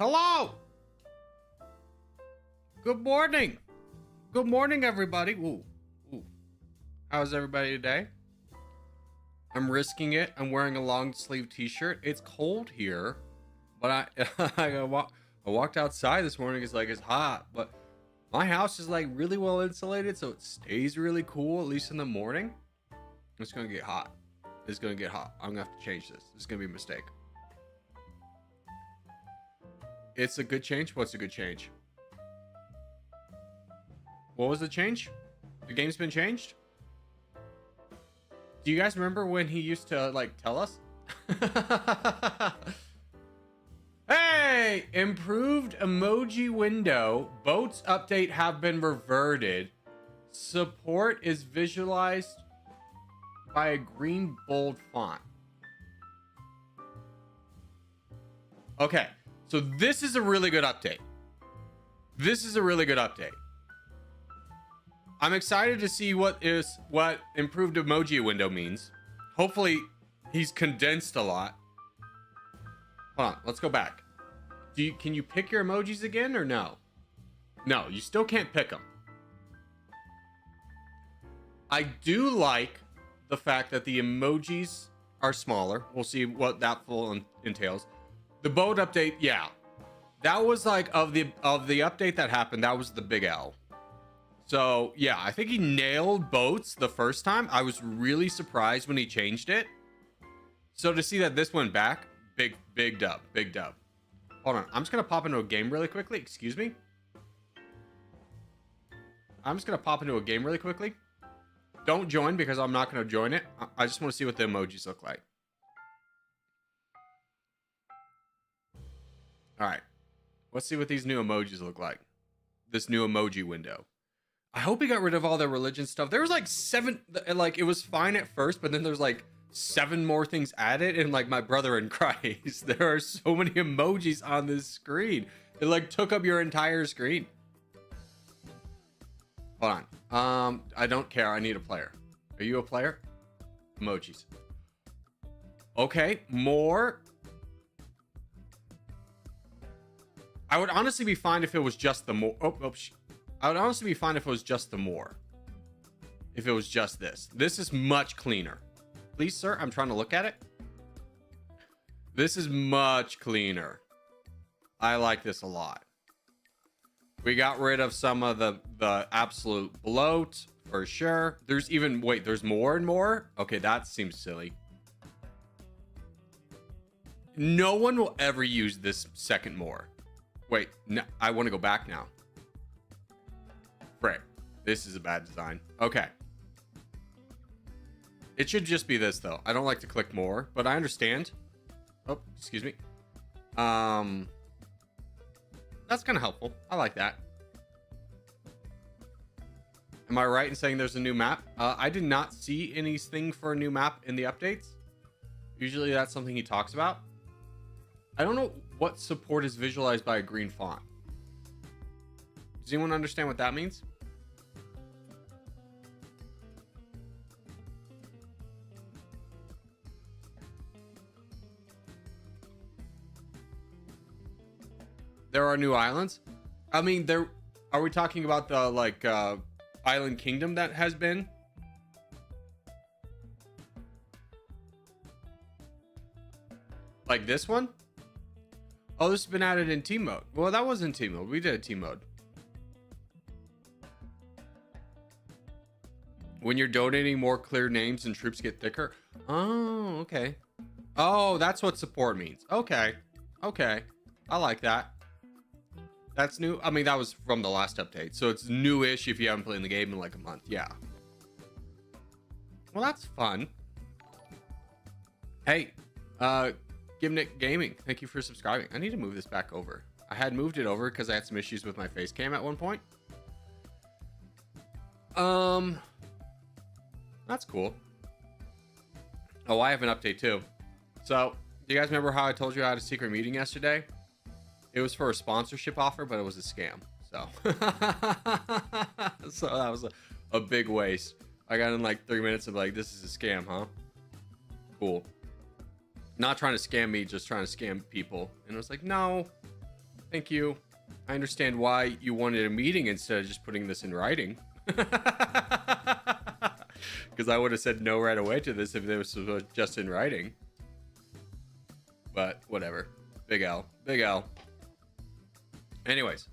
Hello. Good morning. Good morning, everybody. Ooh. How's everybody today? I'm risking it. I'm wearing a long sleeve t-shirt. It's cold here, but I walked outside this morning. It's hot, but my house is like really well insulated, so it stays really cool, at least in the morning. It's gonna get hot. It's gonna get hot. I'm gonna have to change this. It's gonna be a mistake. It's a good change. What's a good change? What was the change? The game's been changed? Do you guys remember when he used to like tell us? Hey, improved emoji window. Boats update have been reverted. Support is visualized by a green bold font. Okay, so this is a really good update. This is a really good update. I'm excited to see what improved emoji window means. Hopefully he's condensed a lot. Hold on, let's go back. Can you pick your emojis again or no? No, you still can't pick them. I do like the fact that the emojis are smaller. We'll see what that full entails. The boat update, yeah. That was like of the update that happened, that was the big L. So yeah, I think he nailed boats the first time. I was really surprised when he changed it. So to see that this went back, big dub. Hold on, I'm just gonna pop into a game really quickly. Excuse me. I'm just gonna pop into a game really quickly. Don't join because I'm not gonna join it. I just want to see what the emojis look like. All right, let's see what these new emojis look like. This new emoji window. I hope he got rid of all the religion stuff. There was like 7, like it was fine at first, but then there's like 7 more things added. And like my brother in Christ, there are so many emojis on this screen. It like took up your entire screen. Hold on. I don't care. I need a player. Are you a player? Emojis. Okay, more. I would honestly be fine if it was just the more. I would honestly be fine if it was just the more. If it was just this. This is much cleaner. Please, sir, I'm trying to look at it. This is much cleaner. I like this a lot. We got rid of some of the absolute bloat for sure. There's even, wait, there's more and more? Okay, that seems silly. No one will ever use this second more. Wait, no, I want to go back now. Frick, this is a bad design. Okay. It should just be this though. I don't like to click more, but I understand. Oh, excuse me. That's kind of helpful. I like that. Am I right in saying there's a new map? I did not see anything for a new map in the updates. Usually that's something he talks about. I don't know what support is visualized by a green font. Does anyone understand what that means? There are new islands. I mean, are we talking about the like island kingdom that has been? Like this one? Oh, this has been added in team mode. Well, that was in team mode. We did a team mode. When you're donating, more clear names and troops get thicker. Oh, okay. Oh, that's what support means. Okay. Okay. I like that. That's new. I mean, that was from the last update, so it's newish if you haven't played the game in like a month. Yeah. Well, that's fun. Hey, Gimnick Gaming, thank you for subscribing. I need to move this back over. I had moved it over because I had some issues with my face cam at one point. That's cool. Oh, I have an update too. So, do you guys remember how I told you I had a secret meeting yesterday? It was for a sponsorship offer, but it was a scam. So, so that was a big waste. I got in like 3 minutes of like, this is a scam, huh? Cool. Not trying to scam me, just trying to scam people. And it was like, no, Thank you. I understand why you wanted a meeting instead of just putting this in writing. Because I would have said no right away to this if this was just in writing. But whatever. Big L. Big L. Anyways,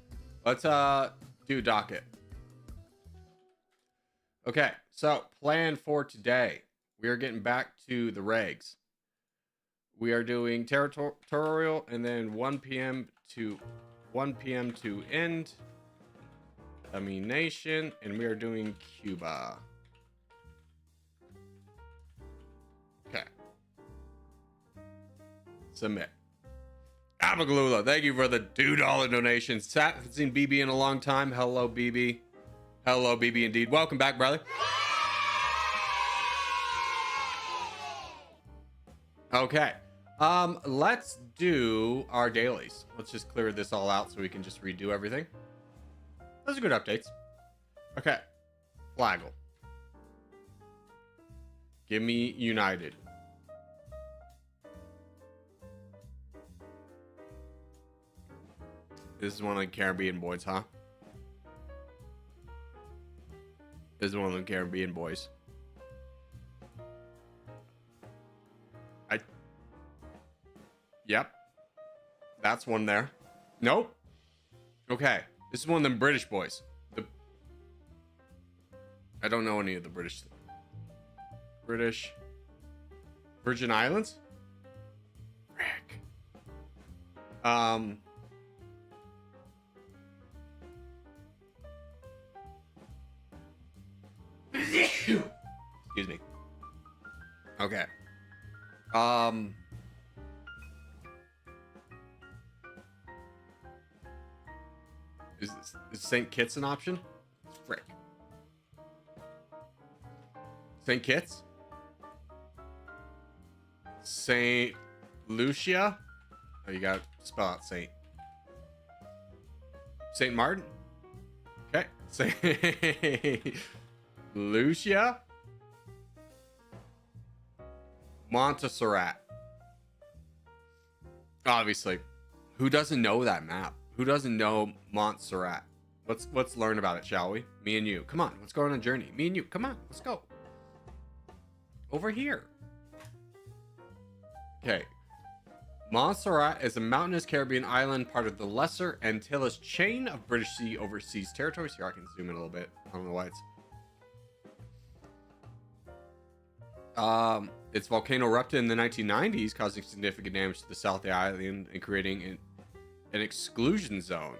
let's do docket. Okay, so plan for today. We are getting back to the regs. We are doing Territorial and then 1 p.m. to end. Domination, and we are doing Cuba. Okay. Submit. Abagalula, thank you for the $2 donation. Haven't seen BB in a long time. Hello, BB. Hello, BB indeed. Welcome back, brother. Okay. Let's do our dailies. Let's just clear this all out so we can just redo everything. Those are good updates. Okay. Flaggle. Give me United. This is one of the Caribbean boys, huh? This is one of the Caribbean boys. Yep. That's one there. Nope. Okay. This is one of them British boys. I don't know any of the British. Virgin Islands? Frick. Excuse me. Okay. Is St. Kitts an option? Frick. St. Kitts? St. Lucia? Oh, you gotta spell out Saint. St. Martin? Okay. St. Lucia? Montserrat. Obviously. Who doesn't know that map? Who doesn't know Montserrat? Let's learn about it, shall we? Me and you. Come on, let's go on a journey. Me and you. Come on, let's go. Over here. Okay. Montserrat is a mountainous Caribbean island, part of the Lesser Antilles chain of British Sea overseas territories. Here, I can zoom in a little bit. I don't know why it's... Its volcano erupted in the 1990s, causing significant damage to the south of the island and creating an exclusion zone.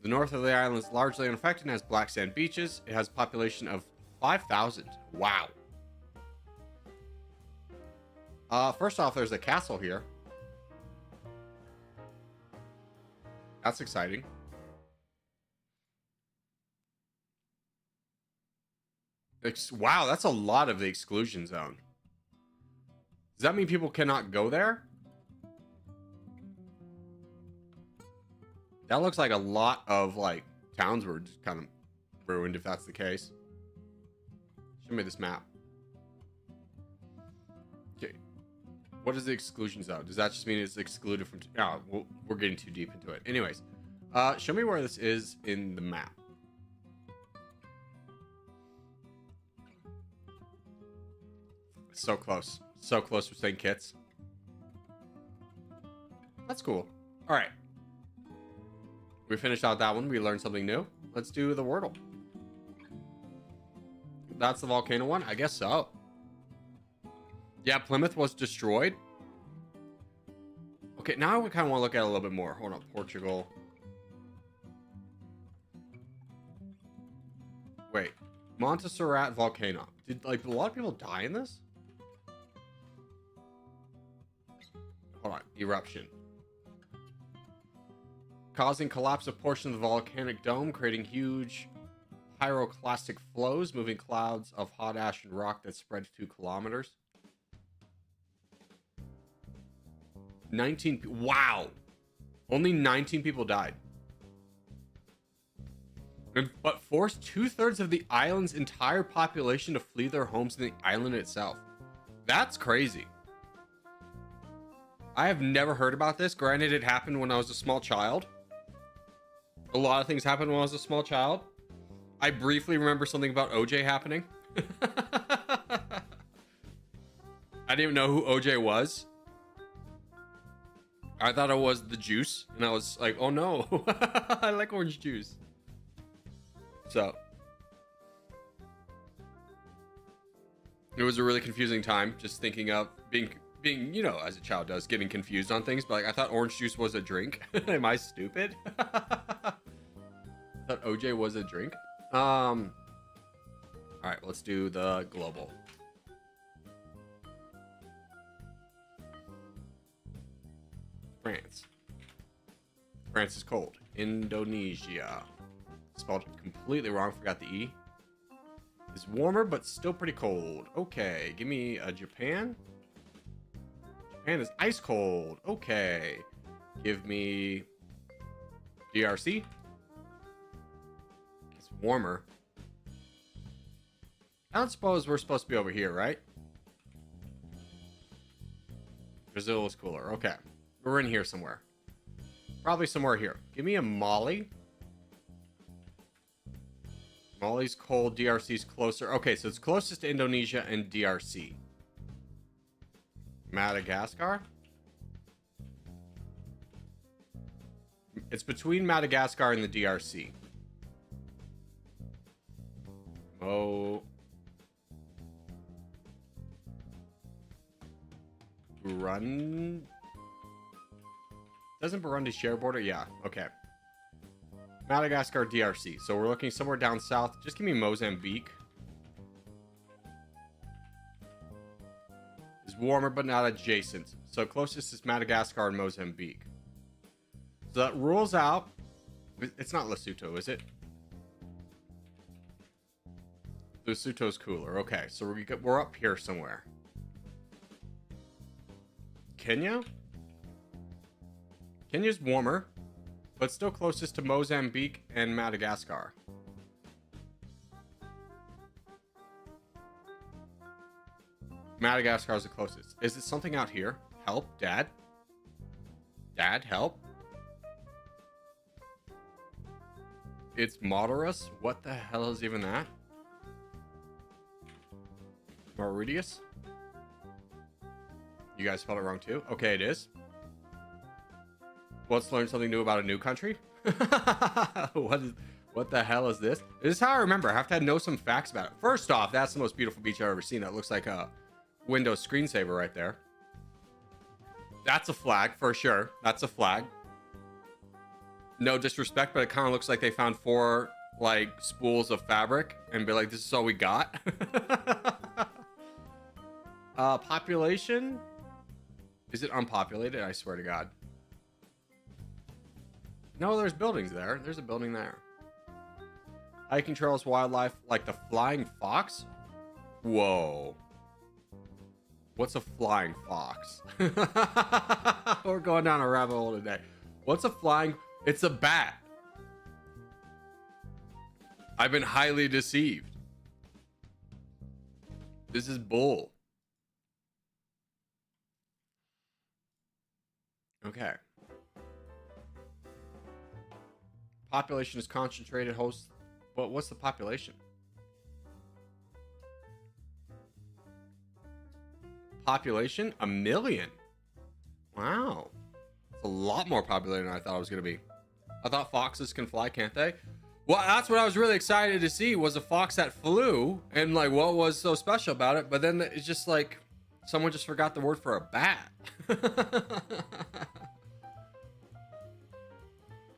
The north of the island is largely unaffected and has black sand beaches. It has a population of 5,000. Wow. First off, there's a castle here. That's exciting. Wow, that's a lot of the exclusion zone. Does that mean people cannot go there? That looks like a lot of, like, towns were just kind of ruined, if that's the case. Show me this map. Okay. What is the exclusion zone? Does that just mean it's excluded from... Oh, well, we're getting too deep into it. Anyways. Show me where this is in the map. So close. So close with St. Kitts. That's cool. All right. We finished out that one. We learned something new. Let's do the Wordle. That's the volcano one? I guess so. Yeah, Plymouth was destroyed. Okay, now I kind of want to look at it a little bit more. Hold on. Portugal. Wait. Montserrat volcano. Did, like, a lot of people die in this? Hold on. Eruption. Causing collapse of portion of the volcanic dome, creating huge pyroclastic flows, moving clouds of hot ash and rock that spread 2 kilometers. 19. Wow. Only 19 people died. But forced 2/3 of the island's entire population to flee their homes in the island itself. That's crazy. I have never heard about this. Granted, it happened when I was a small child. A lot of things happened when I was a small child. I briefly remember something about OJ happening. I didn't even know who OJ was. I thought it was the juice, and I was like, oh no, I like orange juice. So it was a really confusing time, just thinking of being, you know, as a child does, getting confused on things. But like, I thought orange juice was a drink. Am I stupid? I thought OJ was a drink. All right, let's do the global. France. France is cold. Indonesia. Spelled completely wrong. Forgot the E. It's warmer, but still pretty cold. Okay, give me a Japan. Japan is ice cold. Okay. Give me DRC. It's warmer. I don't suppose we're supposed to be over here, right? Brazil is cooler. Okay. We're in here somewhere. Probably somewhere here. Give me a Mali. Mali's cold. DRC's closer. Okay, so it's closest to Indonesia and DRC. Madagascar. It's between Madagascar and the DRC. Oh. Burundi. Doesn't Burundi share a border? Yeah. Okay. Madagascar, DRC. So we're looking somewhere down south. Just give me Mozambique. It's warmer, but not adjacent. So closest is Madagascar and Mozambique. So that rules out. It's not Lesotho, is it? Lesotho's cooler. Okay, so we're up here somewhere. Kenya? Kenya's warmer, but still closest to Mozambique and Madagascar. Madagascar is the closest. Is it something out here? Help, Dad? Dad, help? It's Mauritius? What the hell is even that? Mauritius? You guys spelled it wrong too? Okay, it is. Let's learn something new about a new country. What the hell is this? This is how I remember. I have to know some facts about it. First off, that's the most beautiful beach I've ever seen. That looks like a Windows screensaver right there. That's a flag for sure. That's a flag. No disrespect, but it kind of looks like they found 4 like spools of fabric and be like, this is all we got. Population? Is it unpopulated? I swear to God. No, there's buildings there. There's a building there. Hiking trails, wildlife, like the flying fox? Whoa. What's a flying fox? We're going down a rabbit hole today. What's a flying... It's a bat. I've been highly deceived. This is bull. Okay. Population is concentrated. Host. What's the population? Population? 1 million. Wow. It's a lot more populated than I thought it was going to be. I thought foxes can fly, can't they? Well, that's what I was really excited to see, was a fox that flew, and like what was so special about it. But then it's just like someone just forgot the word for a bat.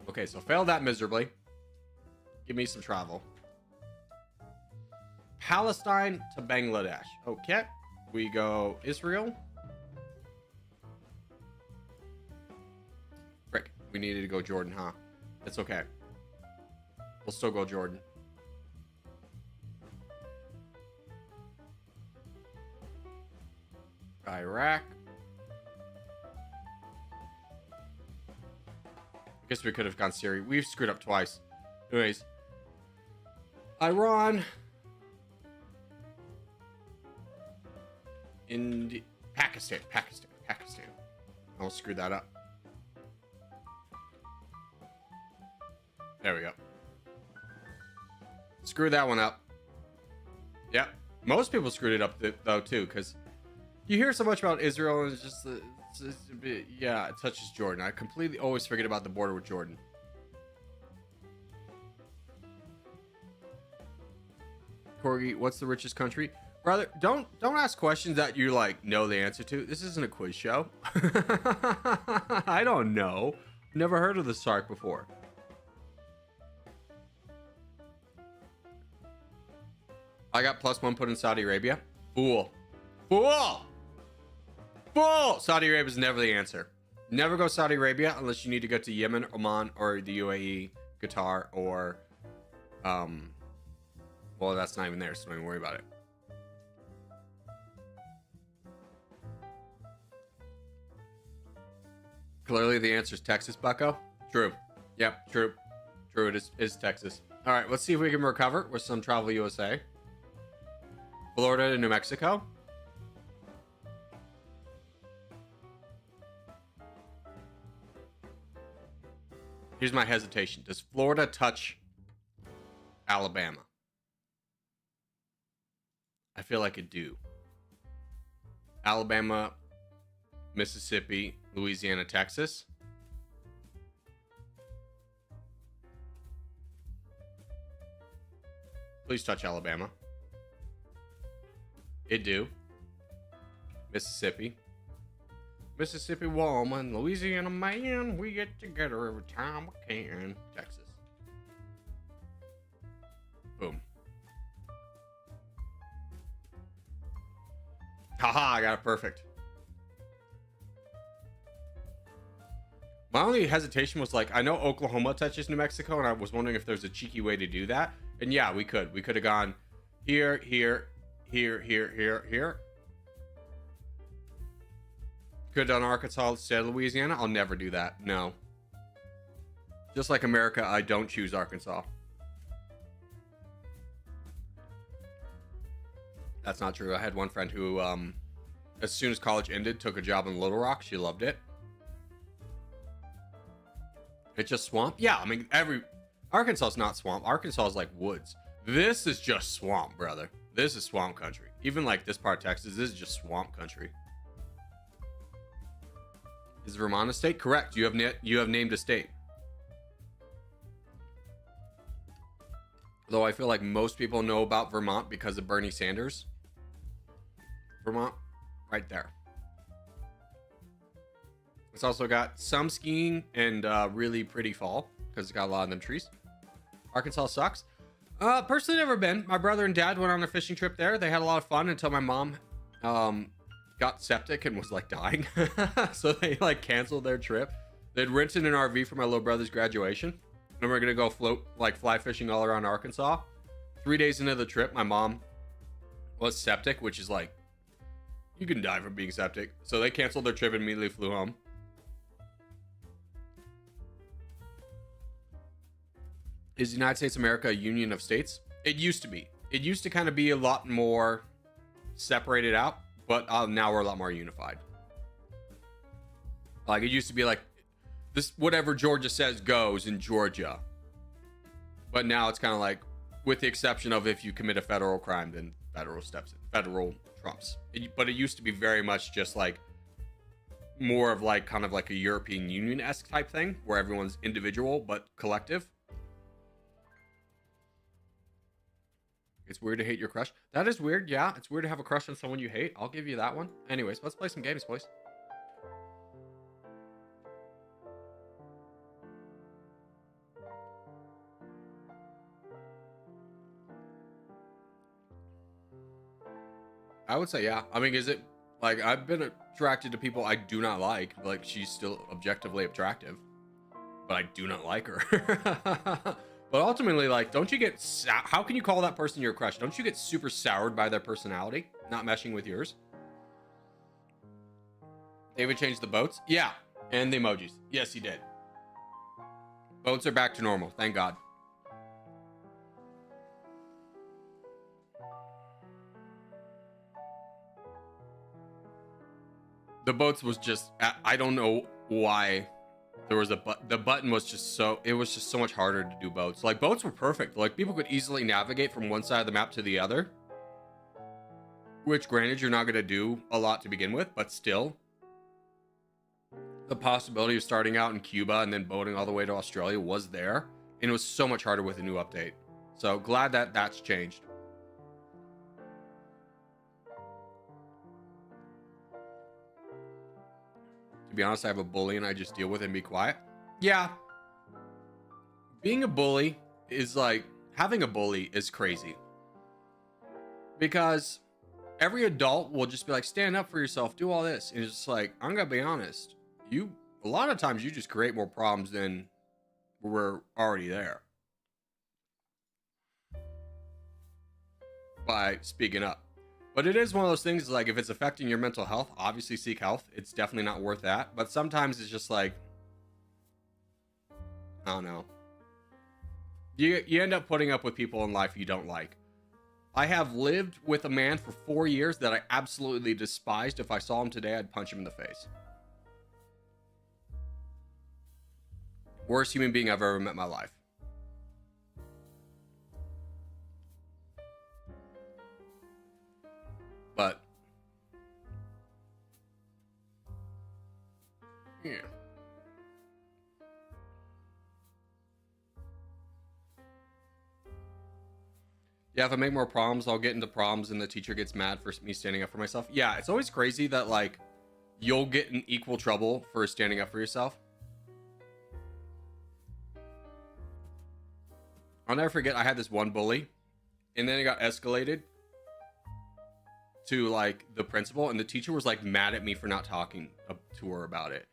Okay, so failed that miserably. Give me some travel. Palestine to Bangladesh. Okay, we go Israel. Frick, we needed to go Jordan, huh? It's okay. We'll still go Jordan. Iraq. I guess we could have gone Syria. We've screwed up twice. Anyways. Iran. Pakistan. I almost screwed that up. There we go. Screw that one up. Yep. Most people screwed it up though too, because you hear so much about Israel and it's just a bit, yeah, it touches Jordan. I completely always forget about the border with Jordan. Corgi, what's the richest country? Brother, don't ask questions that you like know the answer to. This isn't a quiz show. I don't know. Never heard of the SARC before. I got +1 put in Saudi Arabia. Fool. Fool! Fool! Saudi Arabia is never the answer. Never go Saudi Arabia unless you need to go to Yemen, Oman, or the UAE, Qatar, or well, that's not even there, so don't even worry about it. Clearly the answer is Texas, bucko. True. Yep, true. True, it is Texas. All right, let's see if we can recover with some Travel USA. Florida to New Mexico. Here's my hesitation. Does Florida touch Alabama? I feel like it do. Alabama, Mississippi, Louisiana, Texas. Please touch Alabama. It do. Mississippi. Mississippi woman, Louisiana man, we get together every time we can. Texas. Boom. Haha, I got it perfect. My only hesitation was like, I know Oklahoma touches New Mexico, and I was wondering if there's a cheeky way to do that. And yeah, we could. We could have gone here, here, here, here, here, here. Could have done Arkansas instead of Louisiana. I'll never do that. No. Just like America, I don't choose Arkansas. That's not true. I had one friend who, as soon as college ended, took a job in Little Rock. She loved it. It's just swamp? Yeah, I mean, Arkansas is not swamp. Arkansas is like woods. This is just swamp, brother. This is swamp country. Even like this part of Texas, this is just swamp country. Is Vermont a state? Correct. You have named a state. Though I feel like most people know about Vermont because of Bernie Sanders. Vermont, right there. It's also got some skiing and really pretty fall because it's got a lot of them trees. Arkansas sucks. Personally, never been. My brother and dad went on a fishing trip there. They had a lot of fun until my mom got septic and was like dying. So they like canceled their trip. They'd rented an RV for my little brother's graduation. And we're going to go fly fishing all around Arkansas. 3 days into the trip, my mom was septic, which is like, you can die from being septic. So they canceled their trip and immediately flew home. Is the United States of America a union of states? It used to be. It used to kind of be a lot more separated out, but now we're a lot more unified. Like, it used to be like, this, whatever Georgia says goes in Georgia. But now it's kind of like, with the exception of if you commit a federal crime, then federal steps in. Federal trumps. But it used to be very much just like, more of like, kind of like a European Union-esque type thing, where everyone's individual, but collective. It's weird to hate your crush. That is weird, yeah. It's weird to have a crush on someone you hate. I'll give you that one. Anyways, let's play some games, boys. I would say, yeah. I mean, is it like, I've been attracted to people I do not like. Like, she's still objectively attractive, but I do not like her. But ultimately, like, don't you get, how can you call that person your crush? Don't you get super soured by their personality not meshing with yours? David changed the boats? Yeah. And the emojis. Yes, he did. Boats are back to normal. Thank God. The boats was just, I don't know why there was the button was just so, it was just so much harder to do boats. Like boats were perfect. Like people could easily navigate from one side of the map to the other, which granted you're not going to do a lot to begin with, but still the possibility of starting out in Cuba and then boating all the way to Australia was there, and it was so much harder with a new update. So glad that that's changed. To be honest, I have a bully and I just deal with it and be quiet. Yeah. Being a bully is like, having a bully is crazy. Because every adult will just be like, stand up for yourself, do all this. And it's just like, I'm gonna be honest. A lot of times you just create more problems than were already there. By speaking up. But it is one of those things, like if it's affecting your mental health, obviously seek help. It's definitely not worth that. But sometimes it's just like, I don't know. You end up putting up with people in life you don't like. I have lived with a man for 4 years that I absolutely despised. If I saw him today, I'd punch him in the face. Worst human being I've ever met in my life. But yeah. Yeah, if I make more problems, I'll get into problems and the teacher gets mad for me standing up for myself. Yeah, it's always crazy that like you'll get in equal trouble for standing up for yourself. I'll never forget, I had this one bully and then it got escalated to like the principal, and the teacher was like mad at me for not talking to her about it.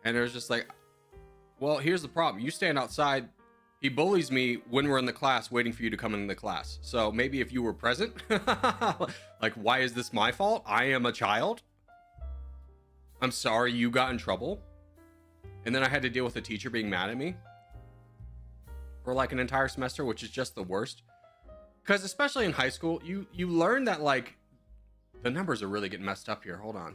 And it was just like, well, here's the problem. You stand outside. He bullies me when we're in the class waiting for you to come in the class. So maybe if you were present, like, why is this my fault? I am a child. I'm sorry you got in trouble. And then I had to deal with the teacher being mad at me for like an entire semester, which is just the worst. Because especially in high school, you learn that like, the numbers are really getting messed up here. Hold on.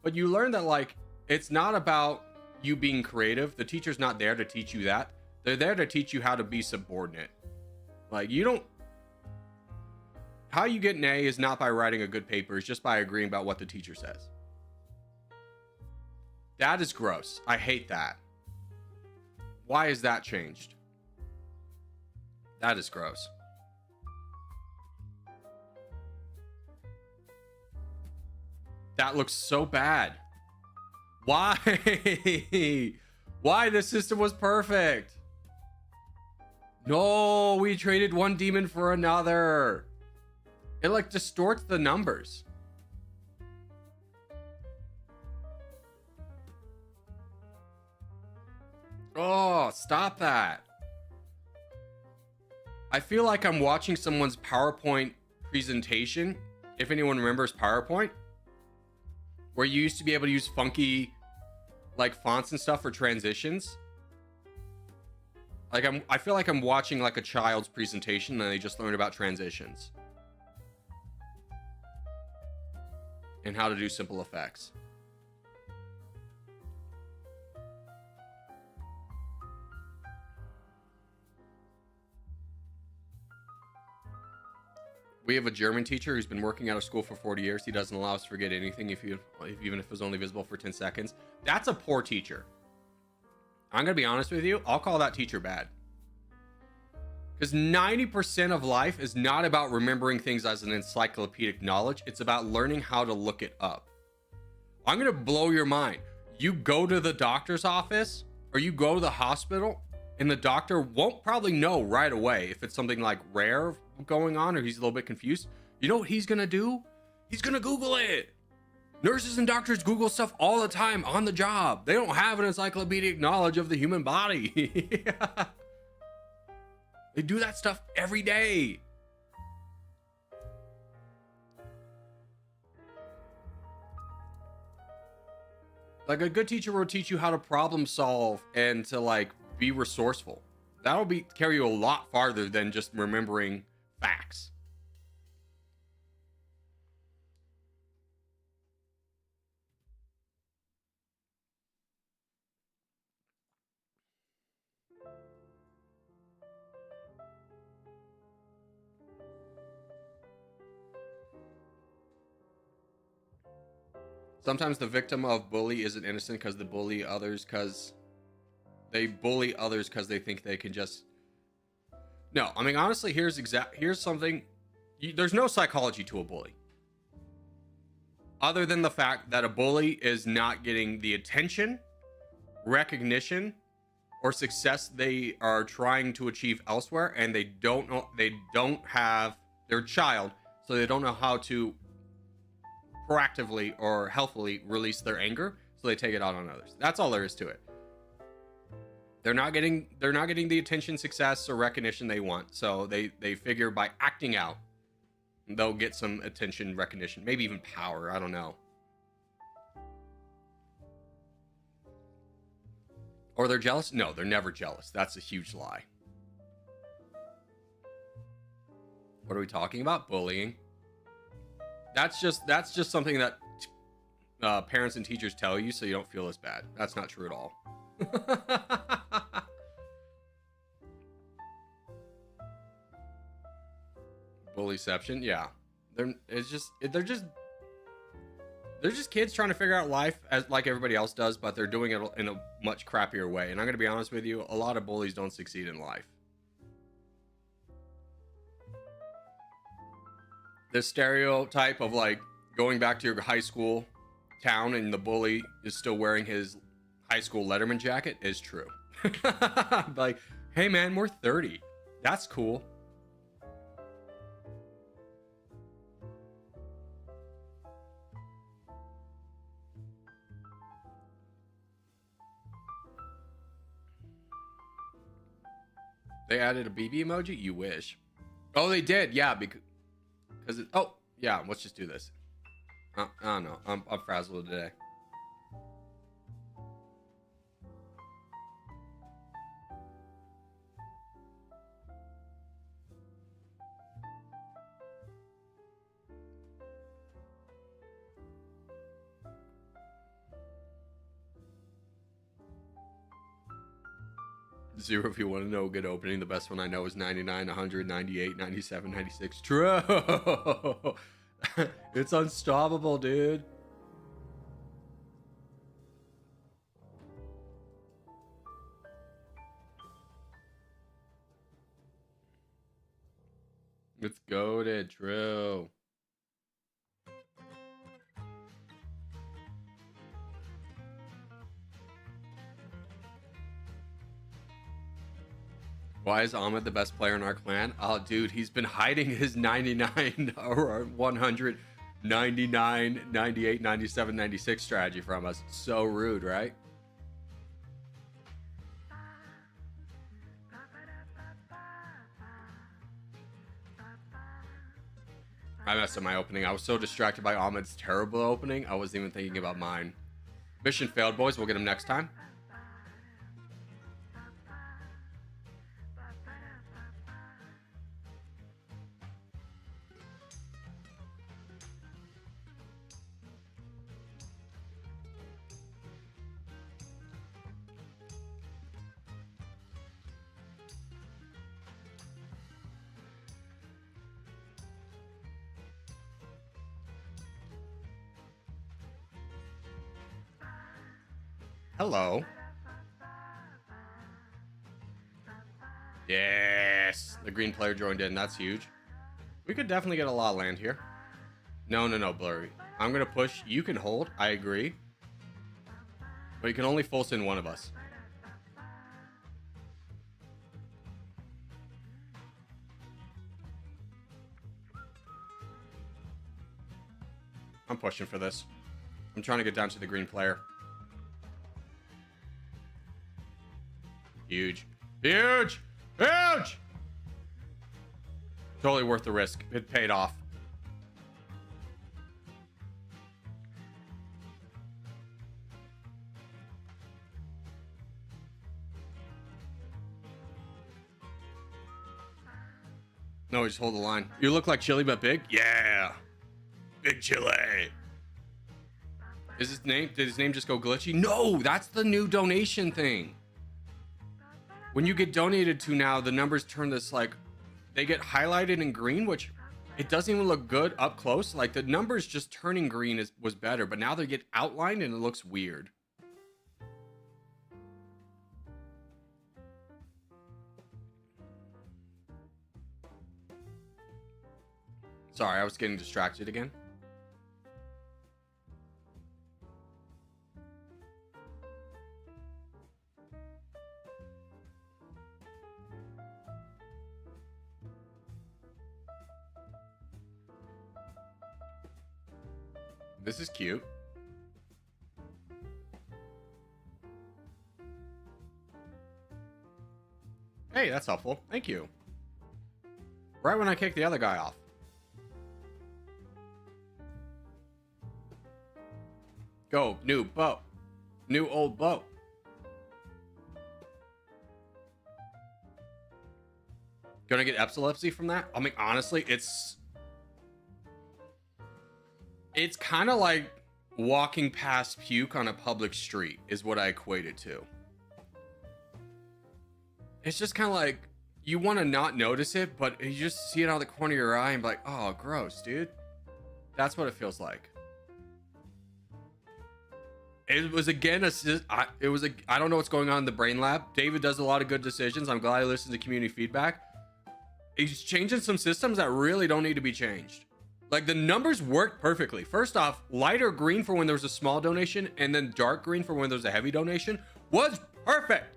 But you learn that like, it's not about you being creative. The teacher's not there to teach you that. They're there to teach you how to be subordinate. Like you don't, how you get an A is not by writing a good paper. It's just by agreeing about what the teacher says. That is gross. I hate that. Why is that changed? That is gross. That looks so bad. Why? Why? The system was perfect. No, we traded one demon for another. It like distorts the numbers. Oh, stop that. I feel like I'm watching someone's PowerPoint presentation. If anyone remembers PowerPoint, where you used to be able to use funky like fonts and stuff for transitions. Like I feel like I'm watching like a child's presentation and they just learned about transitions and how to do simple effects. We have a German teacher who's been working out of school for 40 years. He doesn't allow us to forget anything even if it was only visible for 10 seconds. That's a poor teacher. I'm going to be honest with you. I'll call that teacher bad. Because 90% of life is not about remembering things as an encyclopedic knowledge. It's about learning how to look it up. I'm going to blow your mind. You go to the doctor's office or you go to the hospital and the doctor won't probably know right away if it's something like rare going on or he's a little bit confused. You know what he's going to do? He's going to Google it. Nurses and doctors Google stuff all the time on the job. They don't have an encyclopedic knowledge of the human body. They do that stuff every day. Like a good teacher will teach you how to problem solve and to like be resourceful. That'll carry you a lot farther than just remembering facts. Sometimes the victim of bully isn't innocent because they bully others because they think they can just. No, I mean honestly, here's something. There's no psychology to a bully, other than the fact that a bully is not getting the attention, recognition, or success they are trying to achieve elsewhere, and they don't have their child, so they don't know how to proactively or healthfully release their anger, so they take it out on others. That's all there is to it. They're not getting the attention, success, or recognition they want, so they figure by acting out they'll get some attention, recognition, maybe even power. I don't know. Or they're jealous? No, they're never jealous. That's a huge lie. What are we talking about? Bullying. That's just something that parents and teachers tell you so you don't feel as bad. That's not true at all. Bullyception, yeah. They're just kids trying to figure out life as like everybody else does, but they're doing it in a much crappier way. And I'm gonna be honest with you, a lot of bullies don't succeed in life. This stereotype of like going back to your high school town and the bully is still wearing his high school Letterman jacket is true. Like, hey man, we're 30. That's cool. They added a BB emoji? You wish. Oh, they did. Yeah, because it, oh, yeah, let's just do this. I don't know. I'm frazzled today. Zero if you want to know a good opening. The best one I know is 99, 100, 98, 97, 96. True. It's unstoppable, dude. It's goated. True. Why is Ahmed the best player in our clan? Oh, dude, he's been hiding his 99 or 100, 99, 98, 97, 96 strategy from us. So rude, right? I messed up my opening. I was so distracted by Ahmed's terrible opening, I wasn't even thinking about mine. Mission failed, boys. We'll get him next time. Hello. Yes, the green player joined in. That's huge. We could definitely get a lot of land here. No, Blurry. I'm gonna push. You can hold. I agree. But you can only force in one of us. I'm pushing for this. I'm trying to get down to the green player. Huge. Huge! Huge! Totally worth the risk. It paid off. No, just hold the line. You look like Chili but big? Yeah. Big Chili. Is his name? Did his name just go glitchy? No, that's the new donation thing. When you get donated to now, the numbers turn this like, they get highlighted in green, which it doesn't even look good up close. Like the numbers just turning green was better, but now they get outlined and it looks weird. Sorry, I was getting distracted again. This is cute. Hey, that's helpful. Thank you. Right when I kicked the other guy off. Go, new boat. New old boat. Gonna get epilepsy from that? I mean, honestly, it's kind of like walking past puke on a public street is what I equate it to. It's just kind of like you want to not notice it, but you just see it out of the corner of your eye and be like, oh, gross, dude. That's what it feels like. It was again I don't know what's going on in the brain lab. David does a lot of good decisions. I'm glad he listens to community feedback. He's changing some systems that really don't need to be changed. Like the numbers work perfectly. First off, lighter green for when there was a small donation and then dark green for when there was a heavy donation was perfect.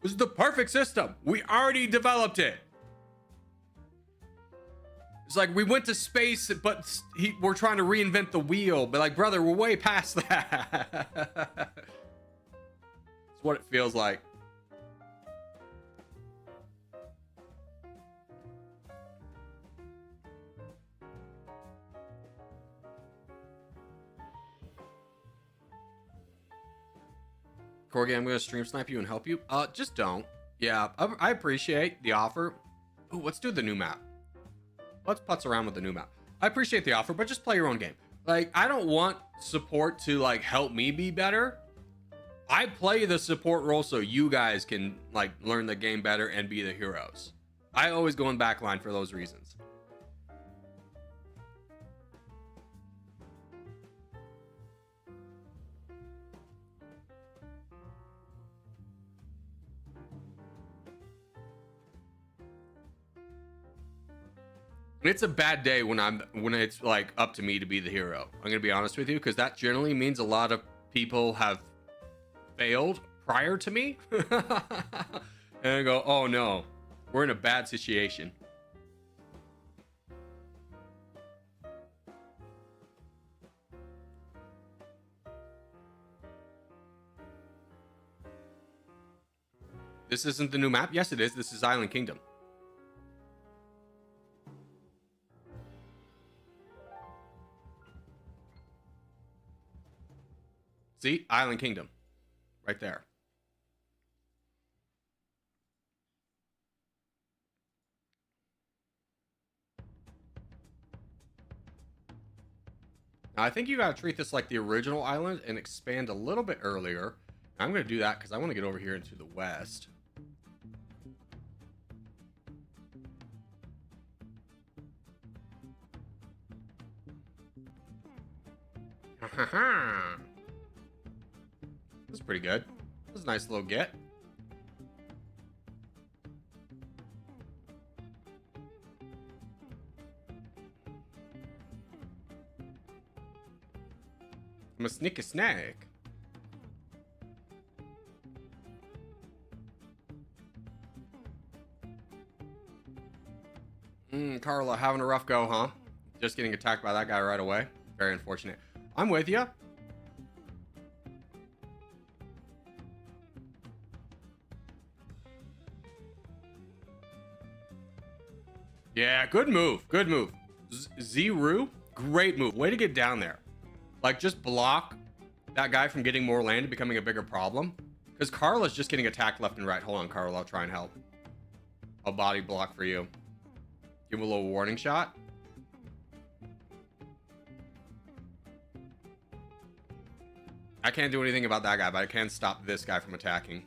This is the perfect system. We already developed it. It's like we went to space, but we're trying to reinvent the wheel. But like, brother, we're way past that. It's what it feels like. Corgi, I'm gonna stream snipe you and help you. Just don't. Yeah, I appreciate the offer. Ooh, let's do the new map. Let's putz around with the new map. I appreciate the offer, but just play your own game. Like, I don't want support to like help me be better. I play the support role so you guys can like learn the game better and be the heroes. I always go in backline for those reasons. It's a bad day when it's like up to me to be the hero. I'm gonna be honest with you, because that generally means a lot of people have failed prior to me. And I go, oh no, we're in a bad situation. This isn't the new map? Yes, it is. This is Island Kingdom. See? Island Kingdom. Right there. Now, I think you gotta treat this like the original island and expand a little bit earlier. I'm gonna do that because I want to get over here into the west. This is pretty good. This is a nice little get. I'm a sneaky snack. Carla, having a rough go, huh? Just getting attacked by that guy right away. Very unfortunate. I'm with you. Yeah, good move. Good move. Ziru, great move. Way to get down there. Like, just block that guy from getting more land and becoming a bigger problem. Because Carla's just getting attacked left and right. Hold on, Carla. I'll try and help. I'll body block for you. Give him a little warning shot. I can't do anything about that guy, but I can stop this guy from attacking.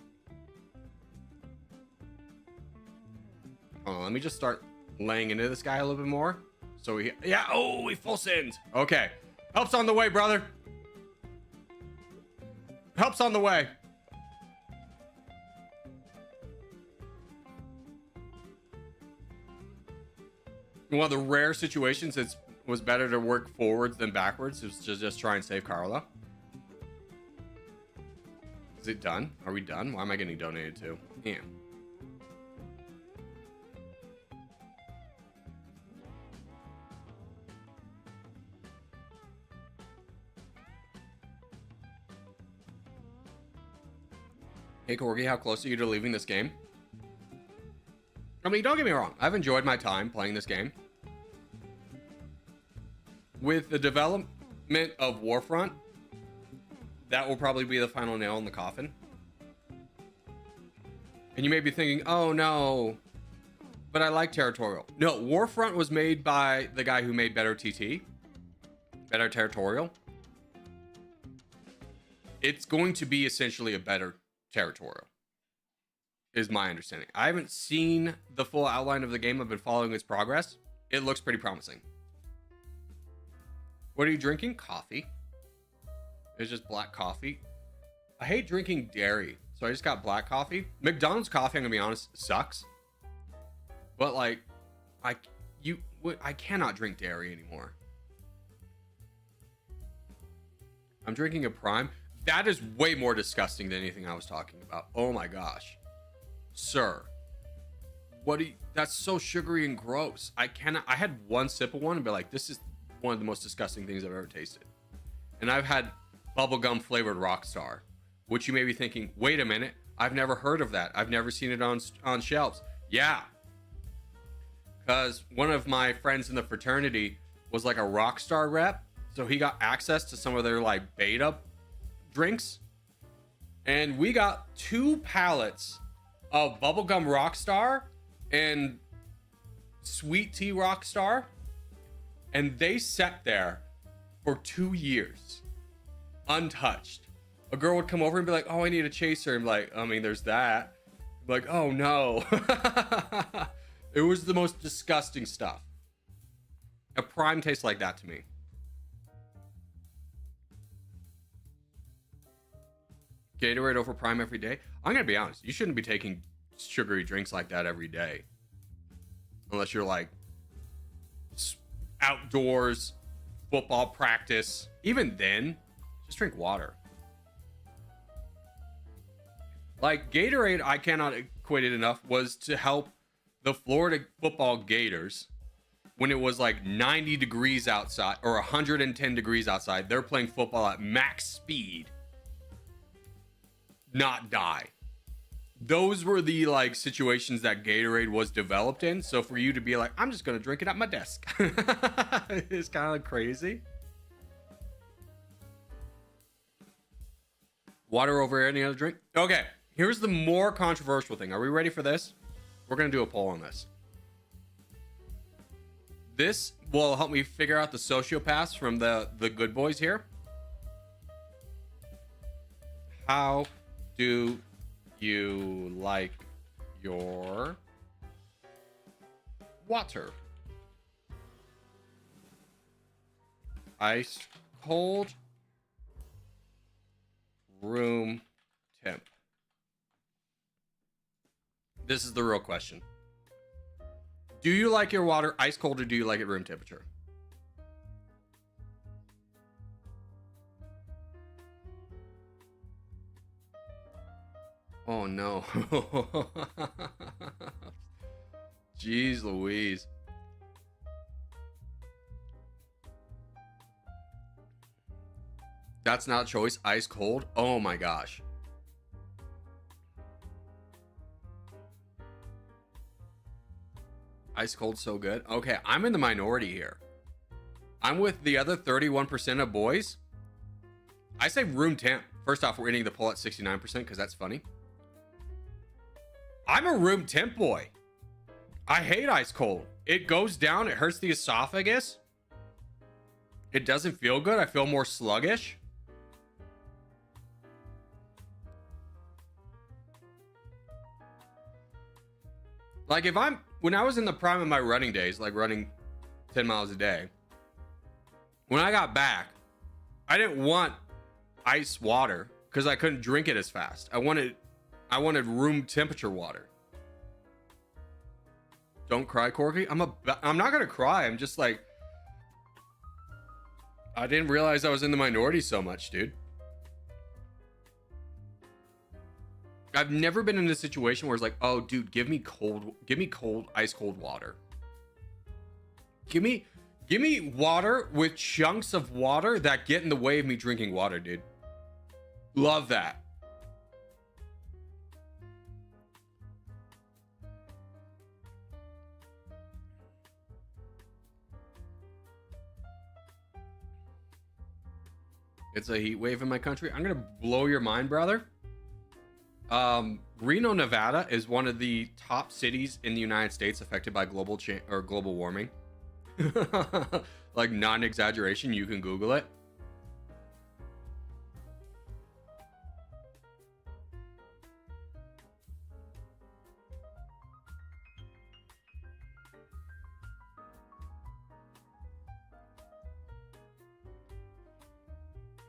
Hold on, let me just start laying into this guy a little bit more So yeah, oh, we full send. Okay. Help's on the way, brother. Help's on the way. One of the rare situations it was better to work forwards than backwards. It was just try and save Carla. Is it done? Are we done? Why am I getting donated to? Yeah. Hey Corgi, how close are you to leaving this game? I mean, don't get me wrong. I've enjoyed my time playing this game. With the development of Warfront, that will probably be the final nail in the coffin. And you may be thinking, oh no, but I like Territorial. No, Warfront was made by the guy who made Better TT. Better Territorial. It's going to be essentially a better Territorial, is my understanding. I haven't seen the full outline of the game. I've been following its progress. It looks pretty promising. What are you drinking? Coffee. It's just black coffee. I hate drinking dairy, so I just got black coffee. McDonald's coffee, I'm gonna be honest, sucks. But like, I cannot drink dairy anymore. I'm drinking a Prime. That is way more disgusting than anything I was talking about. Oh my gosh. Sir. What do you, that's so sugary and gross. I had one sip of one and be like, this is one of the most disgusting things I've ever tasted. And I've had bubblegum flavored Rockstar, which you may be thinking, wait a minute, I've never heard of that. I've never seen it on shelves. Yeah. Because one of my friends in the fraternity was like a Rockstar rep. So he got access to some of their like beta drinks. And we got 2 pallets of bubblegum Rockstar and sweet tea Rockstar. And they sat there for 2 years, untouched. A girl would come over and be like, oh, I need a chaser. I'm like, I mean, there's that. I'm like, oh no. It was the most disgusting stuff. A Prime tastes like that to me. Gatorade over Prime every day. I'm gonna be honest, you shouldn't be taking sugary drinks like that every day, unless you're like outdoors, football practice. Even then, just drink water. Like Gatorade, I cannot equate it enough, was to help the Florida football Gators when it was like 90 degrees outside or 110 degrees outside. They're playing football at max speed, not die. Those were the like situations that Gatorade was developed in. So for you to be like, I'm just gonna drink it at my desk, it's kind of crazy. Water over any other drink. Okay, here's the more controversial thing. Are we ready for this? We're gonna do a poll on this. This will help me figure out the sociopaths from the good boys here. How do you like your water? Ice cold, room temp. This is the real question. Do you like your water ice cold or do you like it room temperature? Oh no. Jeez Louise. That's not a choice. Ice cold. Oh my gosh. Ice cold, so good. Okay, I'm in the minority here. I'm with the other 31% of boys. I say room temp. First off, we're ending the poll at 69% because that's funny. I'm a room temp boy. I hate ice cold. It goes down. It hurts the esophagus. It doesn't feel good. I feel more sluggish. Like when I was in the prime of my running days, like running 10 miles a day. When I got back, I didn't want ice water because I couldn't drink it as fast. I wanted room temperature water. Don't cry, Corgi. I'm not gonna cry. I'm just like, I didn't realize I was in the minority so much, dude. I've never been in a situation where it's like, oh, dude, give me ice cold water. Give me water with chunks of water that get in the way of me drinking water, dude. Love that. It's a heat wave in my country. I'm gonna blow your mind, brother. Reno, Nevada is one of the top cities in the United States affected by global warming. Like, non-exaggeration, you can Google it.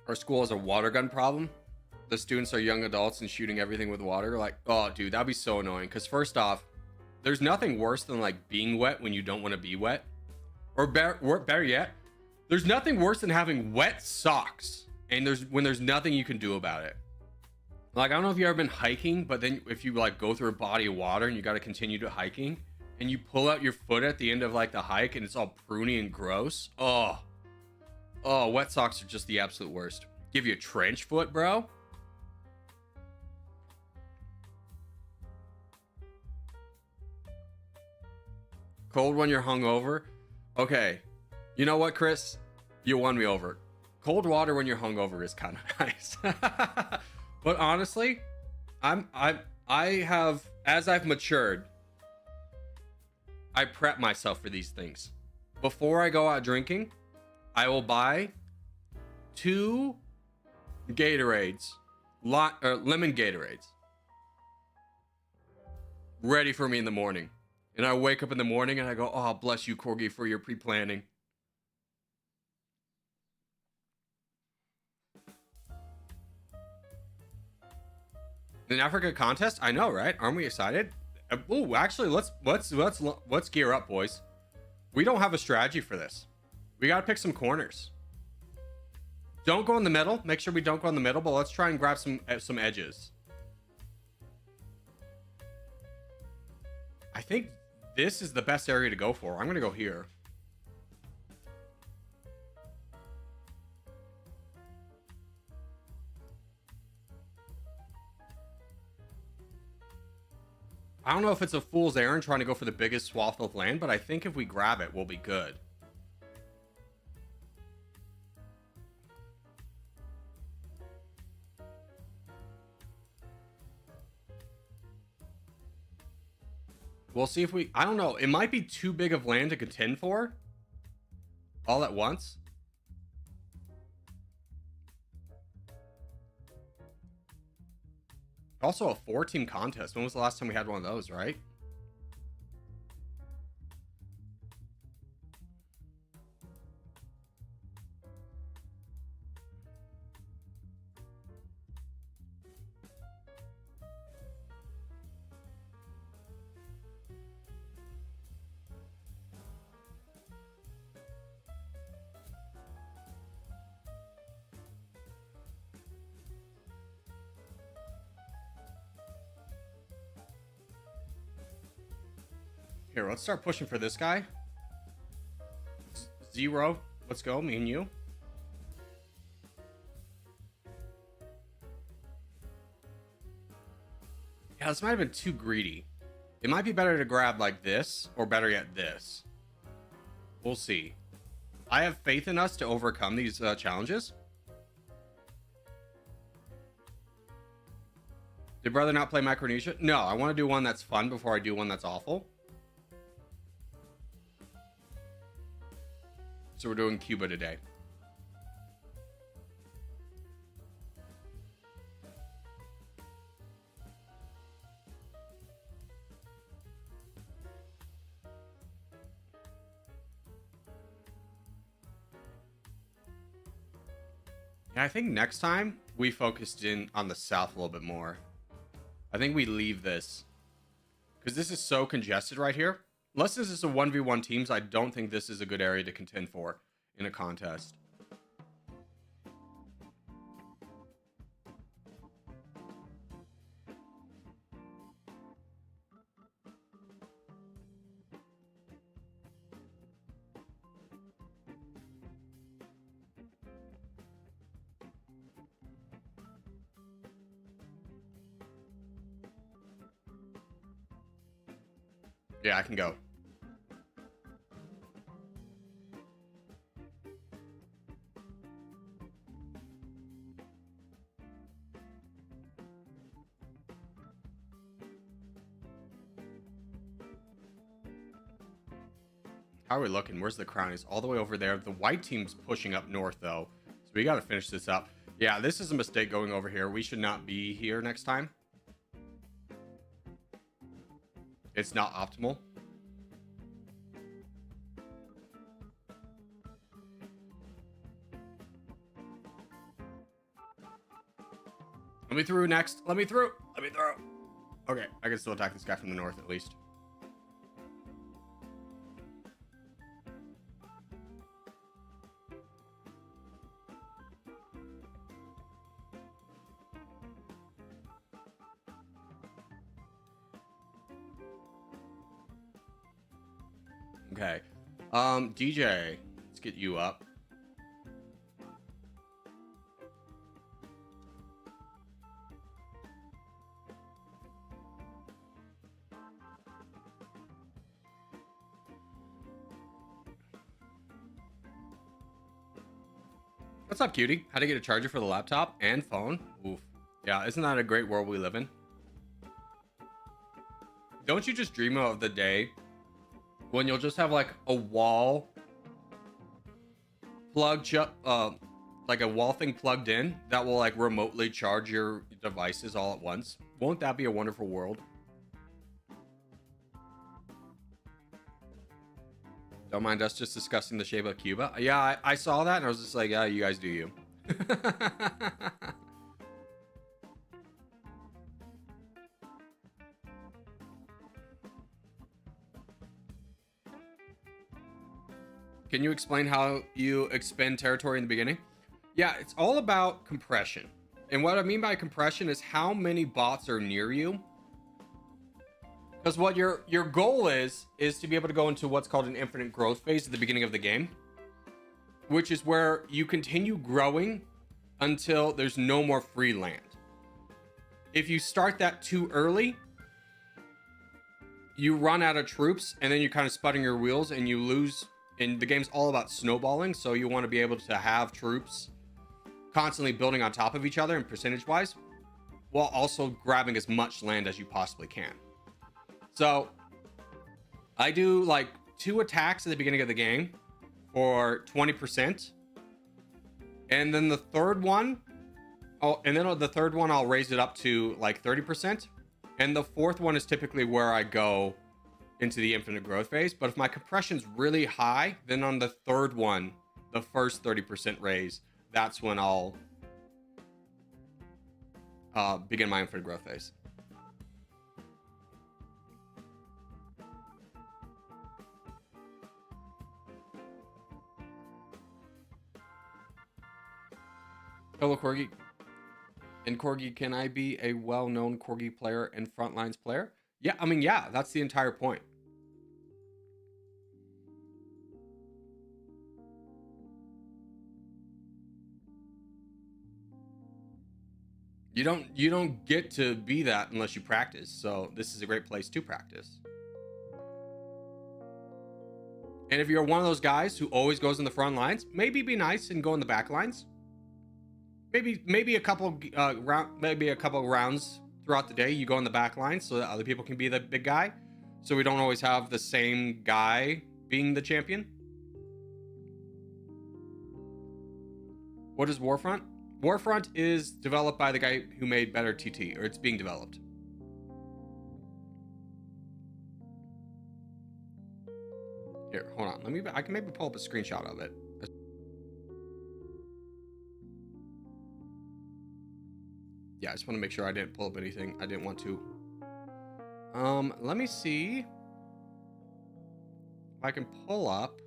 Our school has a water gun problem. The students are young adults and shooting everything with water. Like, oh, dude, that'd be so annoying. Because first off, there's nothing worse than like being wet when you don't want to be wet. Or better yet, there's nothing worse than having wet socks and when there's nothing you can do about it. Like, I don't know if you've ever been hiking, but then if you like go through a body of water and you got to continue to hiking and you pull out your foot at the end of like the hike and it's all pruny and gross. Oh, wet socks are just the absolute worst. Give you a trench foot, bro. Cold when you're hungover. Okay, you know what, Chris? You won me over. Cold water when you're hungover is kind of nice. But honestly, I have, as I've matured, I prep myself for these things. Before I go out drinking, I will buy 2 Gatorades, lemon Gatorades, ready for me in the morning. And I wake up in the morning and I go, oh, bless you, Corgi, for your pre-planning. An Africa contest? I know, right? Aren't we excited? Oh, actually, let's gear up, boys. We don't have a strategy for this. We got to pick some corners. Don't go in the middle. Make sure we don't go in the middle, but let's try and grab some edges. I think this is the best area to go for. I'm going to go here. I don't know if it's a fool's errand trying to go for the biggest swath of land, but I think if we grab it, we'll be good. We'll see if I don't know. It might be too big of land to contend for all at once. Also a 4-team contest. When was the last time we had one of those, right? Here, let's start pushing for this guy. 0. Let's go, me and you. Yeah, this might have been too greedy. It might be better to grab like this, or better yet, this. We'll see. I have faith in us to overcome these challenges. Did brother not play Micronesia? No, I want to do one that's fun before I do one that's awful. So we're doing Cuba today. Yeah, I think next time we focused in on the south a little bit more. I think we leave this because this is so congested right here. Unless this is a 1v1 teams, I don't think this is a good area to contend for in a contest. Yeah, I can go. How are we looking? Where's the crown? He's all the way over there. The white team's pushing up north, though. So we got to finish this up. Yeah, this is a mistake going over here. We should not be here next time. It's not optimal. Let me through next. Let me through. Let me through. Okay, I can still attack this guy from the north at least. Okay. DJ, let's get you up. What's up, cutie? How to get a charger for the laptop and phone? Oof. Yeah, isn't that a great world we live in? Don't you just dream of the day when you'll just have like a wall plugged up, like a wall thing plugged in that will like remotely charge your devices all at once? Won't that be a wonderful world? Don't mind us just discussing the shape of Cuba. Yeah, I saw that and I was just like, yeah, you guys do you. Can you explain how you expend territory in the beginning? Yeah, it's all about compression. And what I mean by compression is how many bots are near you. Because what your goal is to be able to go into what's called an infinite growth phase at the beginning of the game, which is where you continue growing until there's no more free land. If you start that too early, you run out of troops and then you're kind of sputting your wheels and you lose. And the game's all about snowballing, so you want to be able to have troops constantly building on top of each other and percentage wise, while also grabbing as much land as you possibly can. So I do like 2 attacks at the beginning of the game for 20%. And then the third one, I'll raise it up to like 30%. And the fourth one is typically where I go into the infinite growth phase. But if my compression's really high, then on the third one, the first 30% raise, that's when I'll begin my infinite growth phase. Hello, Corgi. And Corgi, can I be a well-known Corgi player and Frontlines player? Yeah, I mean, yeah, that's the entire point. You don't get to be that unless you practice. So this is a great place to practice. And if you're one of those guys who always goes in the front lines, maybe be nice and go in the back lines. Maybe a couple rounds throughout the day you go in the back line so that other people can be the big guy, so we don't always have the same guy being the champion. What is Warfront? Warfront is developed by the guy who made Better TT, or it's being developed. Here, hold on. I can maybe pull up a screenshot of it. Yeah, I just want to make sure I didn't pull up anything I didn't want to. Let me see if I can pull up.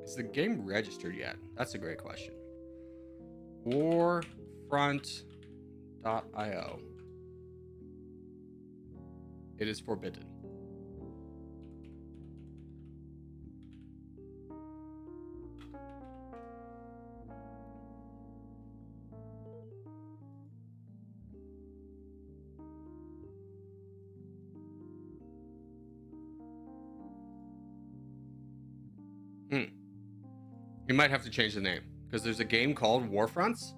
Is the game registered yet? That's a great question. Warfront.io. It is forbidden. You might have to change the name because there's a game called Warfronts.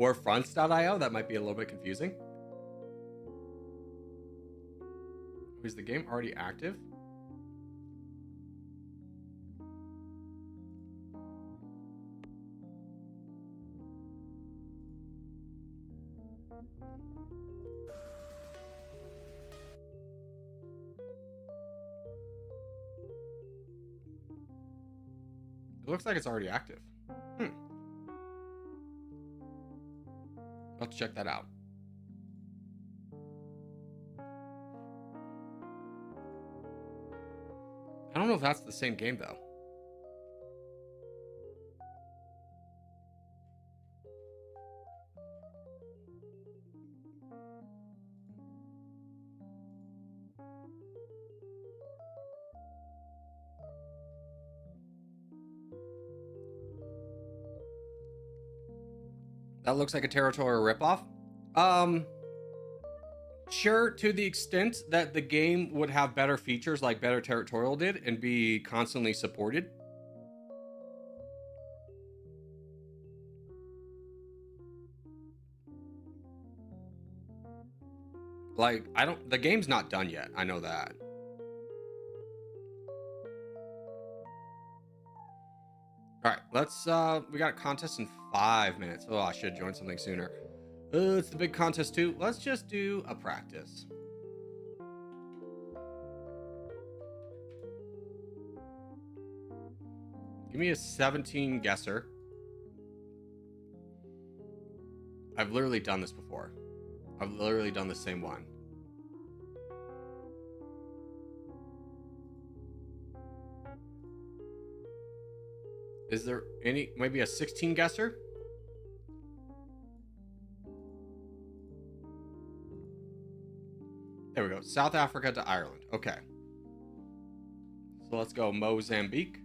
Warfronts.io. That might be a little bit confusing. Is the game already active? It looks like it's already active. I'll have to check that out. I don't know if that's the same game though. That looks like a Territorial ripoff. Sure, to the extent that the game would have better features like better Territorial did and be constantly supported. Like, the game's not done yet. I know that. All right, let's, we got a contest in 5 minutes. Oh, I should join something sooner. It's the big contest too. Let's just do a practice. Give me a 17 guesser. I've literally done this before. I've literally done the same one. Is there any, maybe a 16 guesser? There we go. South Africa to Ireland. Okay. So let's go Mozambique.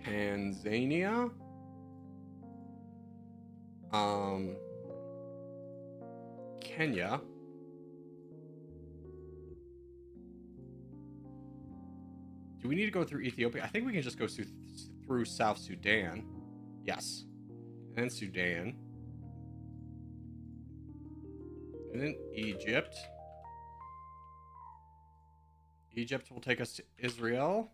Tanzania. Kenya. Do we need to go through Ethiopia? I think we can just go through South Sudan. Yes. And then Sudan. And then Egypt. Egypt will take us to Israel,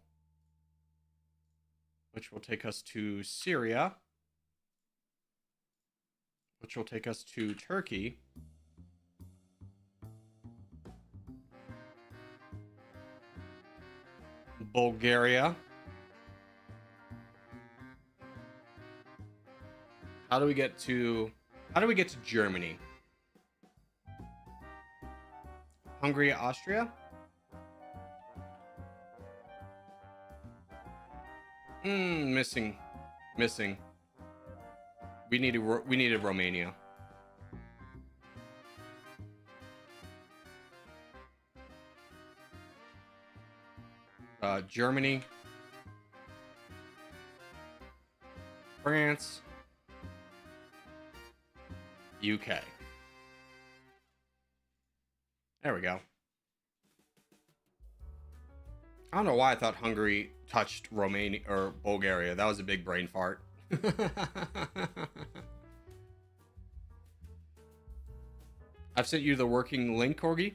which will take us to Syria, which will take us to Turkey, Bulgaria. How do we get to Germany? Hungary, Austria. Missing. We needed Romania. Germany, France, UK. There we go. I don't know why I thought Hungary touched Romania or Bulgaria. That was a big brain fart. I've sent you the working link, Corgi.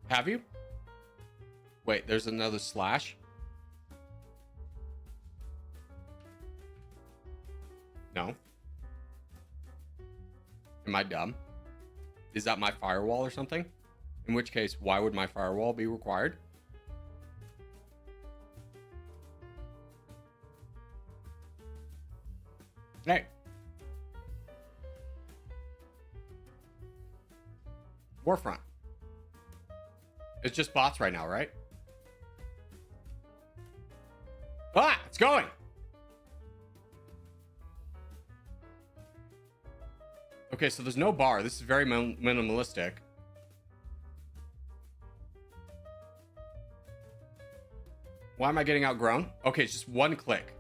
Have you? Wait, there's another slash. No. Am I dumb? Is that my firewall or something? In which case, why would my firewall be required? Hey. Warfront. It's just bots right now, right? Ah, it's going. Okay, so there's no bar. This is very minimalistic. Why am I getting outgrown? Okay, it's just one click.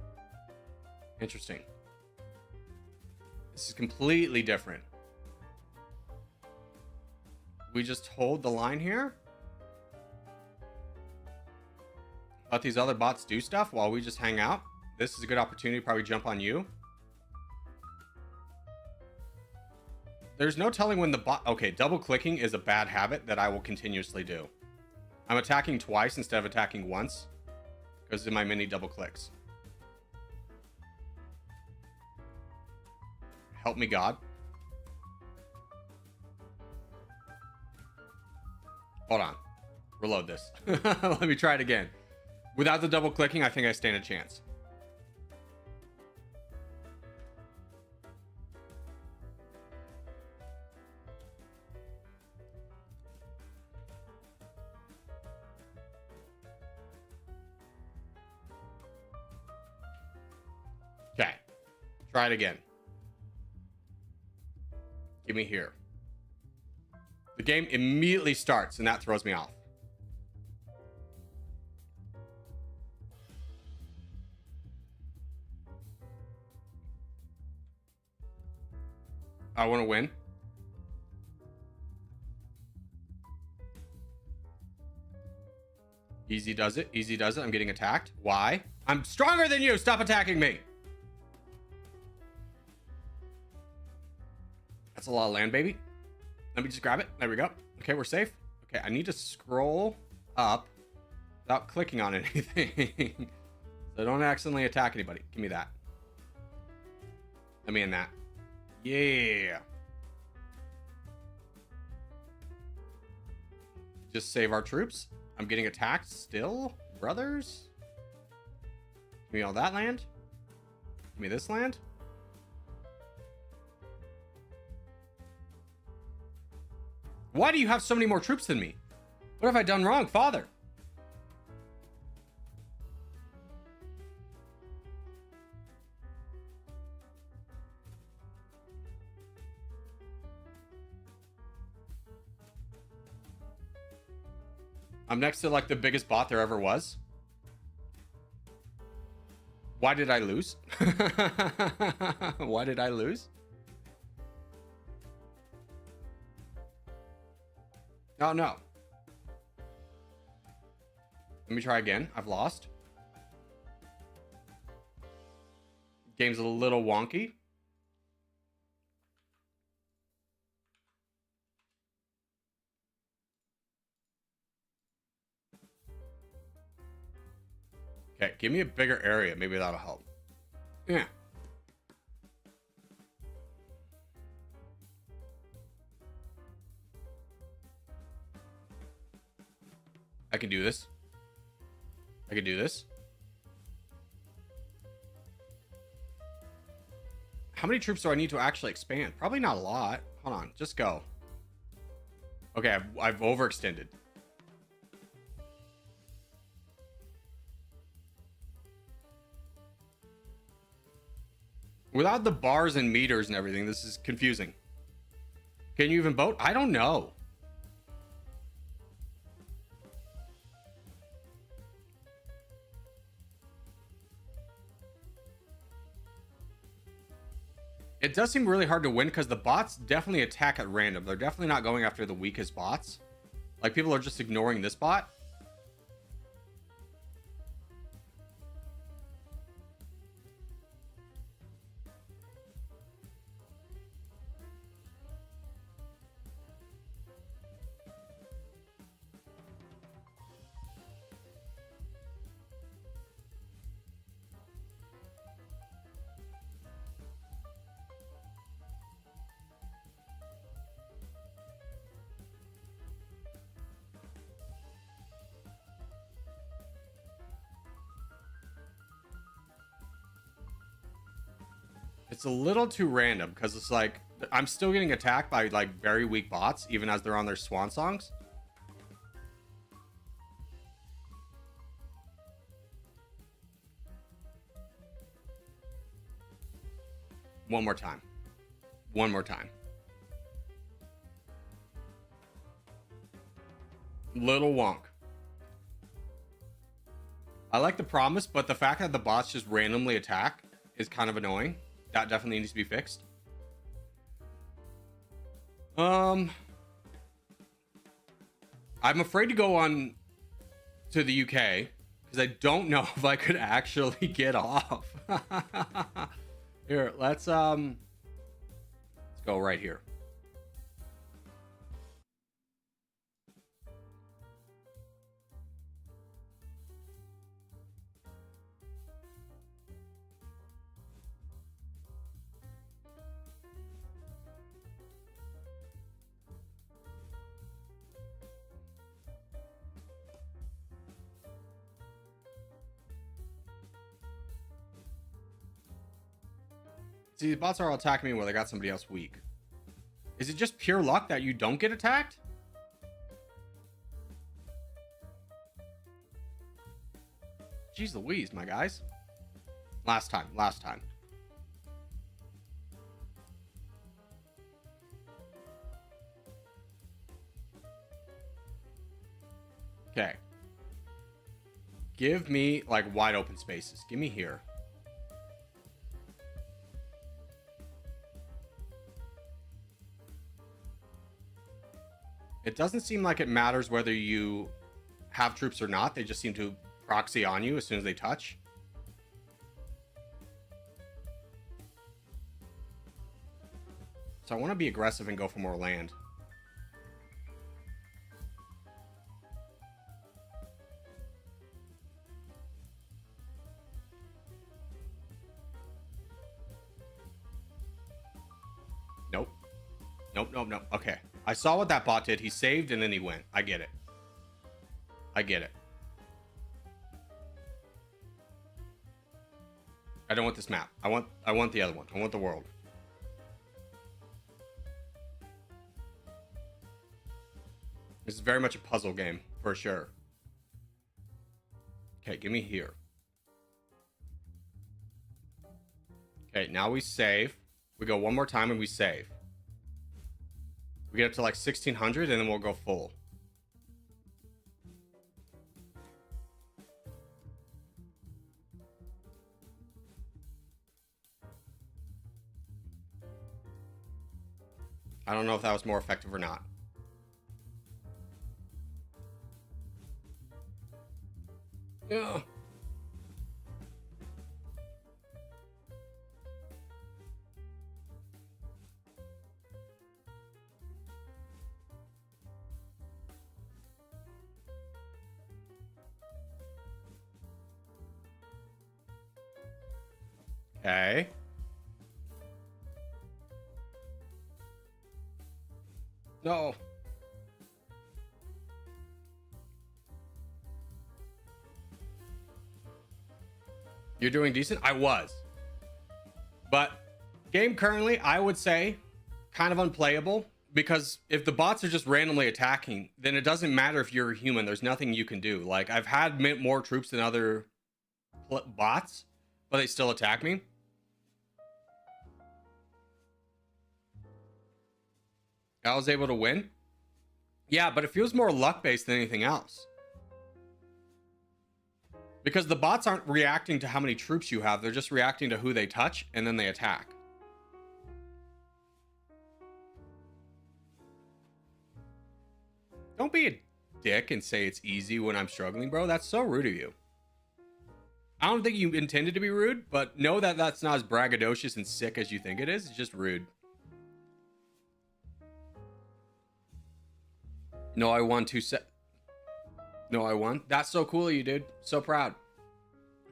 Interesting. This is completely different. We just hold the line here. Let these other bots do stuff while we just hang out. This is a good opportunity to probably jump on you. There's no telling when the bot... Okay, double clicking is a bad habit that I will continuously do. I'm attacking twice instead of attacking once because of my mini double clicks. Help me, God. Hold on. Reload this. Let me try it again. Without the double clicking, I think I stand a chance. Okay. Try it again. Give me here. The game immediately starts, and that throws me off. I want to win. Easy does it. Easy does it. I'm getting attacked. Why? I'm stronger than you. Stop attacking me. That's a lot of land, baby. Let me just grab it. There we go. Okay, we're safe. Okay, I need to scroll up without clicking on anything. So don't accidentally attack anybody. Give me that. Let me in that. Yeah. Just save our troops. I'm getting attacked still. Brothers. Give me all that land. Give me this land. Why do you have so many more troops than me? What have I done wrong, Father? I'm next to like the biggest bot there ever was. Why did I lose? Why did I lose? Oh, no. Let me try again. I've lost. Game's a little wonky. Okay, give me a bigger area. Maybe that'll help. Yeah. I can do this. I can do this. How many troops do I need to actually expand? Probably not a lot. Hold on, just go. Okay, I've overextended. Without the bars and meters and everything, this is confusing. Can you even boat? I don't know. It does seem really hard to win because the bots definitely attack at random. They're definitely not going after the weakest bots. Like, people are just ignoring this bot. It's a little too random because it's like I'm still getting attacked by like very weak bots even as they're on their swan songs. One more time. One more time. Little wonk. I like the promise, but the fact that the bots just randomly attack is kind of annoying. That definitely needs to be fixed. I'm afraid to go on to the UK because I don't know if I could actually get off. Here, let's go right here. See, the bots are all attacking me where they got somebody else weak. Is it just pure luck that you don't get attacked? Jeez Louise, my guys. Last time. Okay. Give me, like, wide open spaces. Give me here. It doesn't seem like it matters whether you have troops or not. They just seem to proxy on you as soon as they touch. So I want to be aggressive and go for more land. Nope. Nope. Okay. I saw what that bot did. He saved and then he went. I get it. I don't want this map. I want the other one. I want the world. This is very much a puzzle game, for sure. Okay, give me here. Okay, now we save. We go one more time and we save. We get up to like 1600 and then we'll go full. I don't know if that was more effective or not. Yeah. Okay. No. You're doing decent? I was. But game currently, I would say, kind of unplayable. Because if the bots are just randomly attacking, then it doesn't matter if you're a human. There's nothing you can do. Like, I've had more troops than other bots, but they still attack me. I was able to win. Yeah, but it feels more luck-based than anything else. Because the bots aren't reacting to how many troops you have. They're just reacting to who they touch, and then they attack. Don't be a dick and say it's easy when I'm struggling, bro. That's so rude of you. I don't think you intended to be rude, but know that that's not as braggadocious and sick as you think it is. It's just rude. No, I won No, I won. That's so cool of you, dude. So proud.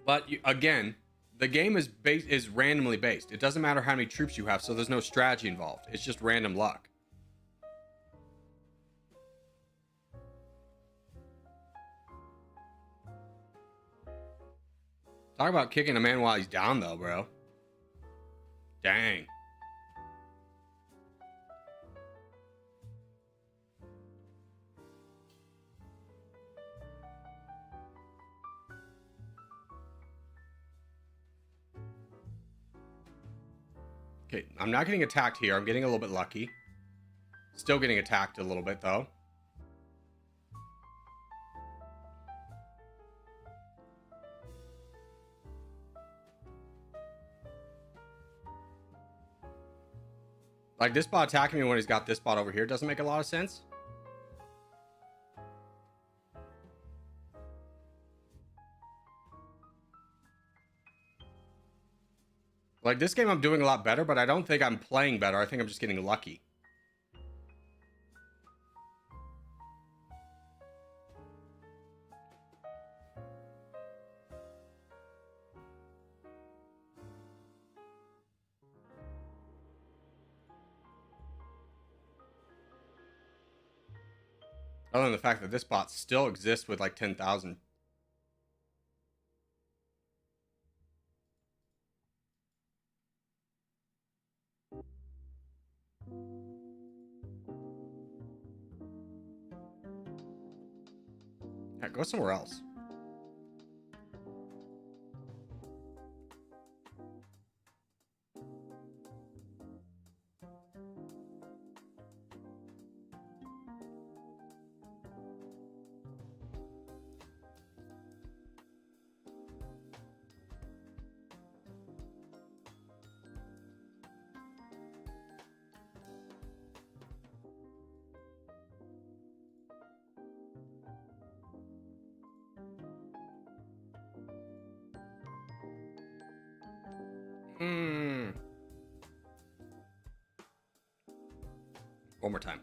But again, the game is randomly based. It doesn't matter how many troops you have, so there's no strategy involved. It's just random luck. Talk about kicking a man while he's down, though, bro. Dang. Okay, I'm not getting attacked here. I'm getting a little bit lucky. Still getting attacked a little bit, though. Like, this bot attacking me when he's got this bot over here doesn't make a lot of sense. Like, this game I'm doing a lot better, but I don't think I'm playing better. I think I'm just getting lucky. Other than the fact that this bot still exists with like 10,000. Yeah, go somewhere else. One more time.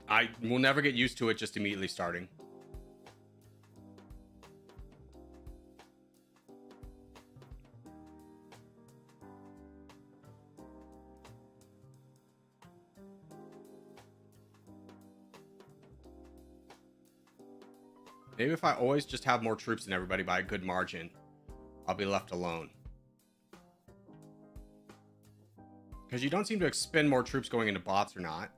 I will never get used to it just immediately starting. Maybe if I always just have more troops than everybody by a good margin, I'll be left alone. Because you don't seem to expend more troops going into bots or not.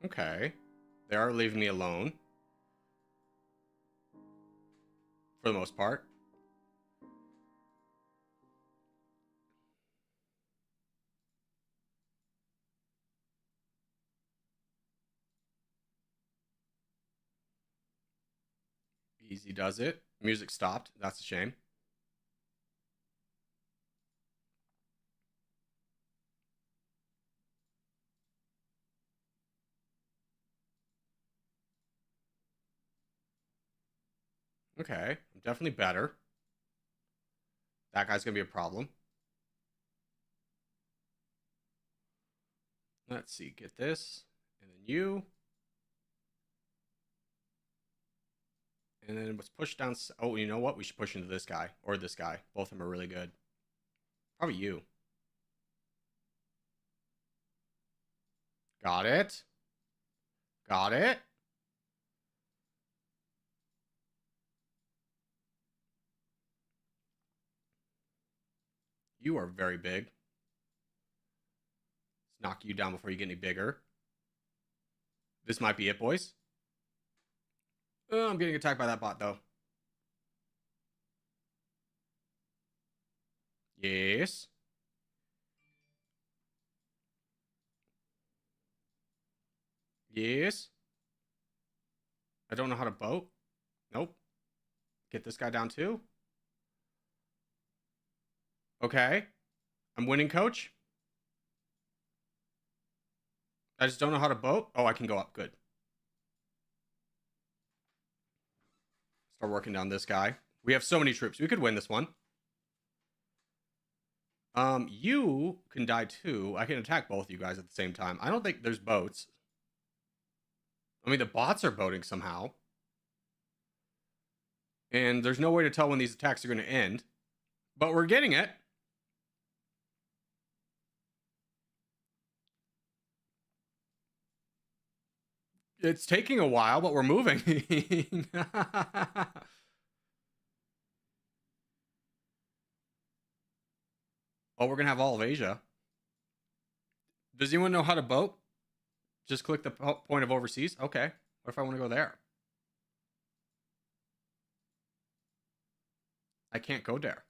Okay. They are leaving me alone. For the most part. Easy does it. Music stopped. That's a shame. Okay. I'm definitely better. That guy's going to be a problem. Let's see. Get this. And then you. And then let's push down. Oh, you know what? We should push into this guy. Or this guy. Both of them are really good. Probably you. Got it. Got it. You are very big. Let's knock you down before you get any bigger. This might be it, boys. Oh, I'm getting attacked by that bot, though. Yes. Yes. I don't know how to boat. Nope. Get this guy down, too. Okay. I'm winning, coach. I just don't know how to boat. Oh, I can go up. Good. Start working down this guy. We have so many troops. We could win this one. You can die too. I can attack both you guys at the same time. I don't think there's boats. I mean, the bots are boating somehow. And there's no way to tell when these attacks are going to end. But we're getting it. It's taking a while, but we're moving. Oh, we're going to have all of Asia. Does anyone know how to boat? Just click the point of overseas. Okay. What if I want to go there? I can't go there.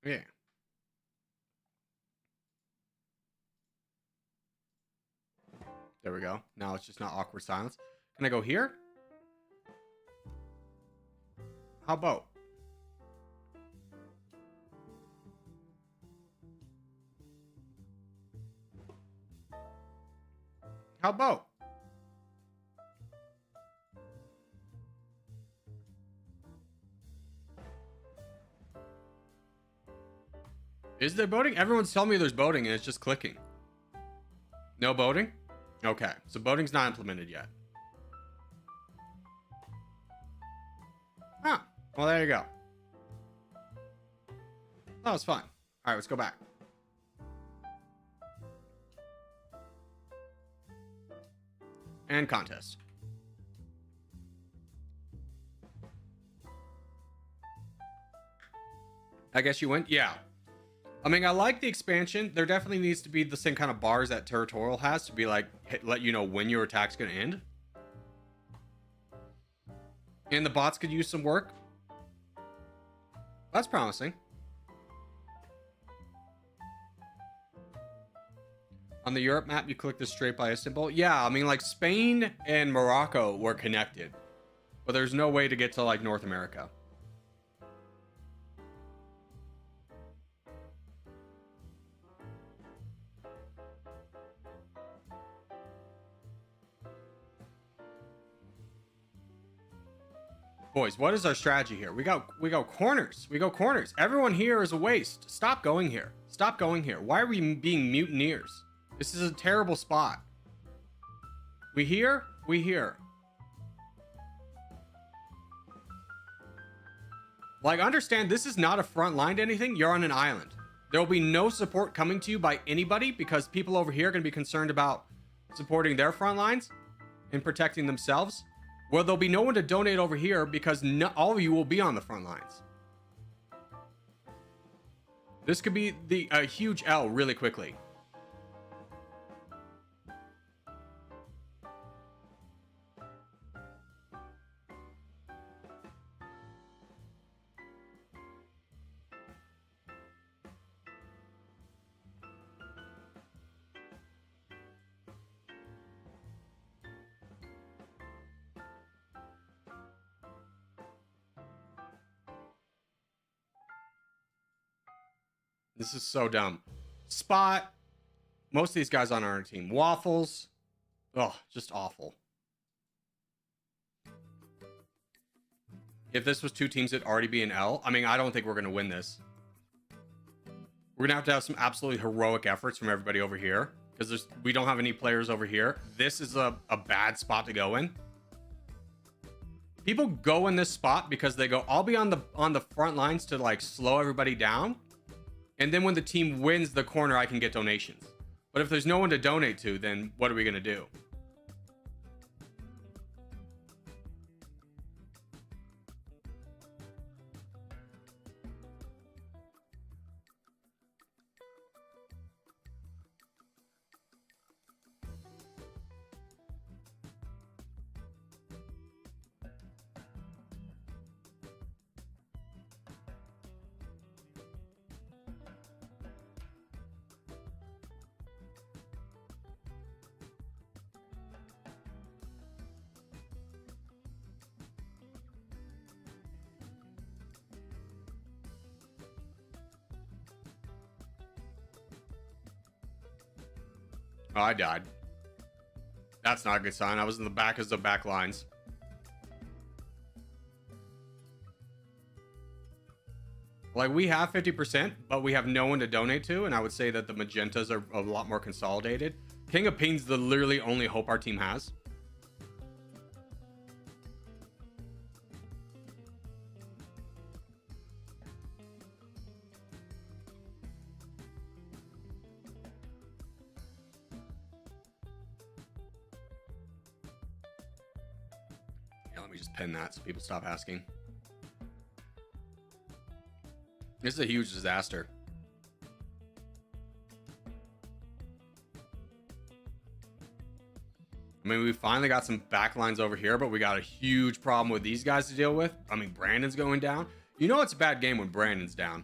Yeah. There we go. Now it's just not awkward silence. Can I go here? How about? How about? Is there boating? Everyone's telling me there's boating and it's just clicking. No boating? Okay, so boating's not implemented yet. Huh. Well, there you go. That was fun. All right, let's go back. And contest. I guess you went? Yeah. I mean, I like the expansion. There definitely needs to be the same kind of bars that Territorial has to be like, let you know when your attack's going to end. And the bots could use some work. That's promising. On the Europe map, you click the straight by Istanbul. Yeah, I mean, like Spain and Morocco were connected, but there's no way to get to like North America. Boys, what is our strategy here? We go corners. We go corners. Everyone here is a waste. Stop going here. Stop going here. Why are we being mutineers? This is a terrible spot. We here? We here. Like, understand, this is not a front line to anything. You're on an island. There will be no support coming to you by anybody because people over here are going to be concerned about supporting their front lines and protecting themselves. Well, there'll be no one to donate over here because all of you will be on the front lines. This could be a huge L really quickly. This is so dumb. Spot. Most of these guys on our team. Waffles. Oh, just awful. If this was two teams, it'd already be an L. I mean, I don't think we're going to win this. We're going to have some absolutely heroic efforts from everybody over here. Because we don't have any players over here. This is a bad spot to go in. People go in this spot because they go, I'll be on the front lines to like slow everybody down. And then when the team wins the corner, I can get donations. But if there's no one to donate to, then what are we going to do? Oh, I died. That's not a good sign. I was in the back as the back lines. Like, we have 50%, but we have no one to donate to, and I would say that the magentas are a lot more consolidated. King of Pain's the literally only hope our team has. Yeah, let me just pin that so people stop asking. This is a huge disaster. I mean, we finally got some backlines over here, but we got a huge problem with these guys to deal with. I mean, Brandon's going down. You know it's a bad game when Brandon's down.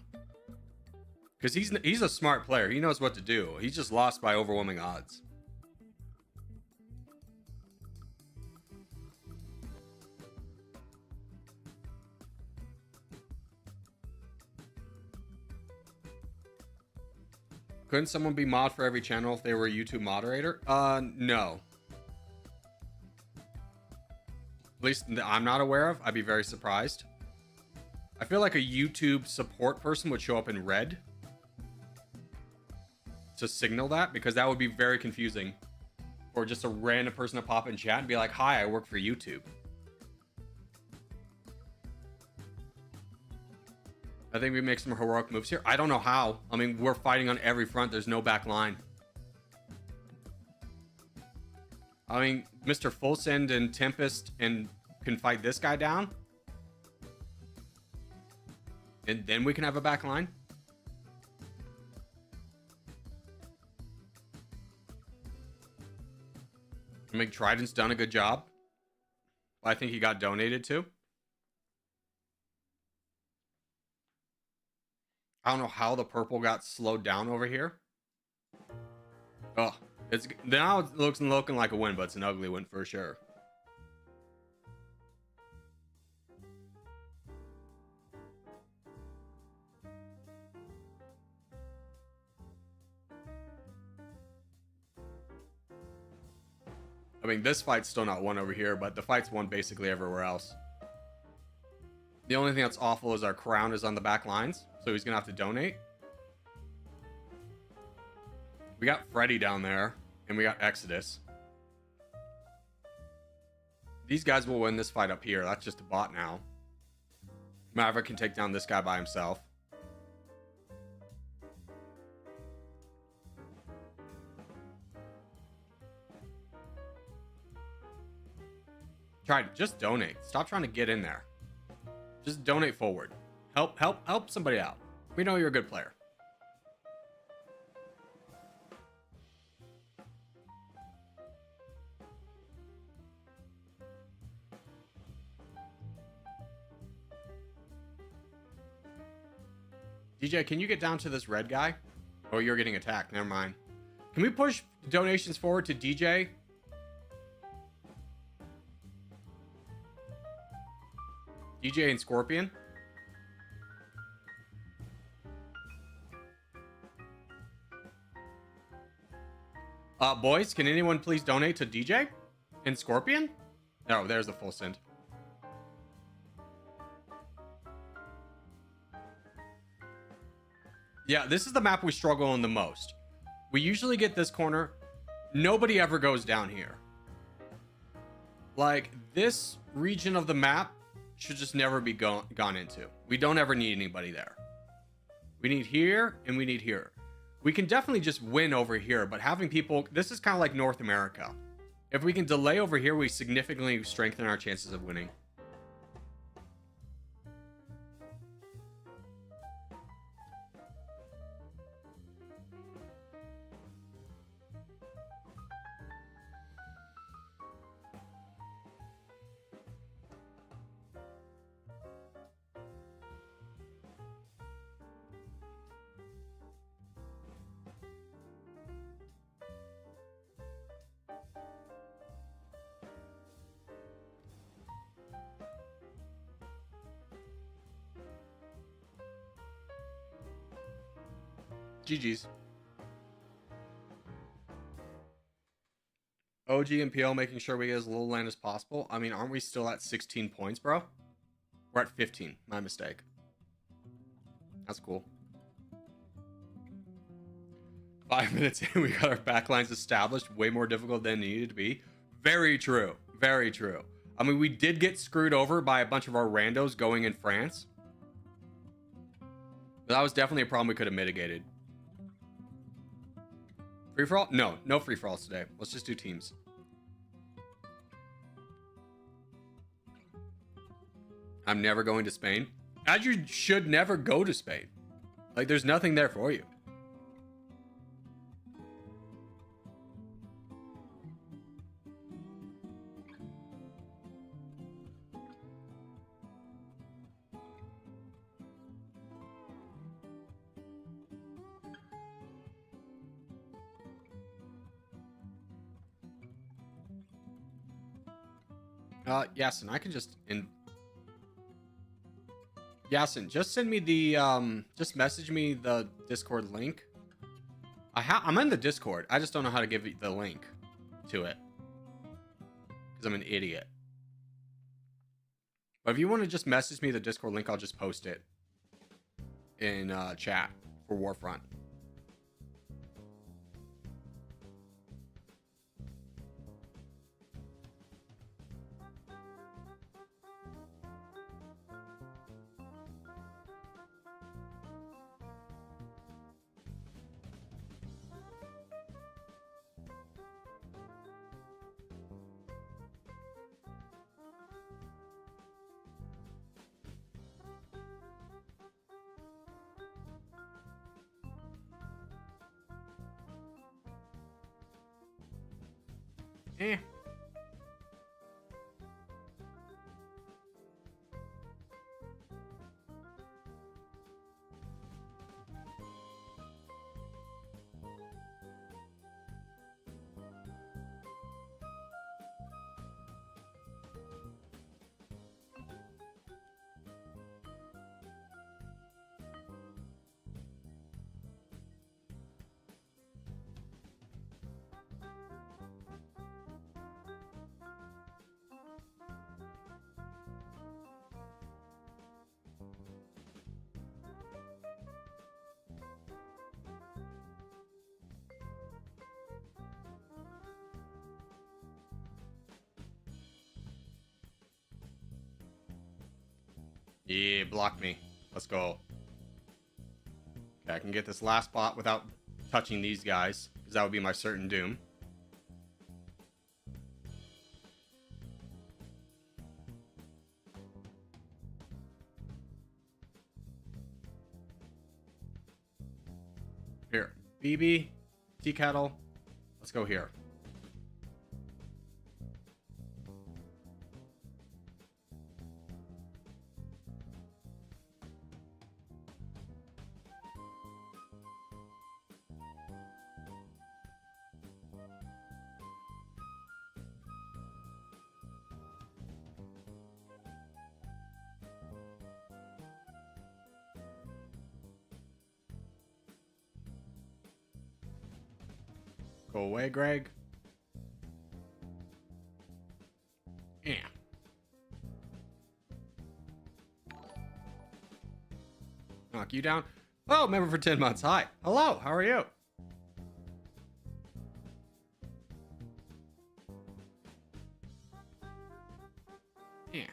Because he's a smart player. He knows what to do. He just lost by overwhelming odds. Couldn't someone be mod for every channel if they were a YouTube moderator? No. At least I'm not aware of. I'd be very surprised. I feel like a YouTube support person would show up in red to signal that, because that would be very confusing. Or just a random person to pop in chat and be like, hi, I work for YouTube. I think we make some heroic moves here. I don't know how. I mean, we're fighting on every front. There's no back line. I mean, Mr. Full Send and Tempest and can fight this guy down. And then we can have a back line. I mean, Trident's done a good job. I think he got donated to. I don't know how the purple got slowed down over here. Oh, it's now it looking like a win, but it's an ugly win for sure. I mean, this fight's still not won over here, but the fight's won basically everywhere else. The only thing that's awful is our crown is on the back lines, so he's gonna have to donate. We got Freddy down there, and we got Exodus. These guys will win this fight up here. That's just a bot now. Maverick can take down this guy by himself. Just donate. Stop trying to get in there. Just donate forward. Help somebody out. We know you're a good player. DJ, can you get down to this red guy? Oh, you're getting attacked. Never mind. Can we push donations forward to DJ? DJ and Scorpion? Boys, can anyone please donate to DJ and Scorpion? Oh, there's the full send. Yeah, this is the map we struggle on the most. We usually get this corner. Nobody ever goes down here. Like, this region of the map should just never be gone into. We don't ever need anybody there. We need here and we need here. We can definitely just win over here, but having people, this is kind of like North America. If we can delay over here, we significantly strengthen our chances of winning. GG's. OG and PL making sure we get as little land as possible. I mean, aren't we still at 16 points, bro? We're at 15. My mistake. That's cool. 5 minutes in, we got our backlines established. Way more difficult than it needed to be. Very true. Very true. I mean, we did get screwed over by a bunch of our randos going in France. But that was definitely a problem we could have mitigated. Free-for-all? No. No free-for-alls today. Let's just do teams. I'm never going to Spain. As you should never go to Spain. Like, there's nothing there for you. Yasin, I can just Yasin, just send me the just message me the Discord link. I'm in the Discord. I just don't know how to give you the link to it because I'm an idiot. But if you want to just message me the Discord link, I'll just post it in chat for Warfront. Eh. Yeah, block me. Let's go. Okay, I can get this last bot without touching these guys, because that would be my certain doom. Here, BB, tea kettle. Let's go here. Go away, Greg. Yeah. Knock you down. Oh, member for 10 months. Hi. Hello. How are you? Yeah.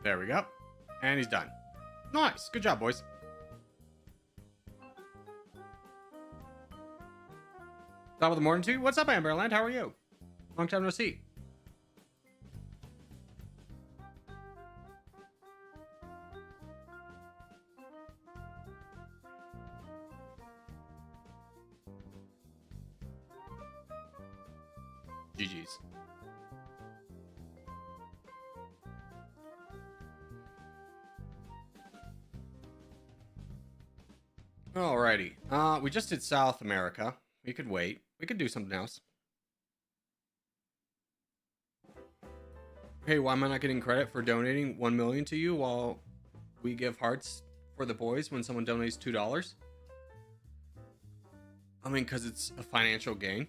There we go. And he's done. Nice. Good job, boys. Top of the morning to you. What's up, Amberland? How are you? Long time no see. GG's. Alrighty. We just did South America. We could wait. We could do something else. Hey, why am I not getting credit for donating 1 million to you while we give hearts for the boys when someone donates $2? I mean, because it's a financial gain.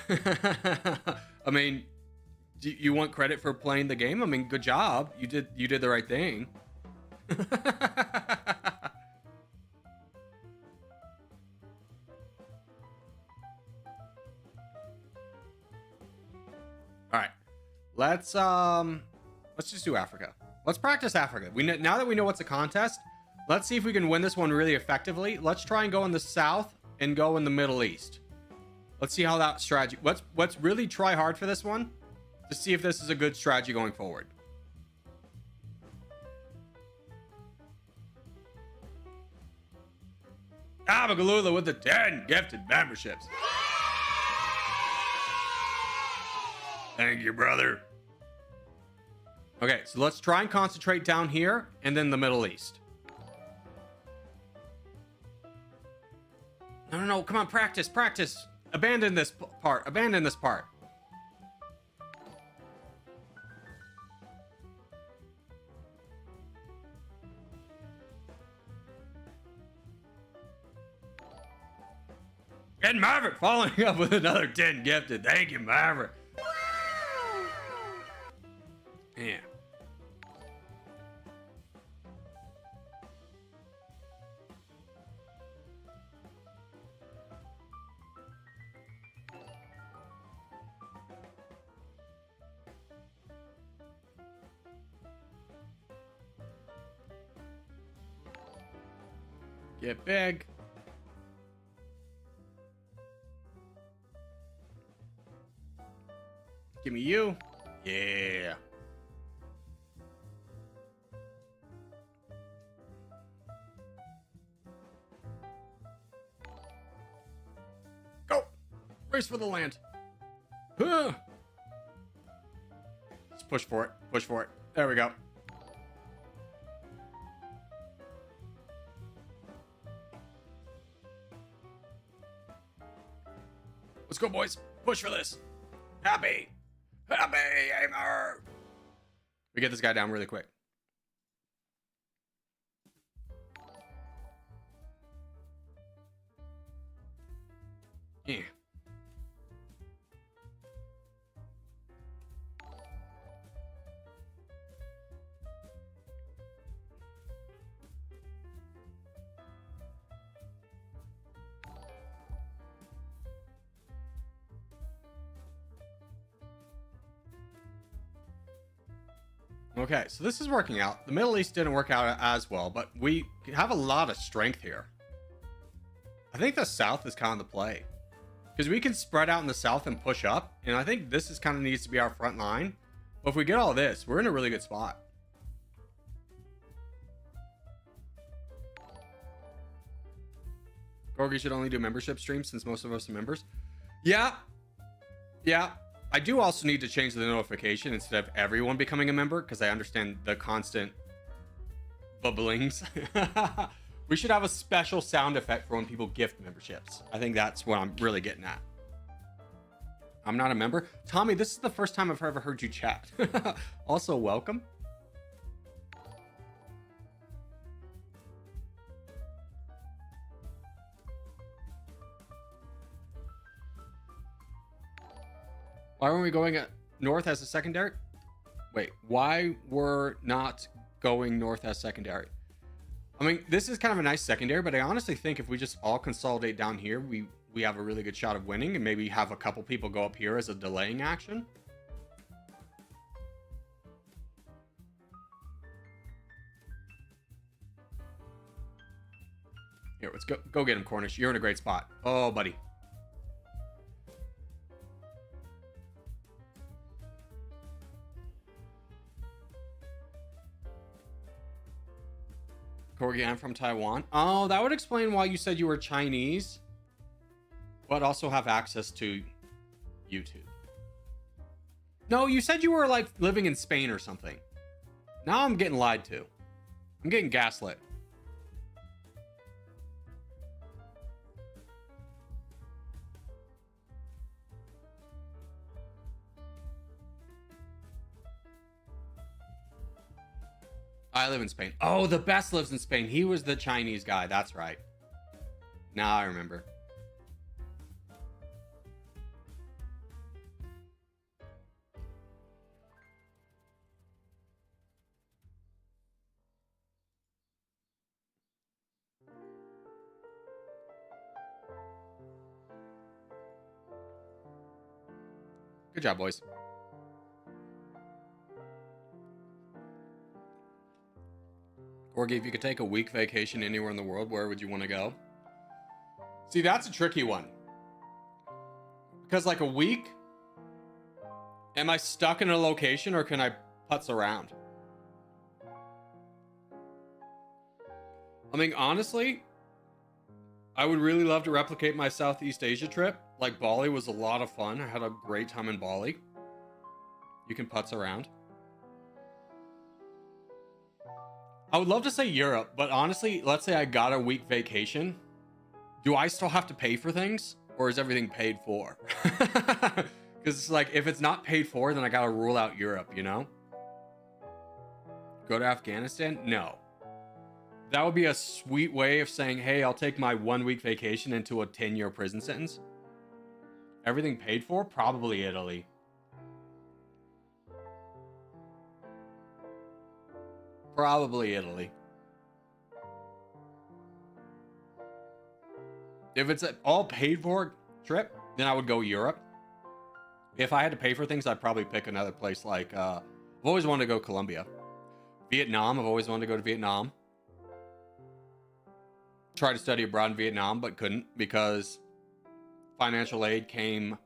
I mean, do you want credit for playing the game? I mean, good job. You did the right thing. All right. Let's just do Africa. Let's practice Africa. Now that we know what's a contest, let's see if we can win this one really effectively. Let's try and go in the south and go in the Middle East. Let's see how that strategy. Let's really try hard for this one to see if this is a good strategy going forward. Abagalula with the 10 gifted memberships. Thank you, brother. Okay, so let's try and concentrate down here and then the Middle East. No, come on, practice. Abandon this part. And Maverick following up with another 10 gifted. Thank you, Maverick. Yeah. Get big. Give me you. Yeah. Go. Race for the land. Huh. Let's push for it. There we go. Let's go, boys. Push for this. Happy, Aimer. We get this guy down really quick. Yeah. Okay, so this is working out. The Middle East didn't work out as well, but we have a lot of strength here. I think the South is kind of the play. Because we can spread out in the South and push up, and I think this is kind of needs to be our front line. But if we get all this, we're in a really good spot. Corgi should only do membership streams since most of us are members. Yeah. I do also need to change the notification instead of everyone becoming a member, because I understand the constant bubblings. We should have a special sound effect for when people gift memberships. I think that's what I'm really getting at. I'm not a member. Tommy, this is the first time I've ever heard you chat. Also, welcome. Why weren't we going north as a secondary? Wait, why we're not going north as secondary? I mean, this is kind of a nice secondary, but I honestly think if we just all consolidate down here, we have a really good shot of winning, and maybe have a couple people go up here as a delaying action. Here, let's go get him, Cornish. You're in a great spot. Oh, buddy. Corgi, I'm from Taiwan. Oh, that would explain why you said you were Chinese. but also have access to YouTube. No, you said you were like living in Spain or something. Now I'm getting lied to. I'm getting gaslit. I live in Spain. Oh, the best lives in Spain. He was the Chinese guy. That's right. Now I remember. Good job, boys. Corgi, if you could take a week vacation anywhere in the world, where would you want to go? See, that's a tricky one. Because like a week, am I stuck in a location or can I putz around? I mean, honestly, I would really love to replicate my Southeast Asia trip. Like Bali was a lot of fun. I had a great time in Bali. You can putz around. I would love to say Europe, but honestly, let's say I got a week vacation. Do I still have to pay for things, or is everything paid for? Because it's like, if it's not paid for, then I gotta rule out Europe, you know? Go to Afghanistan? No. That would be a sweet way of saying, hey, I'll take my 1 week vacation into a 10-year prison sentence. Everything paid for? Probably Italy. Probably Italy. If it's an all paid for trip, then I would go Europe. If I had to pay for things, I'd probably pick another place like, I've always wanted to go Colombia. Vietnam, I've always wanted to go to Vietnam. Tried to study abroad in Vietnam, but couldn't because financial aid came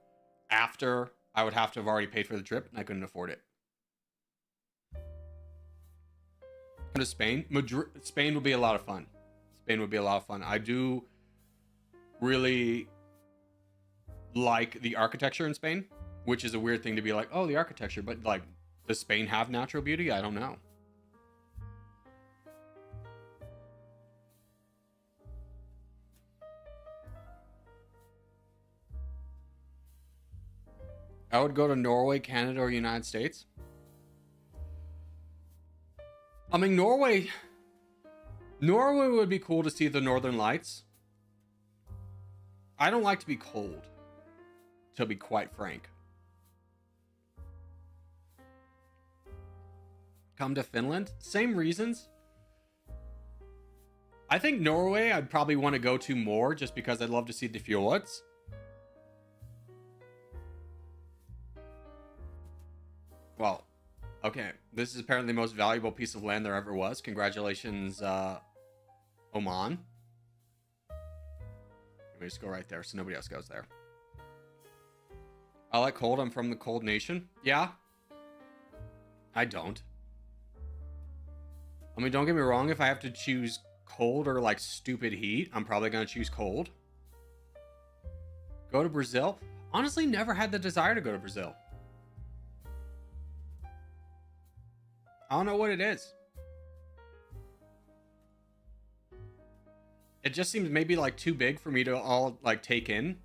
after I would have to have already paid for the trip, and I couldn't afford it. Come to Spain. Spain would be a lot of fun. Spain would be a lot of fun. I do really like the architecture in Spain, which is a weird thing to be like, oh, the architecture, but like, does Spain have natural beauty? I don't know. I would go to Norway, Canada, or United States. I mean, Norway would be cool to see the Northern Lights. I don't like to be cold, to be quite frank. Come to Finland, same reasons. I think Norway I'd probably want to go to more just because I'd love to see the fjords. Well, okay, this is apparently the most valuable piece of land there ever was. Congratulations, Oman. Let me just go right there so nobody else goes there. I like cold. I'm from the cold nation. Yeah. I don't. I mean, don't get me wrong. If I have to choose cold or like stupid heat, I'm probably going to choose cold. Go to Brazil. Honestly, never had the desire to go to Brazil. I don't know what it is. It just seems maybe like too big for me to all like take in.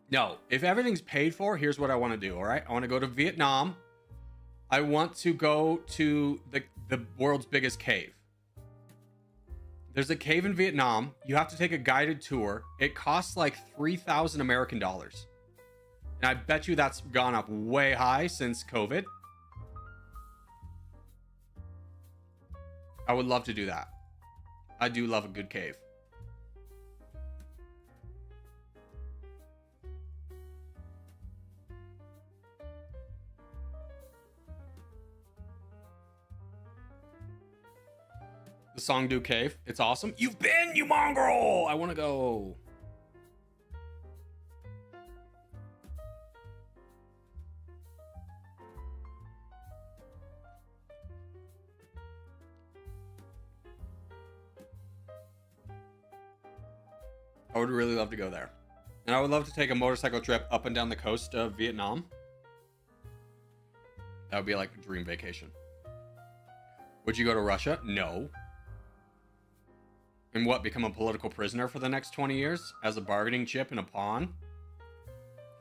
No, if everything's paid for, here's what I want to do, all right? I want to go to Vietnam. I want to go to the world's biggest cave. There's a cave in Vietnam. You have to take a guided tour. It costs like 3,000 American dollars. And I bet you that's gone up way high since COVID. I would love to do that. I do love a good cave. The Songdo Cave. It's awesome. You've been, you mongrel! I want to go. I would really love to go there. And I would love to take a motorcycle trip up and down the coast of Vietnam. That would be like a dream vacation. Would you go to Russia? No. And what, become a political prisoner for the next 20 years as a bargaining chip and a pawn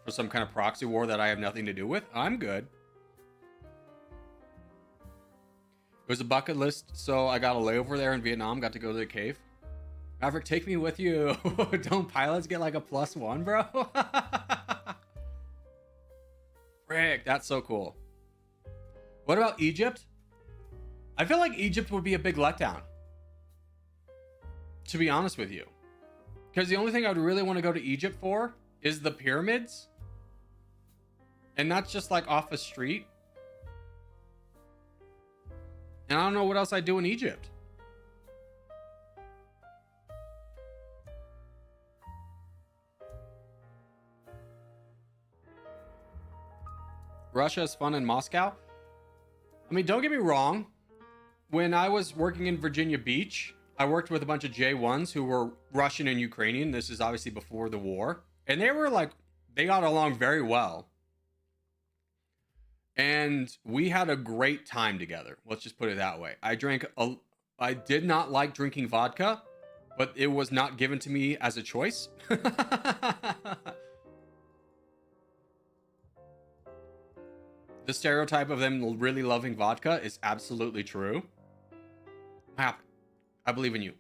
for some kind of proxy war that I have nothing to do with? I'm good. It was a bucket list, so I got a layover there in Vietnam, got to go to the cave. Maverick, take me with you. Don't pilots get like a +1, bro? Frick, that's so cool. What about Egypt? I feel like Egypt would be a big letdown, to be honest with you. Because the only thing I would really want to go to Egypt for is the pyramids. And that's just like off a street. And I don't know what else I'd do in Egypt. Russia is fun in Moscow. I mean, don't get me wrong. When I was working in Virginia Beach, I worked with a bunch of J1s who were Russian and Ukrainian. This is obviously before the war. And they were like, they got along very well. And we had a great time together. Let's just put it that way. I did not like drinking vodka, but it was not given to me as a choice. The stereotype of them really loving vodka is absolutely true. I believe in you.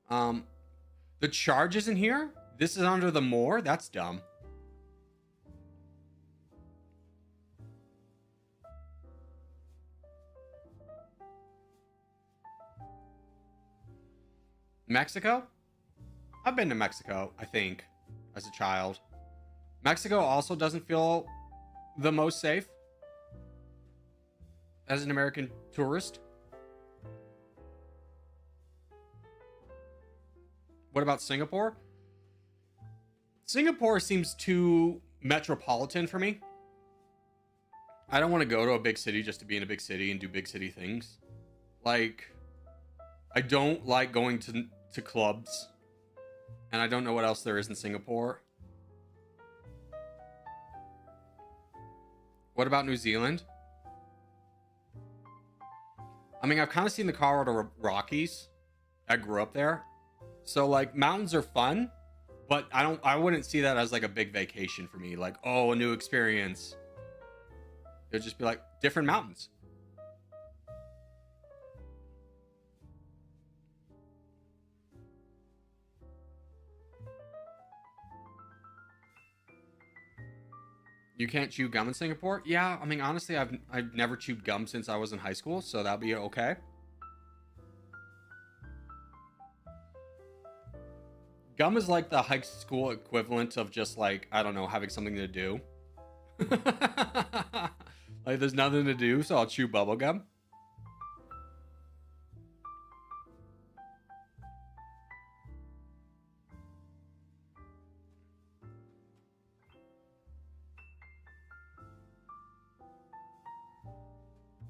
The charges in here? This is under the moor? That's dumb. Mexico? I've been to Mexico, I think, as a child. Mexico also doesn't feel the most safe as an American tourist. What about Singapore? Singapore seems too metropolitan for me. I don't want to go to a big city just to be in a big city and do big city things. Like, I don't like going to clubs. And I don't know what else there is in Singapore. What about New Zealand? I mean, I've kind of seen the Colorado Rockies. I grew up there. So like mountains are fun, but I wouldn't see that as like a big vacation for me. Like, oh, a new experience. It'd just be like different mountains. You can't chew gum in Singapore? Yeah, I mean, honestly, I've never chewed gum since I was in high school, so that'll be okay. Gum is like the high school equivalent of just like, I don't know, having something to do. Like, there's nothing to do, so I'll chew bubble gum.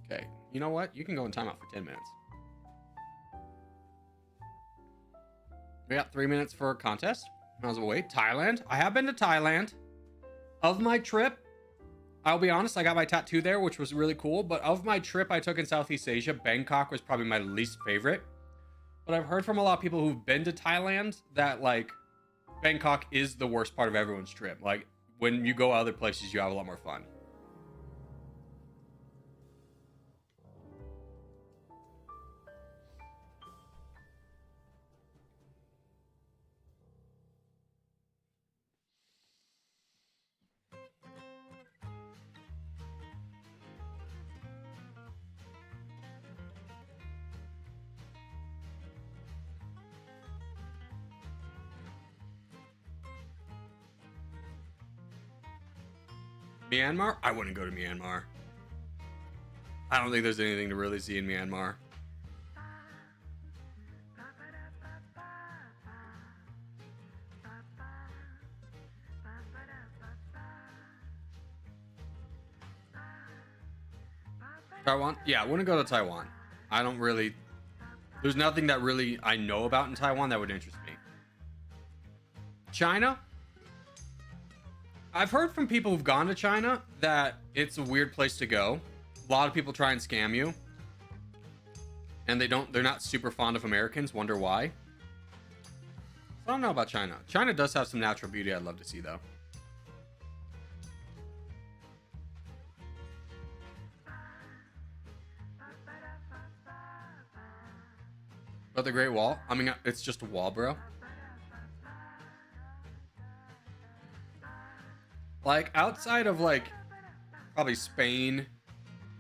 Okay, you know what? You can go in timeout for 10 minutes. We got 3 minutes for a contest. Might as well wait. Thailand. I have been to Thailand. Of my trip, I'll be honest, I got my tattoo there, which was really cool. But of my trip I took in Southeast Asia, Bangkok was probably my least favorite. But I've heard from a lot of people who've been to Thailand that, like, Bangkok is the worst part of everyone's trip. Like, when you go other places, you have a lot more fun. Myanmar? I wouldn't go to Myanmar. I don't think there's anything to really see in Myanmar. Taiwan? Yeah, I wouldn't go to Taiwan. I don't really... There's nothing that really I know about in Taiwan that would interest me. China. I've heard from people who've gone to China that it's a weird place to go. A lot of people try and scam you. And they're not super fond of Americans. Wonder why. I don't know about China. China does have some natural beauty I'd love to see, though. But the Great Wall? I mean, it's just a wall, bro. Like, outside of, like, probably Spain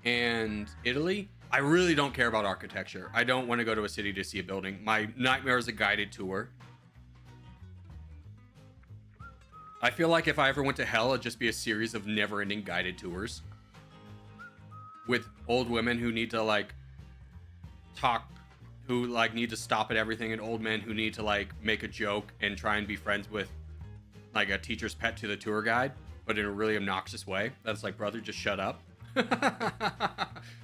and Italy, I really don't care about architecture. I don't want to go to a city to see a building. My nightmare is a guided tour. I feel like if I ever went to hell, it'd just be a series of never-ending guided tours. With old women who need to, like, talk, who, like, need to stop at everything, and old men who need to, like, make a joke and try and be friends with, like, a teacher's pet to the tour guide, but in a really obnoxious way. That's like, brother, just shut up.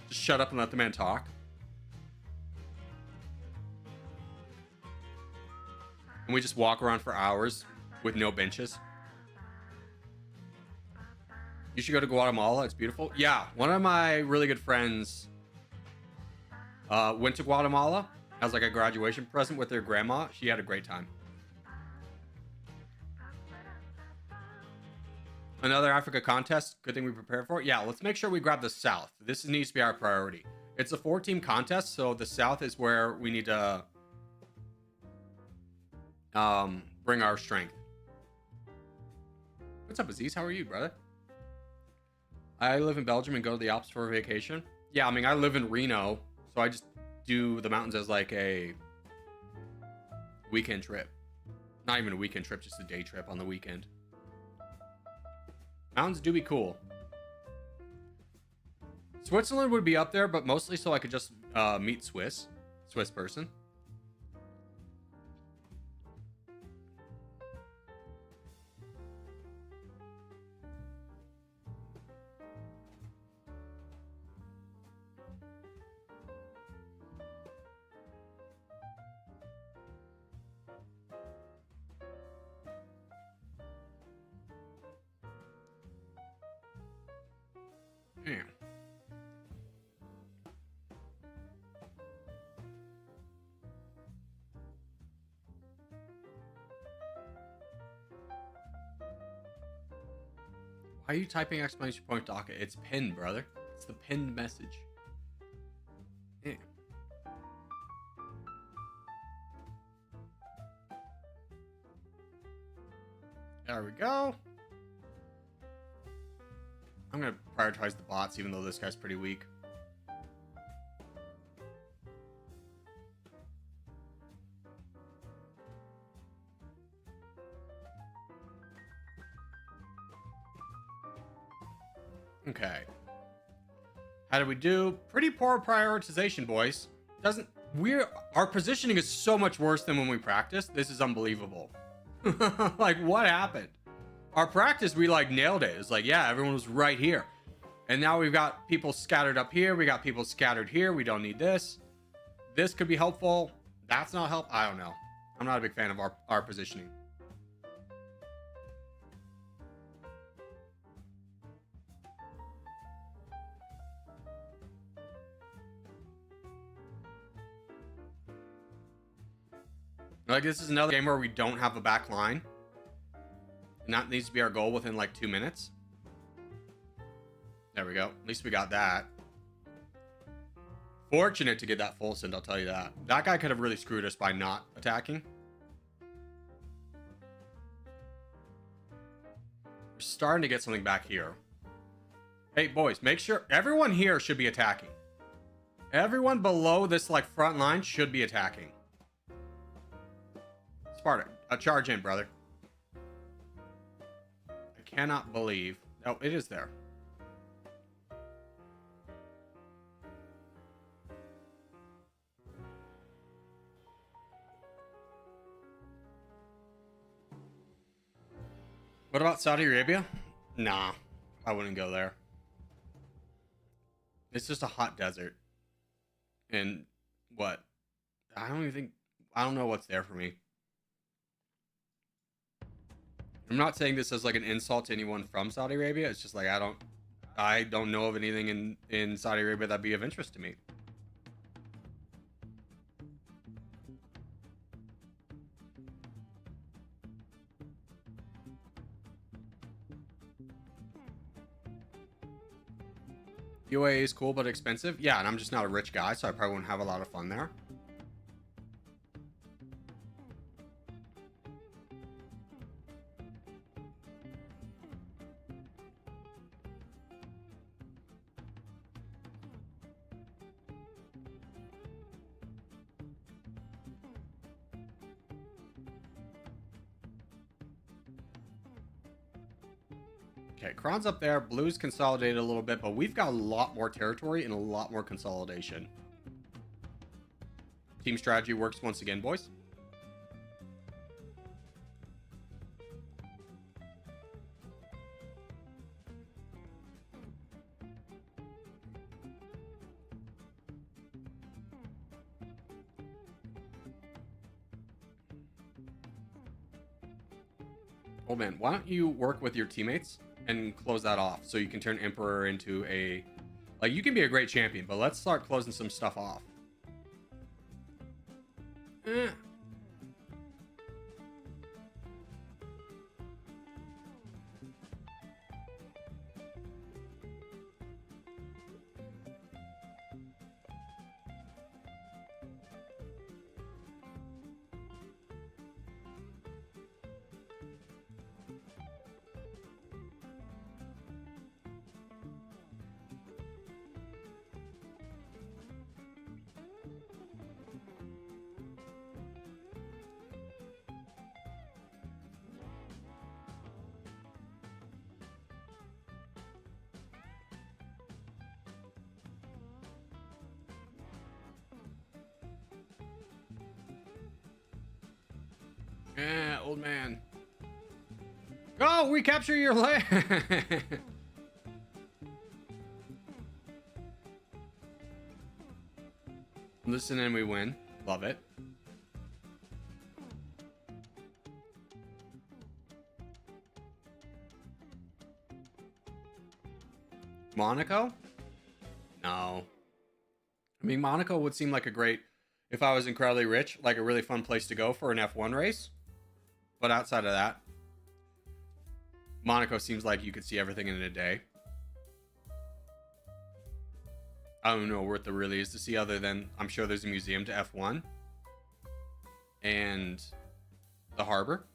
Just shut up and let the man talk. And we just walk around for hours with no benches. You should go to Guatemala. It's beautiful. Yeah, one of my really good friends went to Guatemala as like a graduation present with their grandma. She had a great time. Another Africa contest. Good thing we prepared for it. Yeah, let's make sure we grab the South. This needs to be our priority. It's a 4-team contest, so the South is where we need to bring our strength. What's up, Aziz? How are you, brother? I live in Belgium and go to the Alps for a vacation. Yeah, I mean, I live in Reno, so I just do the mountains as like a weekend trip. Not even a weekend trip, just a day trip on the weekend. Mountains do be cool. Switzerland would be up there, but mostly so I could just meet Swiss person. Yeah. Why are you typing exclamation point docket? It's pinned, brother. It's the pinned message. Yeah. There we go. I'm gonna prioritize the bots, even though this guy's pretty weak. Okay. How did we do? Pretty poor prioritization, boys. Our positioning is so much worse than when we practiced. This is unbelievable. Like, what happened? Our practice, we like nailed it. It's like, yeah, everyone was right here. And now we've got people scattered up here. We got people scattered here. We don't need this. This could be helpful. That's not help. I don't know. I'm not a big fan of our positioning. Like, this is another game where we don't have a back line. And that needs to be our goal within like 2 minutes. There we go. At least we got that. Fortunate to get that full send, I'll tell you that. That guy could have really screwed us by not attacking. We're starting to get something back here. Hey, boys, make sure everyone here should be attacking. Everyone below this like front line should be attacking. Sparta, charge in, brother. I cannot believe. Oh, it is there. What about Saudi Arabia? Nah, I wouldn't go there. It's just a hot desert. And what? I don't know what's there for me. I'm not saying this as like an insult to anyone from Saudi Arabia. It's just like I don't know of anything in Saudi Arabia that'd be of interest to me. UAE is cool but expensive. Yeah, and I'm just not a rich guy, so I probably wouldn't have a lot of fun there. Okay, Kron's up there. Blue's consolidated a little bit, but we've got a lot more territory and a lot more consolidation. Team strategy works once again, boys. Oh man, why don't you work with your teammates and close that off so you can turn Emperor into a... Like, you can be a great champion, but let's start closing some stuff off. Yeah, old man. Go, recapture your land. Listen and we win. Love it. Monaco? No. I mean, Monaco would seem like a great, if I was incredibly rich, like a really fun place to go for an F1 race. But outside of that, Monaco seems like you could see everything in a day. I don't know what there really is to see other than I'm sure there's a museum to F1 and the harbor.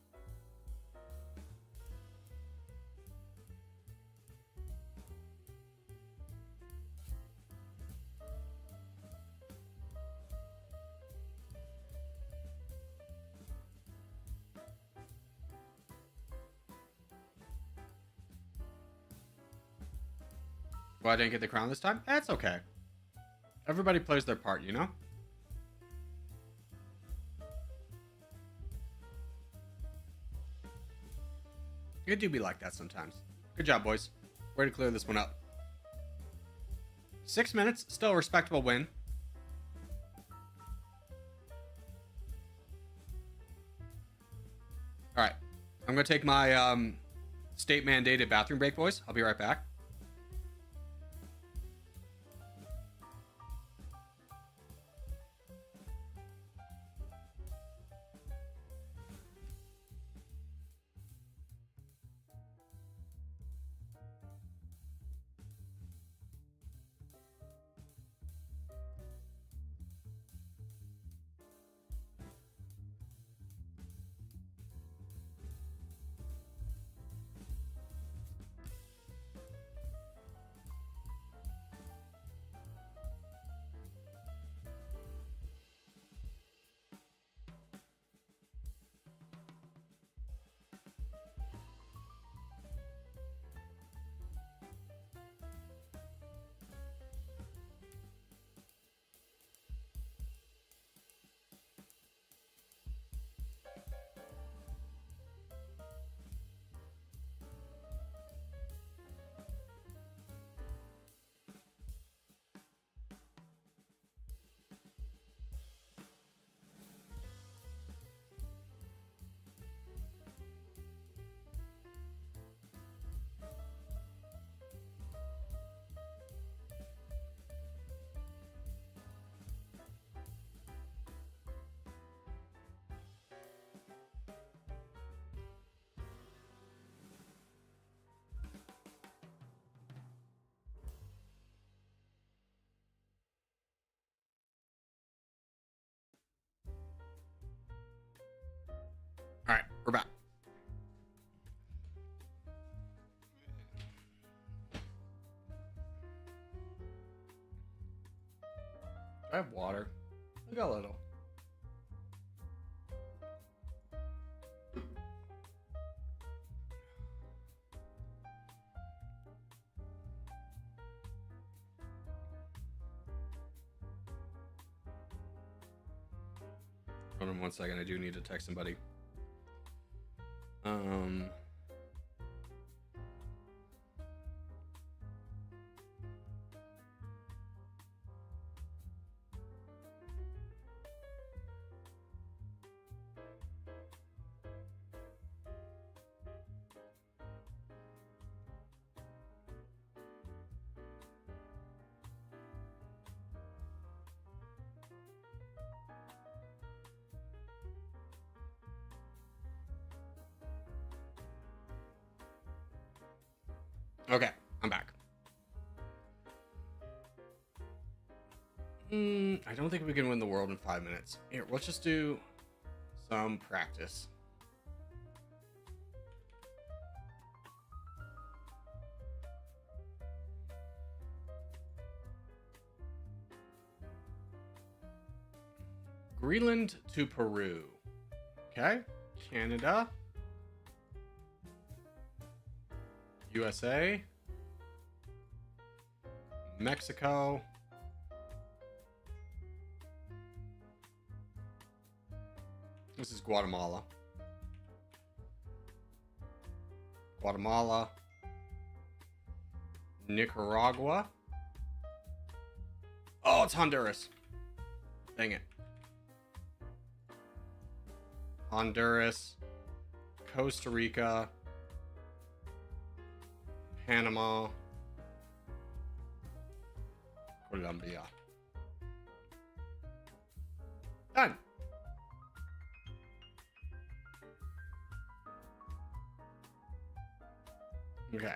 Well, I didn't get the crown this time. That's okay. Everybody plays their part, you know? It do be like that sometimes. Good job, boys. Way to clear this one up. 6 minutes, still a respectable win. All right, I'm gonna take my state mandated bathroom break, boys. I'll be right back. I have water. I got a little. Hold on 1 second. I do need to text somebody. Okay, I'm back. I don't think we can win the world in 5 minutes. Here, let's just do some practice. Greenland to Peru. Okay, Canada. USA, Mexico, this is Guatemala, Nicaragua, oh, it's Honduras, dang it, Honduras, Costa Rica, Panama, Colombia. Done. Okay.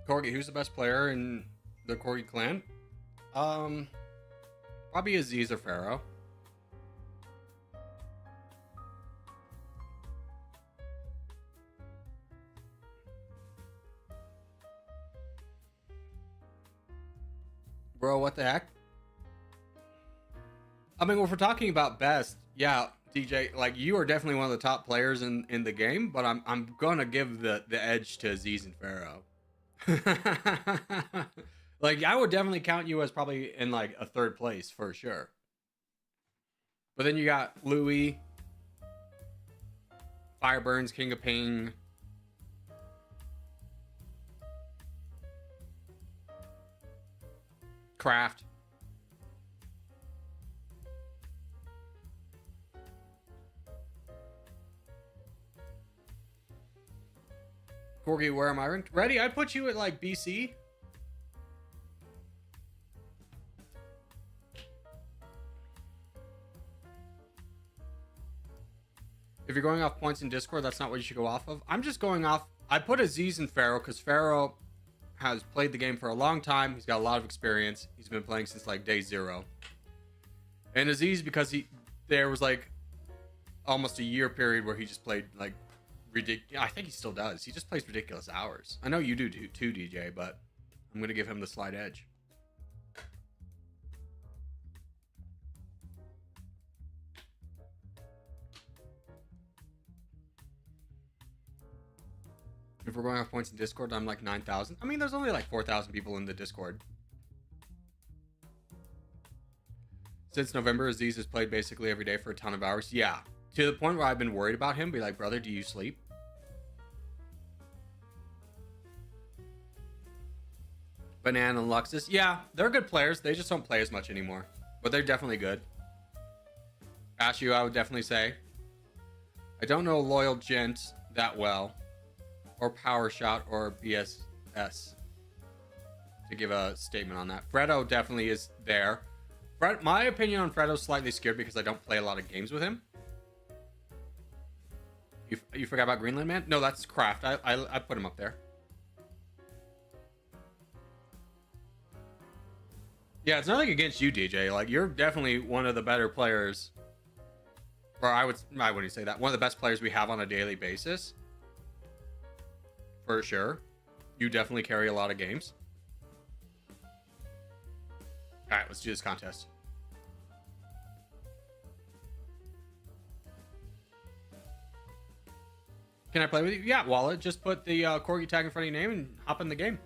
Corgi, who's the best player in the Corgi clan? Probably Aziz or Pharaoh. Bro, what the heck? I mean, if we're talking about best, yeah, DJ, like you are definitely one of the top players in the game, but I'm gonna give the edge to Aziz and Pharaoh. Like I would definitely count you as probably in like a third place for sure. But then you got Louis, Fireburns, King of Ping, Craft. Corgi, where am I ranked? Ready? I put you at like BC. If you're going off points in Discord, that's not what you should go off of. I'm just going off. I put Aziz and Pharaoh because Pharaoh has played the game for a long time. He's got a lot of experience. He's been playing since like day 0. And Aziz because there was like almost a year period where he just played like ridiculous. I think he still does. He just plays ridiculous hours. I know you do too, DJ, but I'm gonna give him the slight edge. If we're going off points in Discord, I'm like 9,000. I mean, there's only like 4,000 people in the Discord. Since November, Aziz has played basically every day for a ton of hours. Yeah, to the point where I've been worried about him. Be like, brother, do you sleep? Banana and Luxus. Yeah, they're good players. They just don't play as much anymore. But they're definitely good. Ashu, I would definitely say. I don't know Loyal Gent. that well, or Power Shot or BSS to give a statement on that. Fredo definitely is there. My opinion on Fredo's slightly skewed because I don't play a lot of games with him. You forgot about Greenland Man? No, that's Craft. I put him up there. Yeah, it's nothing against you, DJ. Like, you're definitely one of the better players. Or I wouldn't say that. One of the best players we have on a daily basis. For sure. You definitely carry a lot of games. Alright, let's do this contest. Can I play with you? Yeah, Wallet. Just put the Corgi tag in front of your name and hop in the game.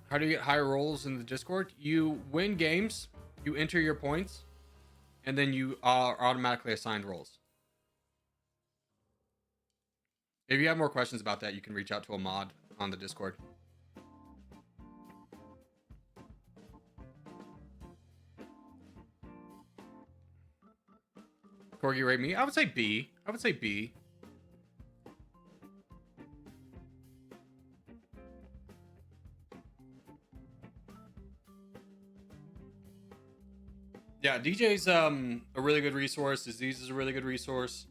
How do you get higher rolls in the Discord? You win games, you enter your points, and then you are automatically assigned roles. If you have more questions about that, you can reach out to a mod on the Discord. Corgi rate me? I would say B. I would say B. Yeah, DJ's a really good resource. Disease is a really good resource.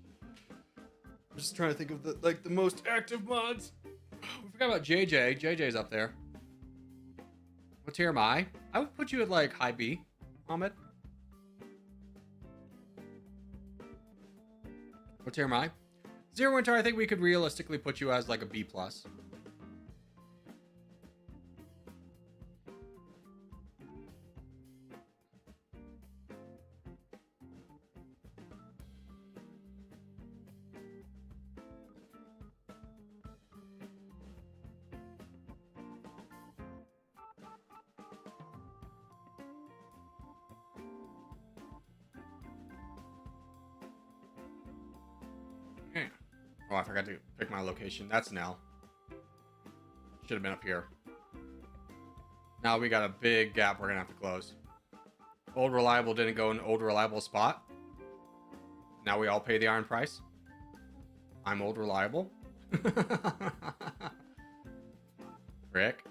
I'm just trying to think of the most active mods. We forgot about JJ. JJ's up there. What tier am I? I would put you at like high B, Ahmed. What tier am I? Zero Winter, I think we could realistically put you as like a B+. Oh, I forgot to pick my location. That's an L. Should have been up here. Now we got a big gap we're gonna have to close. Old Reliable didn't go in Old Reliable spot. Now we all pay the iron price. I'm Old Reliable. Rick.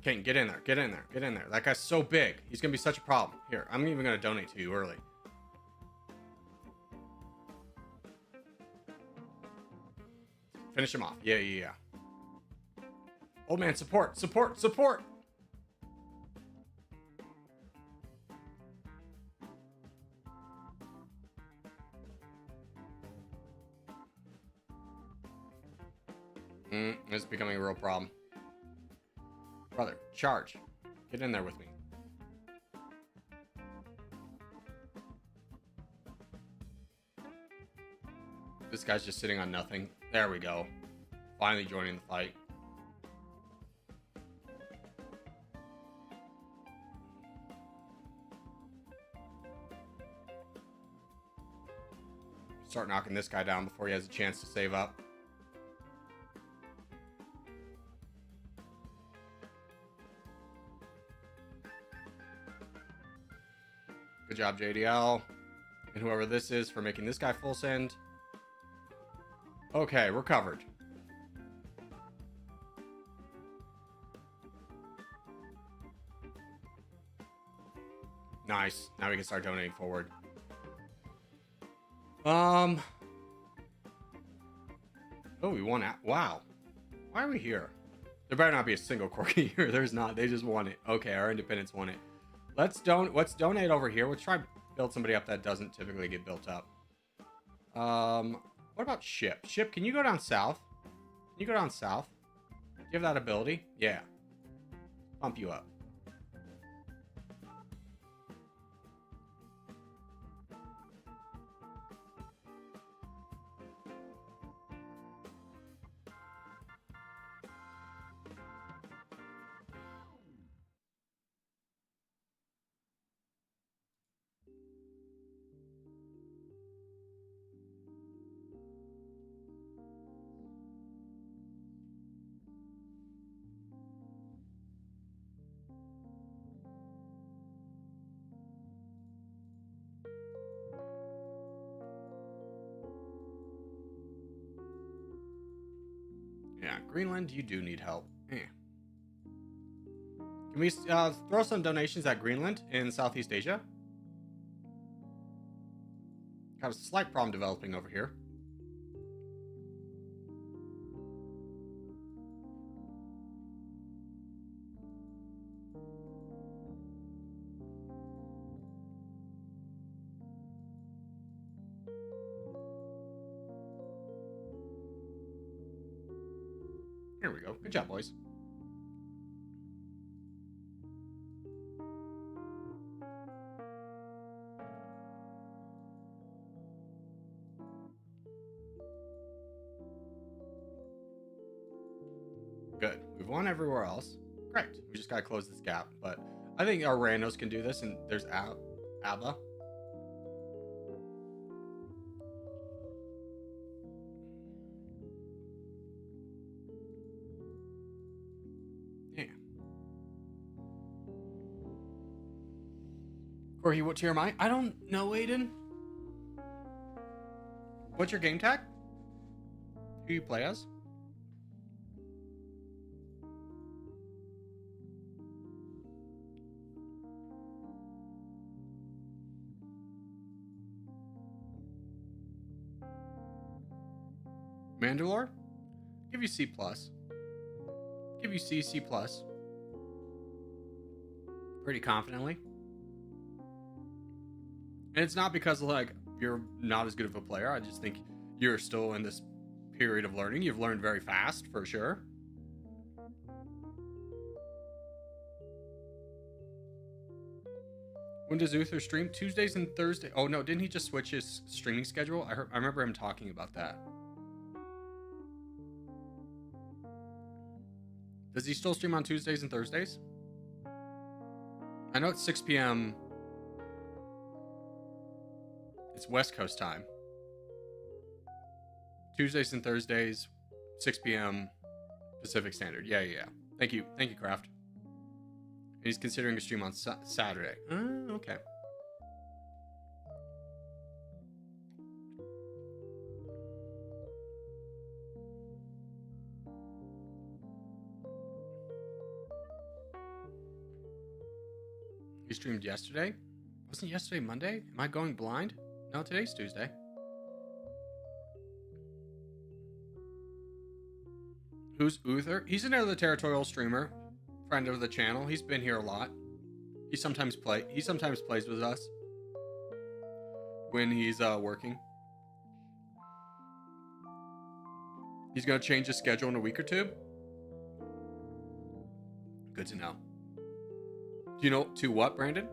Kane, get in there. Get in there. Get in there. That guy's so big. He's going to be such a problem. Here, I'm even going to donate to you early. Finish him off. Yeah. Old man, support. Support. Support. It's becoming a real problem. Brother, charge. Get in there with me. This guy's just sitting on nothing. There we go. Finally joining the fight. Start knocking this guy down before he has a chance to save up. Good job, JDL. And whoever this is for making this guy full send. Okay, we're covered. Nice. Now we can start donating forward. Oh, we won. Wow. Why are we here? There better not be a single Corgi here. There's not. They just won it. Okay, our independents won it. Let's donate over here. Let's try build somebody up that doesn't typically get built up. What about Ship? Ship, can you go down south? Can you go down south? Do you have that ability? Yeah. Pump you up. Greenland, you do need help. Eh. Can we throw some donations at Greenland in Southeast Asia? Got a slight problem developing over here. Here we go. Good job, boys. Good. We've won everywhere else. Great. We just gotta close this gap. But I think our randos can do this, and there's ABBA. Yeah. Corgi, what tier am I? I don't know, Aiden. What's your game tag? Who you play as? Mandalore? Give you C+. Give you C+. Pretty confidently. And it's not because, like, you're not as good of a player. I just think you're still in this period of learning. You've learned very fast, for sure. When does Uther stream? Tuesdays and Thursdays. Oh, no, didn't he just switch his streaming schedule? I remember him talking about that. Does he still stream on Tuesdays and Thursdays? I know it's 6 p.m. It's West Coast time. Tuesdays and Thursdays, 6 p.m. Pacific Standard. Yeah. Thank you, Kraft. And he's considering a stream on Saturday. Okay. You streamed yesterday? Wasn't yesterday Monday? Am I going blind? No, today's Tuesday. Who's Uther? He's another Territorial streamer, friend of the channel. He's been here a lot. He sometimes plays with us when he's working. He's gonna change his schedule in a week or two. Good to know. Do you know to what, Brandon?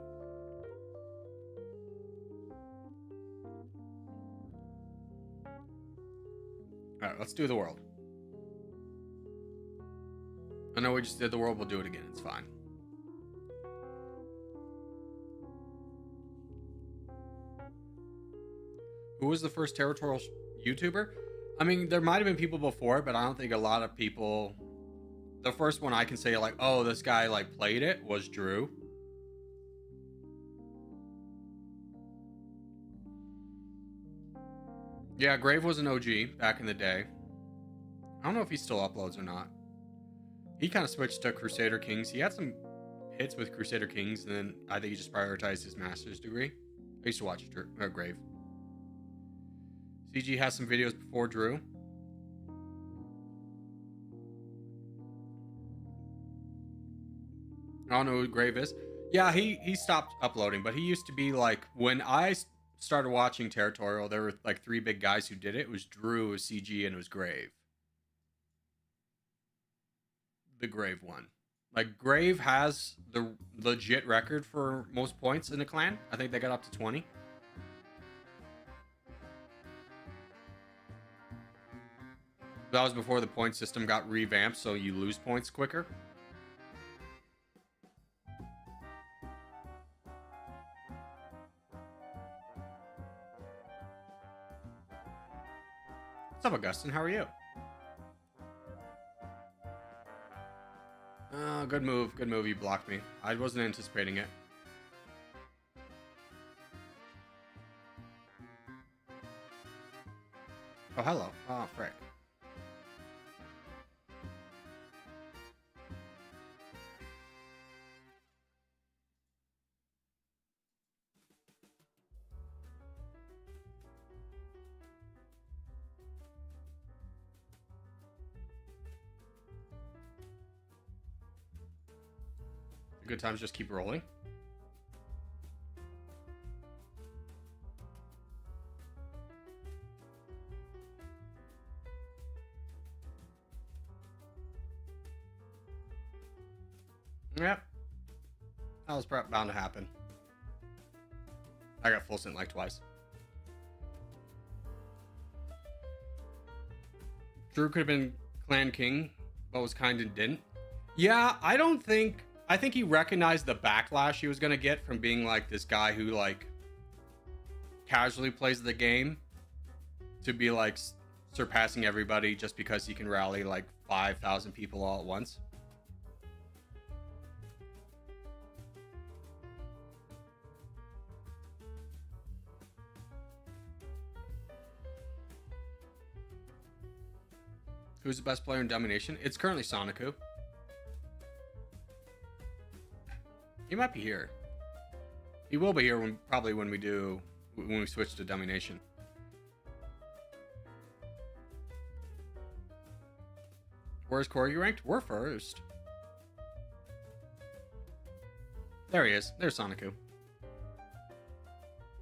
All right, let's do the world. I know we just did the world. We'll do it again. It's fine. Who was the first Territorial YouTuber? I mean, there might have been people before, but I don't think a lot of people... The first one I can say, like, oh, this guy, like, played it was Drew. Yeah, Grave was an OG back in the day. I don't know if he still uploads or not. He kind of switched to Crusader Kings. He had some hits with Crusader Kings, and then I think he just prioritized his master's degree. I used to watch Grave. CG has some videos before Drew. I don't know who Grave is. Yeah, he stopped uploading, but he used to be like, when I started watching Territorial, there were like 3 big guys who did it. It was Drew, it was CG, and it was Grave. The Grave one. Like, Grave has the legit record for most points in the clan. I think they got up to 20. That was before the point system got revamped, so you lose points quicker. What's up, Augustine? How are you? Good move. Good move. You blocked me. I wasn't anticipating it. Oh, hello. Oh, frick. The good times just keep rolling. Yep. That was bound to happen. I got full sent like twice. Drew could have been clan king, but was kind and didn't. Yeah, I think he recognized the backlash he was going to get from being like this guy who like casually plays the game to be like surpassing everybody just because he can rally like 5,000 people all at once. Who's the best player in Domination? It's currently Soniku. He might be here. He will be here probably when we switch to Domination. Where's Corgi ranked? We're first. There he is. There's Soniku.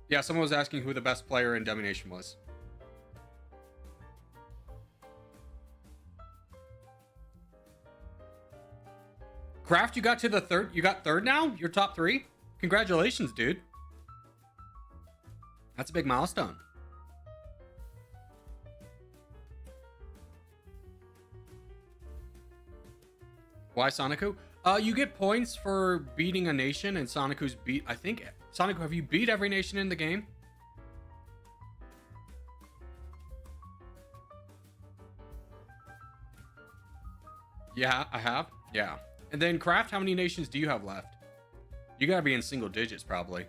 Yeah, someone was asking who the best player in Domination was. Craft, you got to the third. You got third now? You're top 3? Congratulations, dude. That's a big milestone. Why Soniku? You get points for beating a nation, and Soniku's beat. I think Soniku, have you beat every nation in the game? Yeah, I have. Yeah. And then Craft, how many nations do you have left? You gotta be in single digits, probably.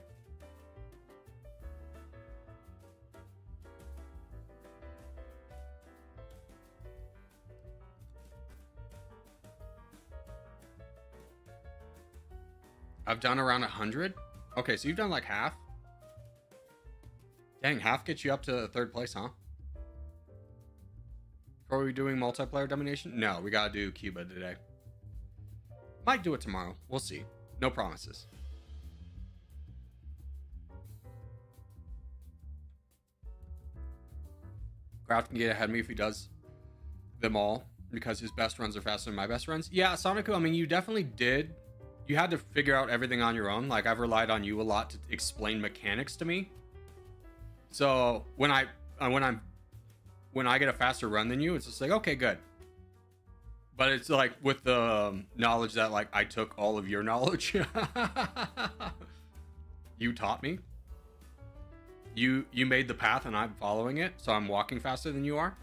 I've done around 100. Okay, so you've done like half. Dang, half gets you up to third place, huh? Are we doing multiplayer domination? No, we gotta do Cuba today. Might do it tomorrow. We'll see. No promises. Craft can get ahead of me if he does them all because his best runs are faster than my best runs. Yeah, Soniku, I mean, you definitely did. You had to figure out everything on your own. Like, I've relied on you a lot to explain mechanics to me. So when I get a faster run than you, it's just like, okay, good. But it's like with the knowledge that like I took all of your knowledge. You taught me. You made the path and I'm following it, so I'm walking faster than you are.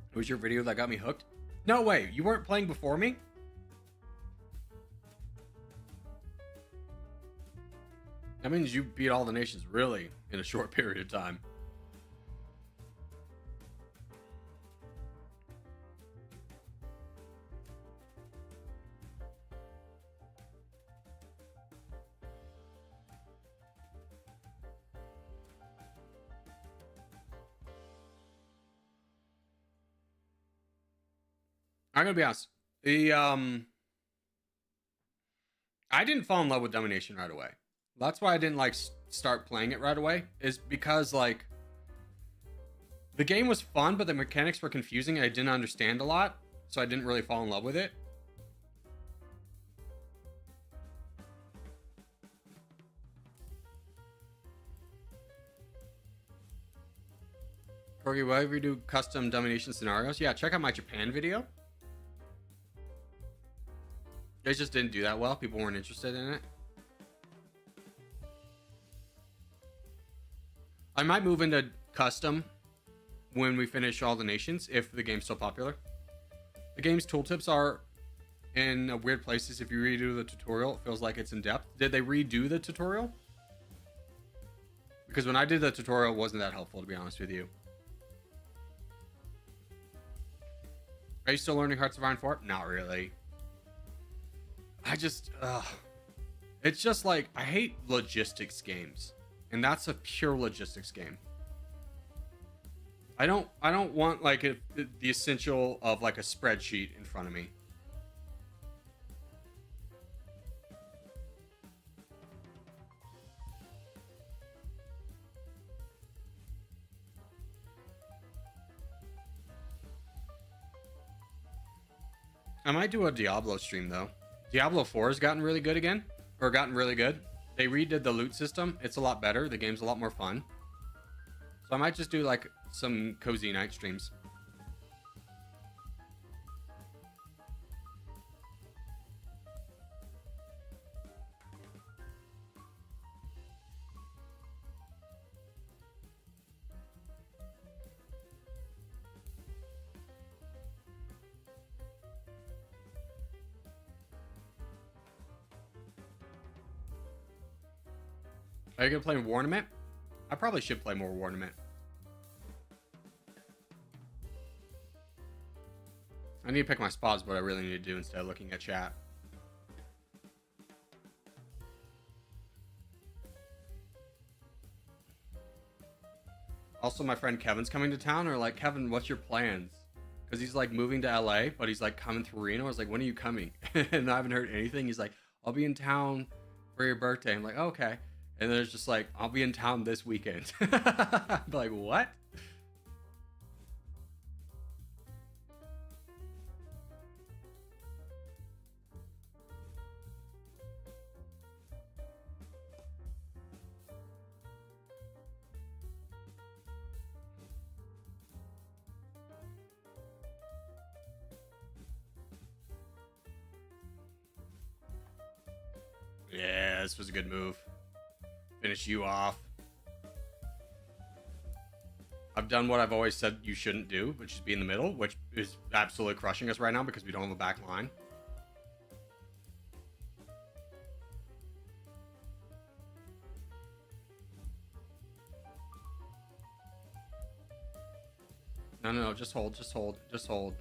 It was your video that got me hooked? No way, you weren't playing before me? That means you beat all the nations really in a short period of time. I'm gonna be honest. I didn't fall in love with Domination right away. That's why I didn't like start playing it right away. Is because like the game was fun, but the mechanics were confusing and I didn't understand a lot, so I didn't really fall in love with it. Corgi, will I ever do custom Domination scenarios? Yeah, check out my Japan video. They just didn't do that well. People weren't interested in it. I might move into custom when we finish all the nations, if the game's still popular. The game's tooltips are in weird places. If you redo the tutorial, it feels like it's in depth. Did they redo the tutorial? Because when I did the tutorial, it wasn't that helpful, to be honest with you. Are you still learning Hearts of Iron 4? Not really. I just, it's just like, I hate logistics games. And that's a pure logistics game. I don't want like the essential of like a spreadsheet in front of me. I might do a Diablo stream though. Diablo 4 has gotten really good again, or gotten really good. They redid the loot system. It's a lot better. The game's a lot more fun. So I might just do like some cozy night streams. Are you gonna play Warnament? I probably should play more Warnament. I need to pick my spots, what I really need to do instead of looking at chat. Also, my friend Kevin's coming to town. Or like, Kevin, what's your plans? Because he's like moving to LA, but he's like coming through Reno. I was like, when are you coming? And I haven't heard anything. He's like, I'll be in town for your birthday. I'm like, okay. And then it's just like, I'll be in town this weekend. I'm like, what? Yeah, this was a good move. Finish you off. I've done what I've always said you shouldn't do, which is be in the middle, which is absolutely crushing us right now because we don't have a back line. No, just hold, just hold, just hold.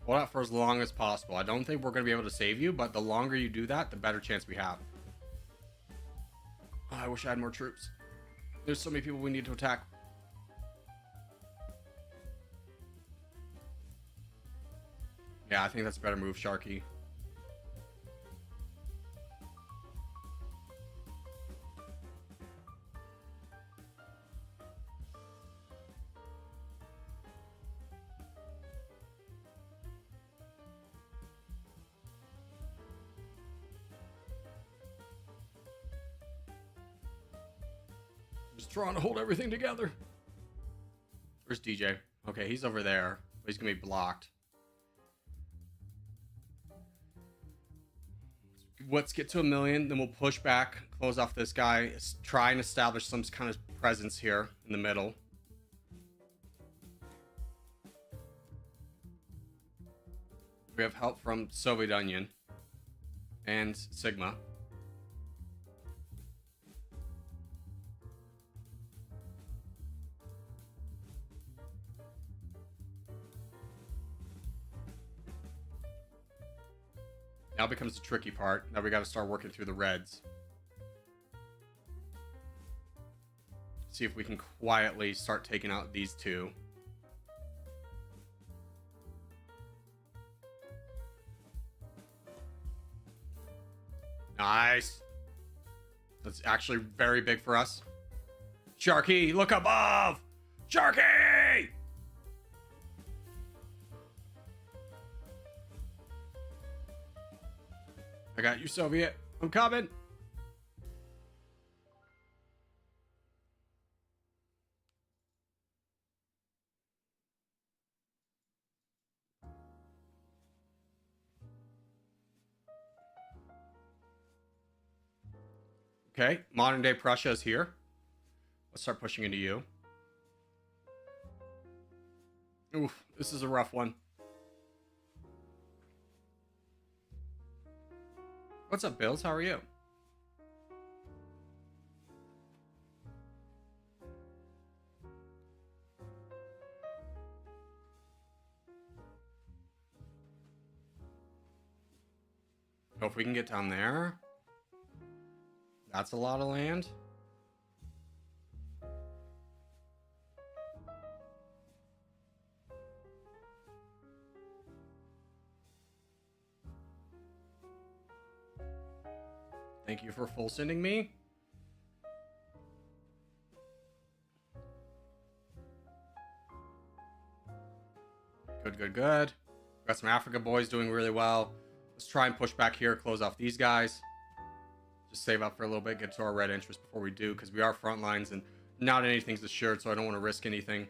Hold out for as long as possible. I don't think we're going to be able to save you, but the longer you do that, the better chance we have. Oh, I wish I had more troops. There's so many people we need to attack. Yeah, I think that's a better move, Sharky. Just trying to hold everything together. Where's DJ? Okay, he's over there, but he's gonna be blocked. Let's get to 1 million, then we'll push back, close off this guy, try and establish some kind of presence here in the middle. We have help from Soviet Onion and Sigma. Now becomes the tricky part. Now we got to start working through the reds. See if we can quietly start taking out these two. Nice. That's actually very big for us. Sharky, look above! Sharky! I got you, Soviet. I'm coming. Okay, modern day Prussia is here. Let's start pushing into you. Oof, this is a rough one. What's up, Bills? How are you? Oh, if we can get down there, that's a lot of land. Thank you for full sending me. Good, good, good. Got some Africa boys doing really well. Let's try and push back here, close off these guys. Just save up for a little bit, get to our red interest before we do, because we are front lines and not anything's assured, so I don't want to risk anything.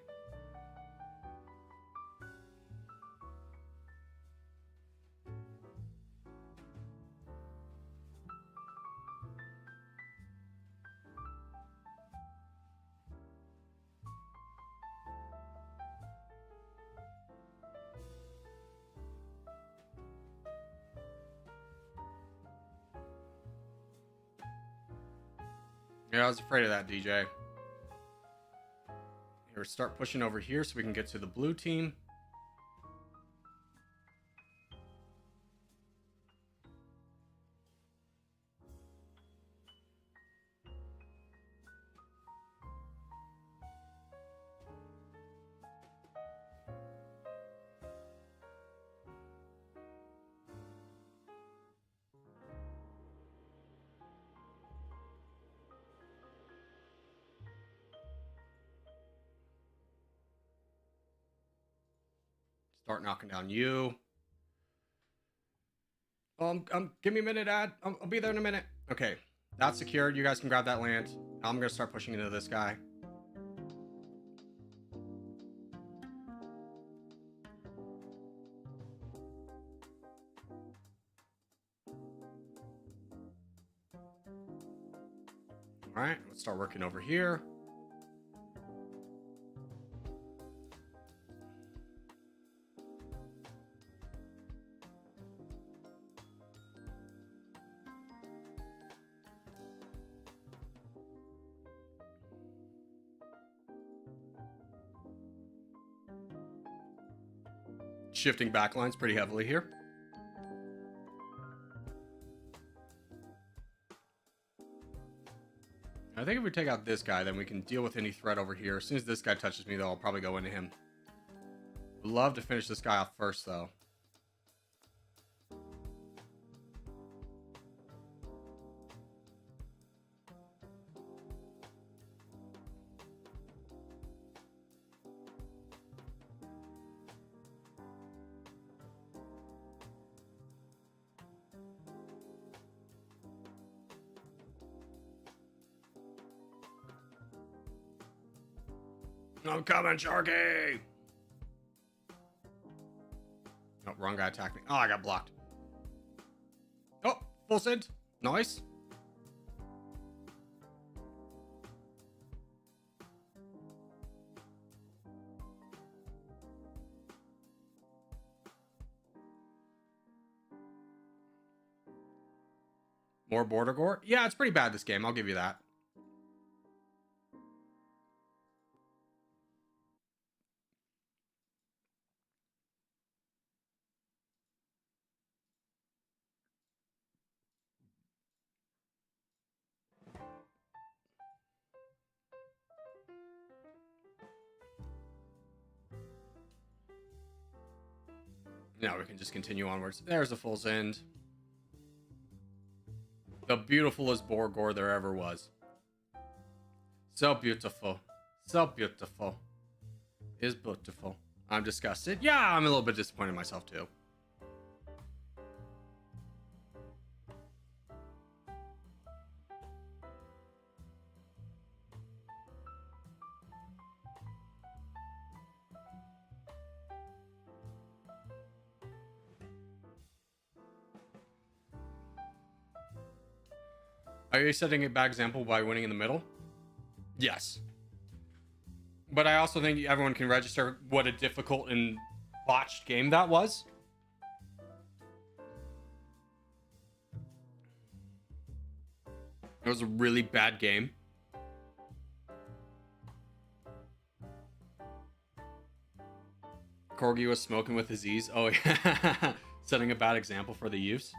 Yeah, I was afraid of that, DJ. Here, start pushing over here so we can get to the blue team. Start knocking down you. Give me a minute, Dad. I'll be there in a minute. Okay, that's secured. You guys can grab that land. Now I'm gonna start pushing into this guy. All right, let's start working over here. Shifting backlines pretty heavily here. I think if we take out this guy, then we can deal with any threat over here. As soon as this guy touches me, though, I'll probably go into him. Would love to finish this guy off first, though. I'm coming, Sharky! Oh, wrong guy attacked me. Oh, I got blocked. Oh, full send. Nice. More border gore? Yeah, it's pretty bad this game. I'll give you that. Now we can just continue onwards. There's a full send. The beautifulest boar gore there ever was. So beautiful. So beautiful. Is beautiful. I'm disgusted. Yeah, I'm a little bit disappointed in myself too. Are you setting a bad example by winning in the middle? Yes. But I also think everyone can register what a difficult and botched game that was. It was a really bad game. Corgi was smoking with his Z's. Oh, yeah. Setting a bad example for the youths.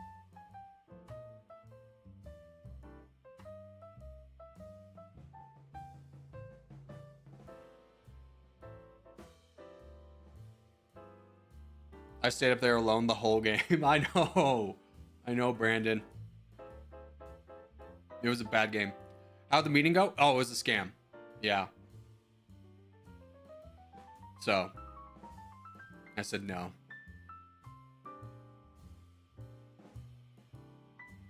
I stayed up there alone the whole game. I know, Brandon. It was a bad game. How'd the meeting go? Oh, it was a scam. Yeah. So, I said no.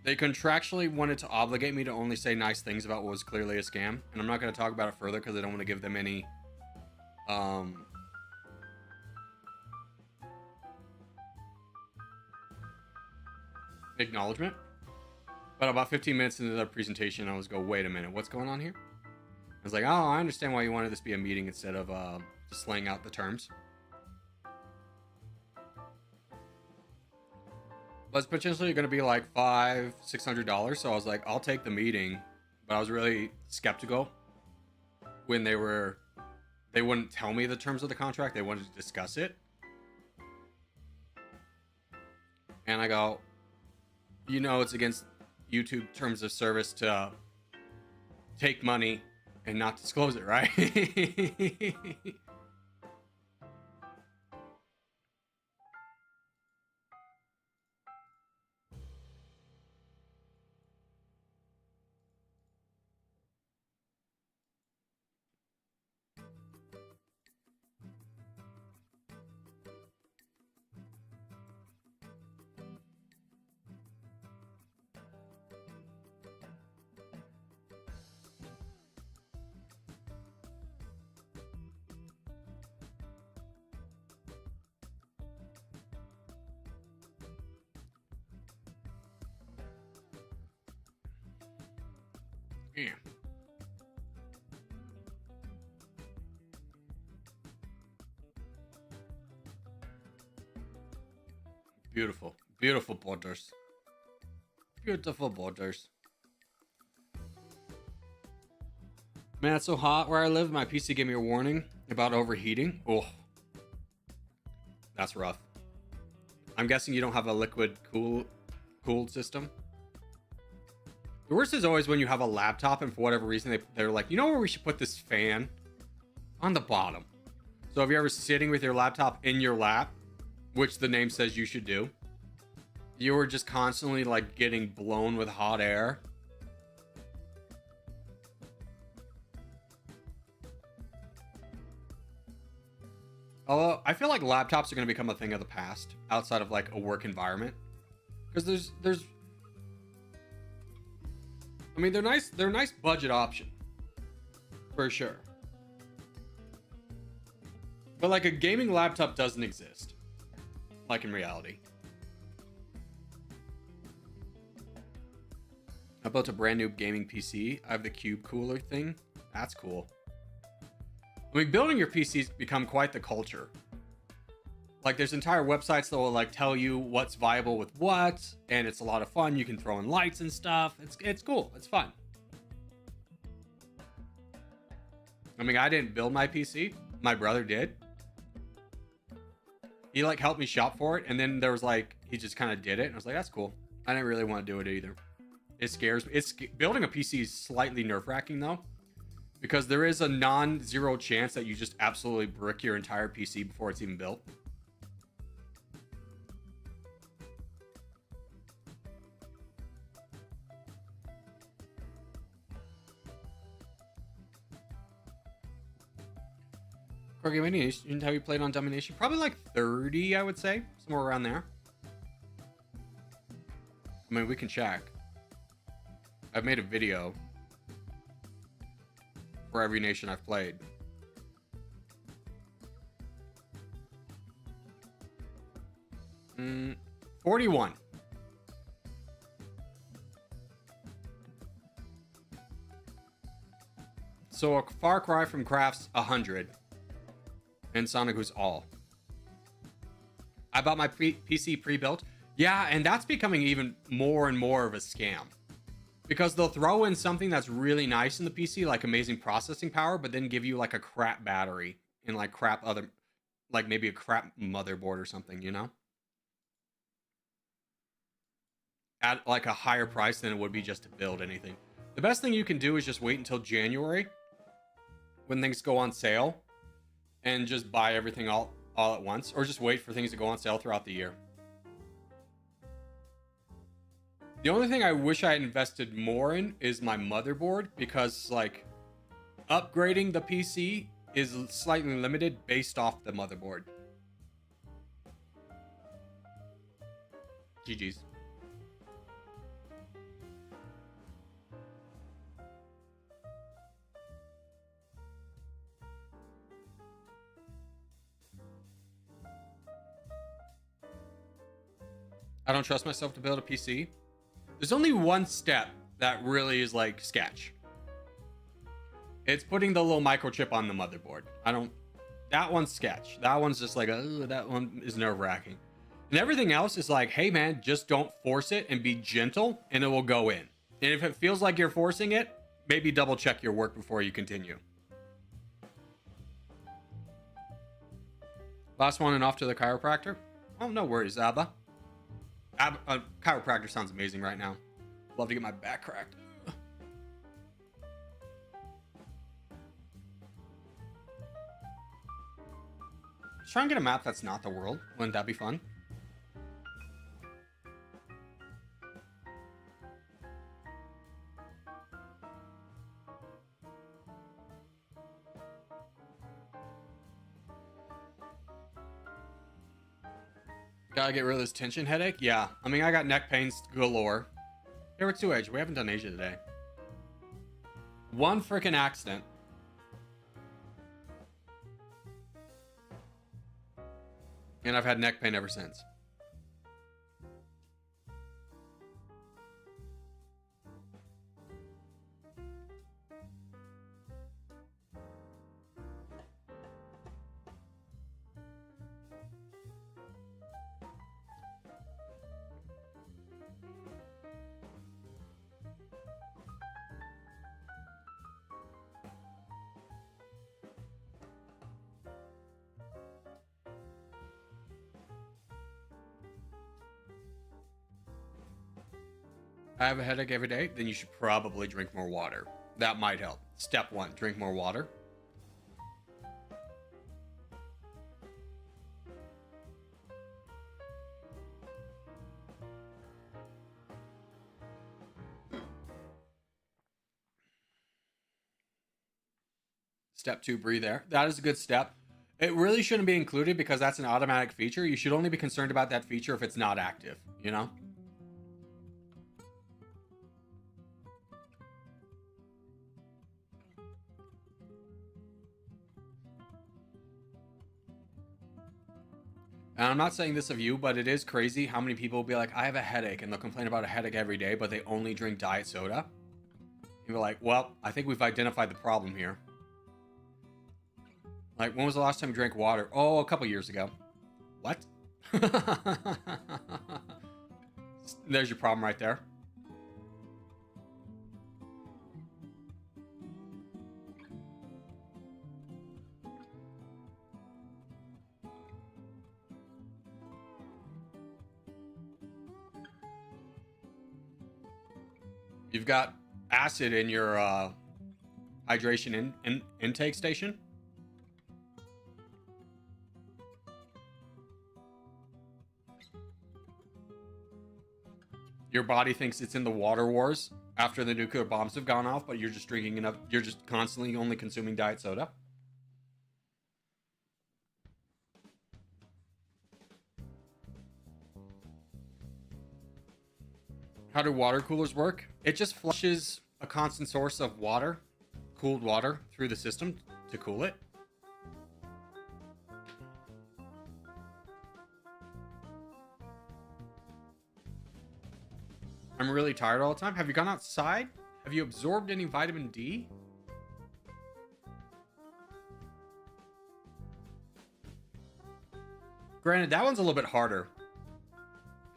They contractually wanted to obligate me to only say nice things about what was clearly a scam. And I'm not going to talk about it further because I don't want to give them any... acknowledgement. But about 15 minutes into the presentation, I was go, wait a minute, what's going on here? I was like, oh, I understand why you wanted this to be a meeting instead of just laying out the terms. But it's potentially going to be like $500-600. So I was like, I'll take the meeting. But I was really skeptical when they wouldn't tell me the terms of the contract. They wanted to discuss it. And I go, you know, it's against YouTube terms of service to take money and not disclose it, right? Yeah. Beautiful, beautiful borders. Beautiful borders. Man, it's so hot where I live. My PC gave me a warning about overheating. Oh, that's rough. I'm guessing you don't have a liquid cooled system. The worst is always when you have a laptop and for whatever reason they're like, you know where we should put this fan? On the bottom. So if you're ever sitting with your laptop in your lap, which the name says you should do, you were just constantly like getting blown with hot air. Although I feel like laptops are going to become a thing of the past outside of like a work environment. Because there's I mean, they're a nice budget option. For sure. But like a gaming laptop doesn't exist. Like in reality. I built a brand new gaming PC. I have the cube cooler thing. That's cool. I mean, building your PCs become quite the culture. Like there's entire websites that will like tell you what's viable with what, and it's a lot of fun. You can throw in lights and stuff. It's cool. It's fun. I mean, I didn't build my PC. My brother did. He like helped me shop for it, and then there was like he just kind of did it, and I was like, that's cool. I didn't really want to do it either. It scares me. Building a PC is slightly nerve-wracking though, because there is a non-zero chance that you just absolutely brick your entire PC before it's even built. Corgi, have you played on Domination? Probably like 30, I would say. Somewhere around there. I mean, we can check. I've made a video for every nation I've played. Mm, 41. So a far cry from Craft's 100 and Sonic was all. I bought my PC pre-built. Yeah, and that's becoming even more and more of a scam. Because they'll throw in something that's really nice in the PC, like amazing processing power, but then give you like a crap battery and like crap other, like maybe a crap motherboard or something, you know? At like a higher price than it would be just to build anything. The best thing you can do is just wait until January when things go on sale and just buy everything all at once, or just wait for things to go on sale throughout the year. The only thing I wish I had invested more in is my motherboard, because like upgrading the PC is slightly limited based off the motherboard. GG's. I don't trust myself to build a PC. There's only one step that really is like sketch. It's putting the little microchip on the motherboard. That one's sketch. That one's just like, oh, that one is nerve-wracking. And everything else is like, hey man, just don't force it and be gentle and it will go in. And if it feels like you're forcing it, maybe double check your work before you continue. Last one and off to the chiropractor. Oh, no worries, Abba. Chiropractor sounds amazing right now. Love to get my back cracked. Try and get a map that's not the world. Wouldn't that be fun? Gotta get rid of this tension headache? Yeah. I mean, I got neck pains galore. Hey, we're 2H. We haven't done Asia today. One freaking accident. And I've had neck pain ever since. I have a headache every day, then you should probably drink more water. That might help. Step 1, drink more water. Step 2, breathe air. That is a good step. It really shouldn't be included because that's an automatic feature. You should only be concerned about that feature if it's not active, you know? And I'm not saying this of you, but it is crazy how many people will be like, I have a headache, and they'll complain about a headache every day, but they only drink diet soda. And you're like, well, I think we've identified the problem here. Like, when was the last time you drank water? Oh, a couple years ago. What? There's your problem right there. You've got acid in your hydration intake station. Your body thinks it's in the water wars after the nuclear bombs have gone off, but you're just drinking enough. You're just constantly only consuming diet soda. How do water coolers work? It just flushes a constant source of water, cooled water, through the system to cool it. I'm really tired all the time. Have you gone outside? Have you absorbed any vitamin D? Granted, that one's a little bit harder.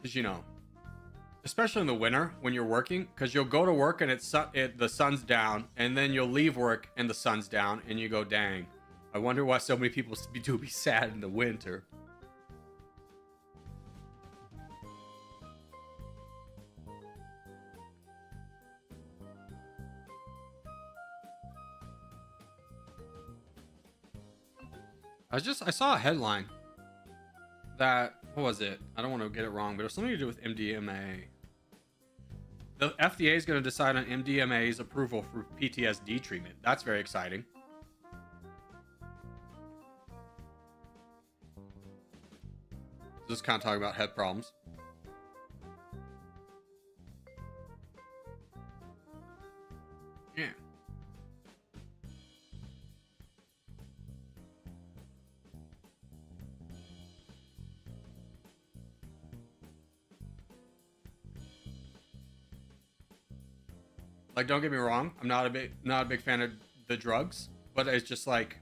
Because, you know, especially in the winter when you're working, because you'll go to work and the sun's down, and then you'll leave work and the sun's down, and you go, dang, I wonder why so many people do be sad in the winter. I saw a headline that, what was it? I don't want to get it wrong, but it was something to do with MDMA. The FDA is going to decide on MDMA's approval for PTSD treatment. That's very exciting. Just kind of talking about head problems. Yeah. Like, don't get me wrong, I'm not a big fan of the drugs, but it's just like,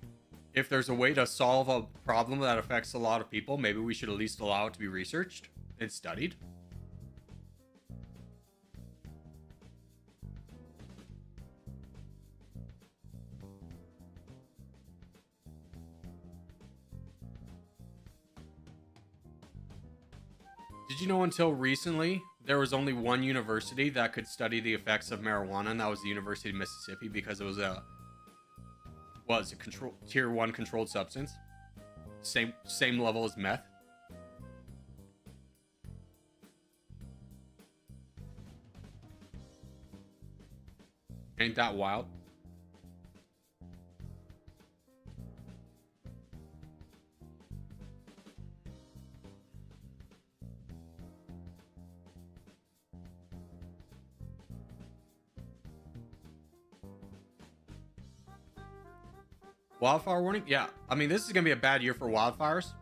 if there's a way to solve a problem that affects a lot of people, maybe we should at least allow it to be researched and studied. Did you know until recently there was only one university that could study the effects of marijuana, and that was the University of Mississippi, because it was a tier 1 controlled substance, same level as meth. Ain't that wild? Wildfire warning? Yeah. I mean, this is going to be a bad year for wildfires.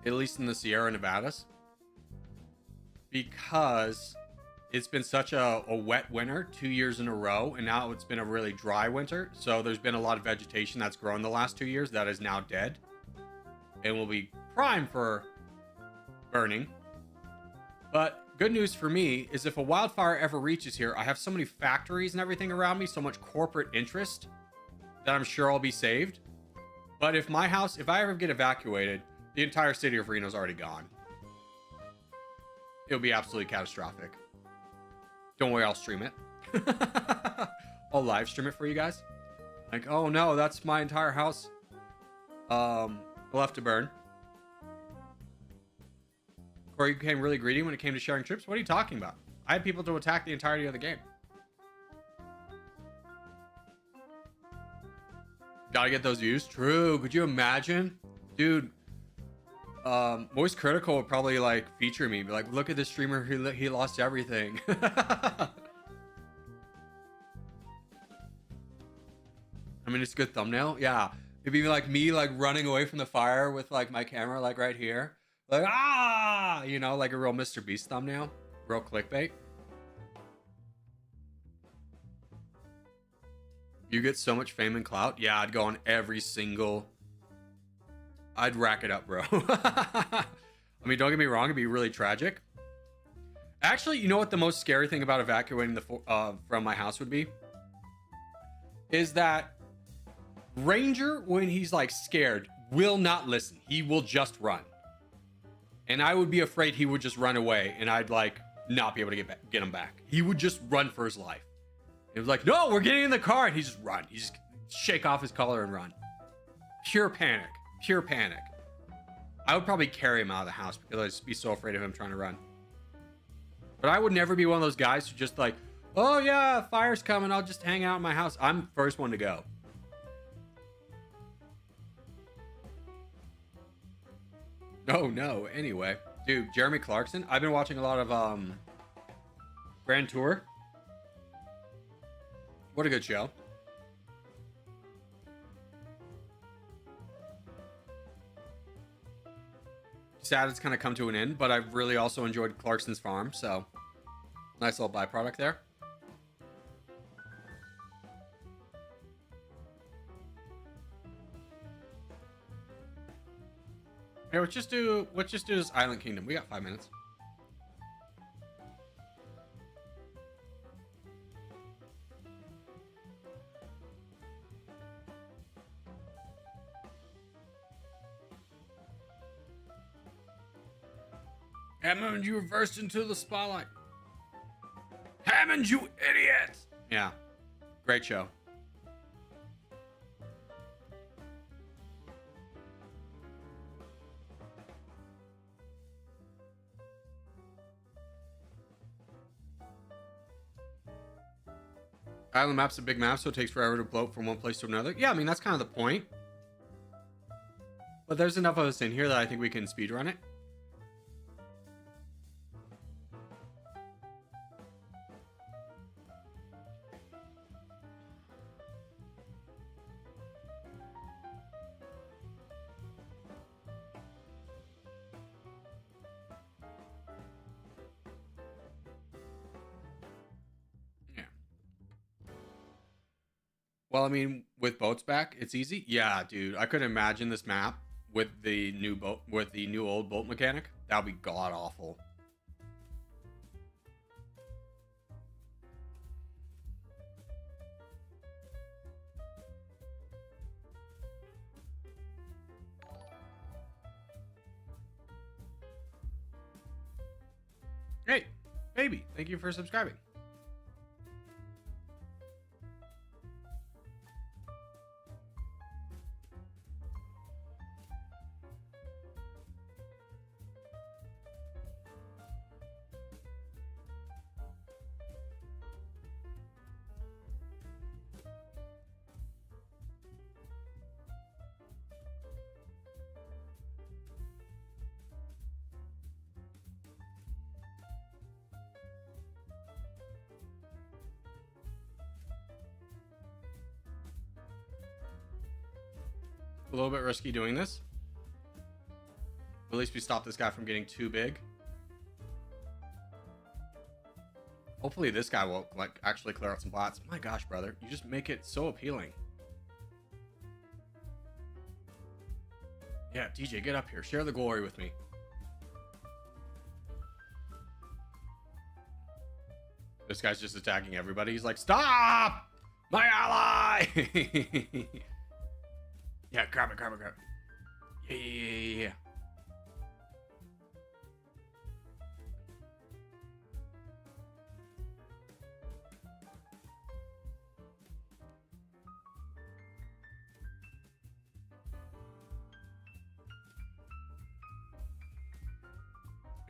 At least in the Sierra Nevadas. Because it's been such a wet winter 2 years in a row. And now it's been a really dry winter. So there's been a lot of vegetation that's grown the last 2 years that is now dead. And will be prime for burning. But good news for me is if a wildfire ever reaches here, I have so many factories and everything around me. So much corporate interest that I'm sure I'll be saved. But if I ever get evacuated, the entire city of Reno is already gone. It'll be absolutely catastrophic. Don't worry, I'll stream it. I'll live stream it for you guys. Like, oh no, that's my entire house left to burn. Corey became really greedy when it came to sharing trips. What are you talking about? I had people to attack the entirety of the game. Gotta get those views. True. Could you imagine? Dude, Moist Critical would probably like feature me. Be like, look at this streamer. He lost everything. I mean, it's a good thumbnail. Yeah. It'd be like me like running away from the fire with like my camera like right here. Like, ah! You know, like a real Mr. Beast thumbnail. Real clickbait. You get so much fame and clout. Yeah, I'd go on every single... I'd rack it up, bro. I mean, don't get me wrong. It'd be really tragic. Actually, you know what the most scary thing about evacuating from my house would be? Is that Ranger, when he's like scared, will not listen. He will just run. And I would be afraid he would just run away and I'd like not be able to get him back. He would just run for his life. It was like, no, we're getting in the car. And he just run. He just shake off his collar and run. Pure panic. Pure panic. I would probably carry him out of the house because I'd just be so afraid of him trying to run. But I would never be one of those guys who just like, oh yeah, fire's coming. I'll just hang out in my house. I'm the first one to go. Oh no. Anyway, dude, Jeremy Clarkson. I've been watching a lot of Grand Tour. What a good show. Sad it's kind of come to an end, but I've really also enjoyed Clarkson's Farm, so nice little byproduct there. Here, let's just do this Island Kingdom. We got 5 minutes. Hammond, you reversed into the spotlight. Hammond, you idiot! Yeah, great show. Island map's a big map, so it takes forever to float from one place to another. Yeah, I mean, that's kind of the point. But there's enough of us in here that I think we can speedrun it. Well, I mean, with boats back, it's easy. Yeah, dude, I couldn't imagine this map with the new boat, with the new old boat mechanic. That would be god awful. Hey, baby, thank you for subscribing. A little bit risky doing this. At least we stop this guy from getting too big. Hopefully this guy will like actually clear out some bots. My gosh, brother, you just make it so appealing. Yeah, DJ, get up here. Share the glory with me. This guy's just attacking everybody. He's like, stop! My ally! Yeah, grab it, grab it, grab it. Yeah.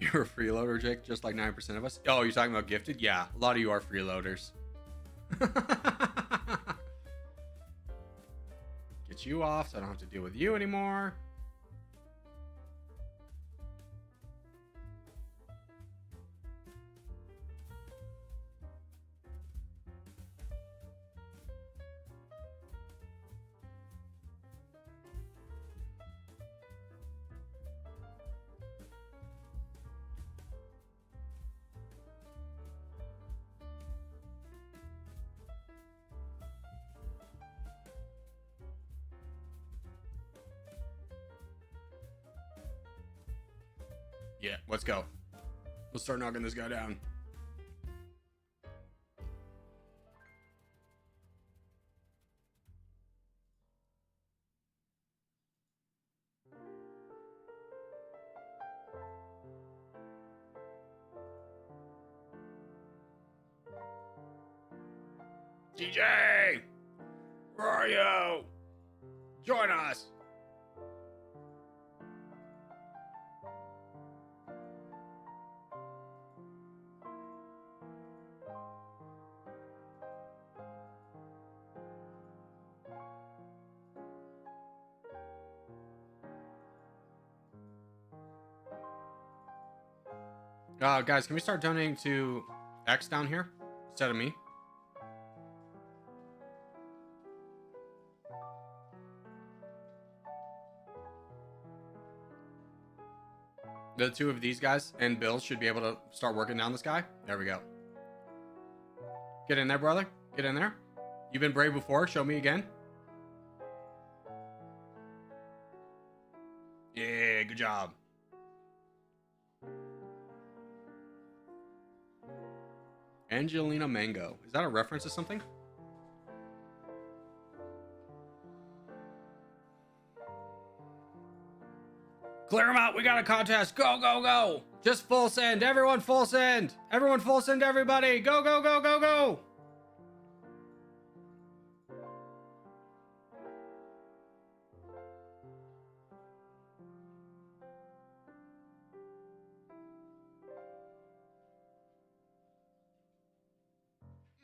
You're a freeloader, Jake, just like 9% of us. Oh, you're talking about gifted? Yeah, a lot of you are freeloaders. Get you off so I don't have to deal with you anymore. Yeah, let's go. Let's start knocking this guy down. DJ! Where are you? Join us! Guys, can we start donating to X down here instead of me? The two of these guys and Bill should be able to start working down this guy. There we go. Get in there, brother. Get in there. You've been brave before. Show me again. Yeah, good Good job. Angelina Mango. Is that a reference to something? Clear them out. We got a contest. Go, go, go. Just full send. Everyone full send. Everyone full send everybody. Go, go, go, go, go.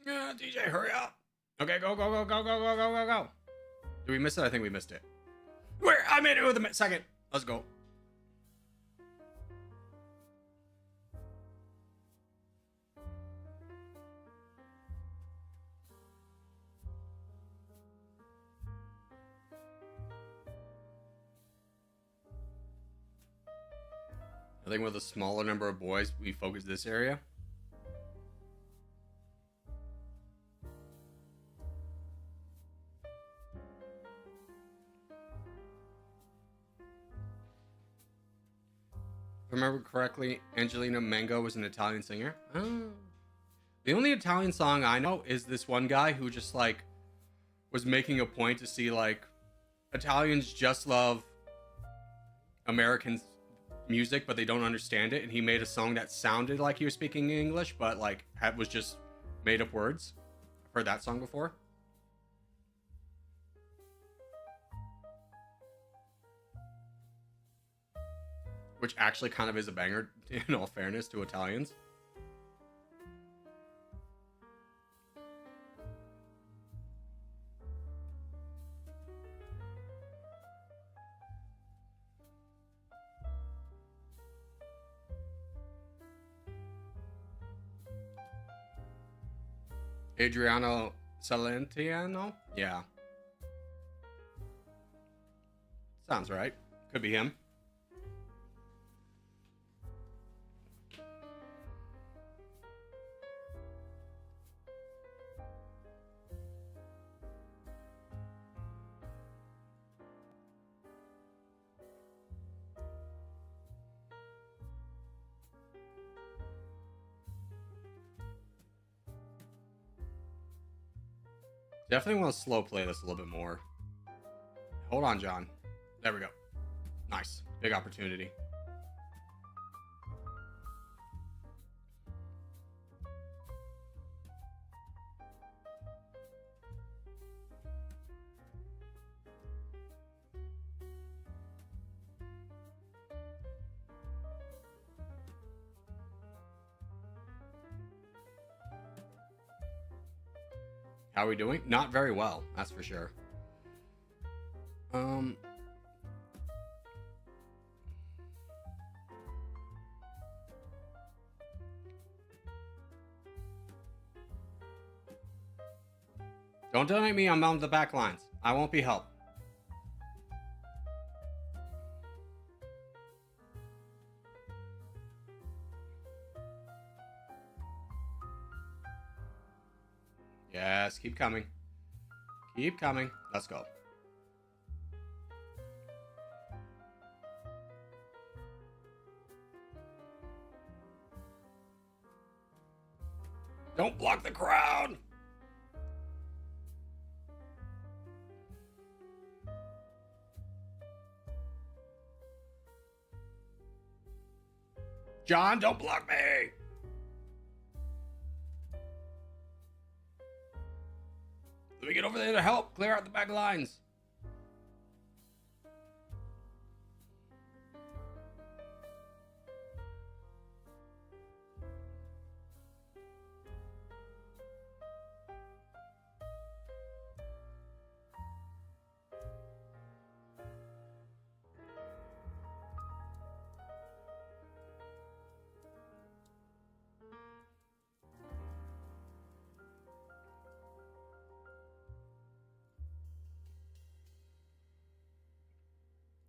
Yeah, DJ, hurry up. Okay, go, go, go, go, go, go, go, go, go. Did we miss it? I think we missed it. Where? I made it with a second. Let's go. I think with a smaller number of boys, we focus this area. If I remember correctly, Angelina Mango was an Italian singer. Oh. The only Italian song I know is this one guy who just like was making a point to see like Italians just love American music, but they don't understand it, and he made a song that sounded like he was speaking English, but like was just made up words. I've heard that song before. Which actually kind of is a banger, in all fairness to Italians. Adriano Celentano? Yeah. Sounds right. Could be him. Definitely want to slow play this a little bit more. Hold on, John. There we go. Nice. Big opportunity. How are we doing? Not very well, that's for sure. Don't donate me on Mountain the back lines. I won't be helped. Yes, keep coming. Keep coming. Let's go. Don't block the crowd. John, don't block me. Let me get over there to help clear out the back lines.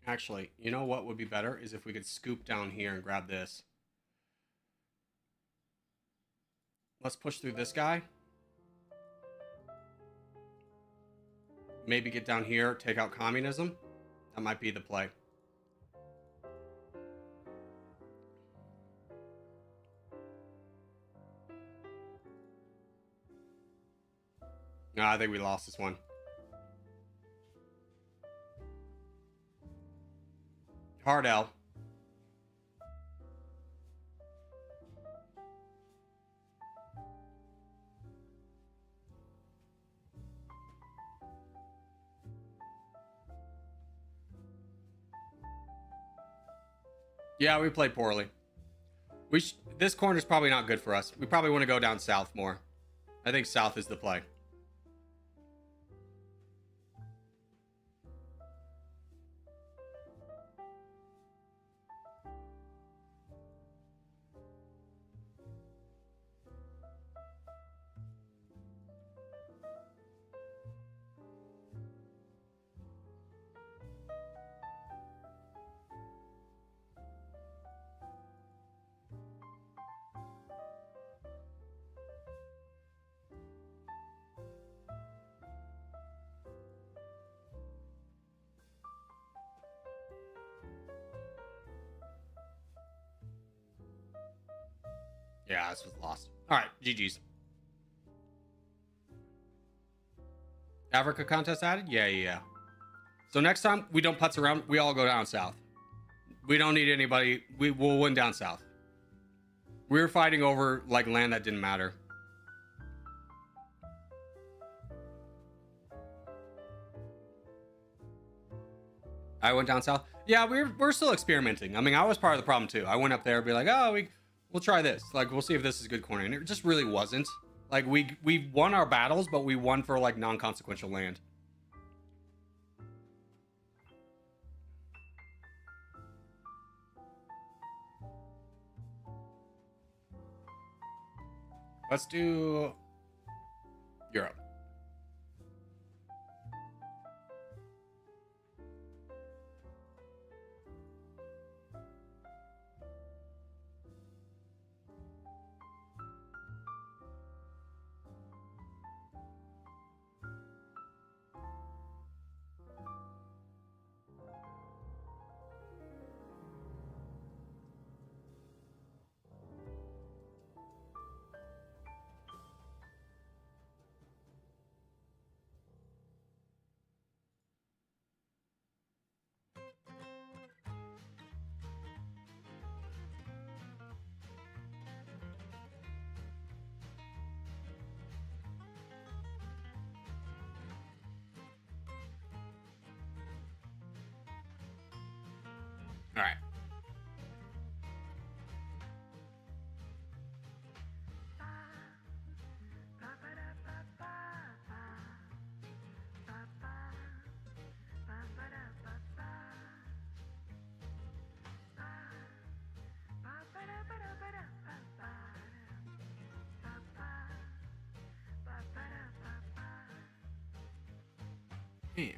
Actually, you know what would be better is if we could scoop down here and grab this. Let's push through this guy. Maybe get down here, take out communism. That might be the play. No, I think we lost this one. Hard L. Yeah, we played poorly. This corner's probably not good for us. We probably want to go down south more. I think south is the play. Yeah, this was lost. All right, GG's. Africa contest added? Yeah. So next time we don't putz around, we all go down south. We don't need anybody. We'll win down south. We were fighting over like land that didn't matter. I went down south. Yeah, we're still experimenting. I mean, I was part of the problem too. I went up there and be like, oh, we'll try this. Like, we'll see if this is good corner. And it just really wasn't. Like, we won our battles, but we won for like non-consequential land. Let's do Europe. All right. Yeah.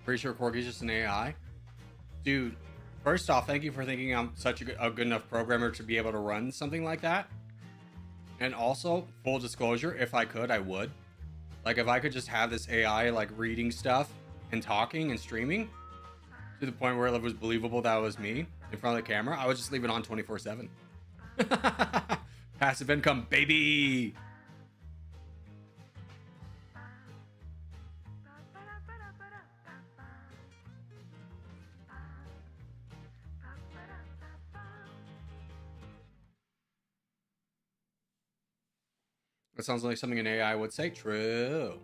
Pretty sure Corgi's just an AI. Dude, first off, thank you for thinking I'm such a good enough programmer to be able to run something like that. And also, full disclosure, if I could, I would. Like, if I could just have this AI, like, reading stuff and talking and streaming to the point where it was believable that it was me in front of the camera, I would just leave it on 24/7. Passive income, baby! That sounds like something an AI would say. True.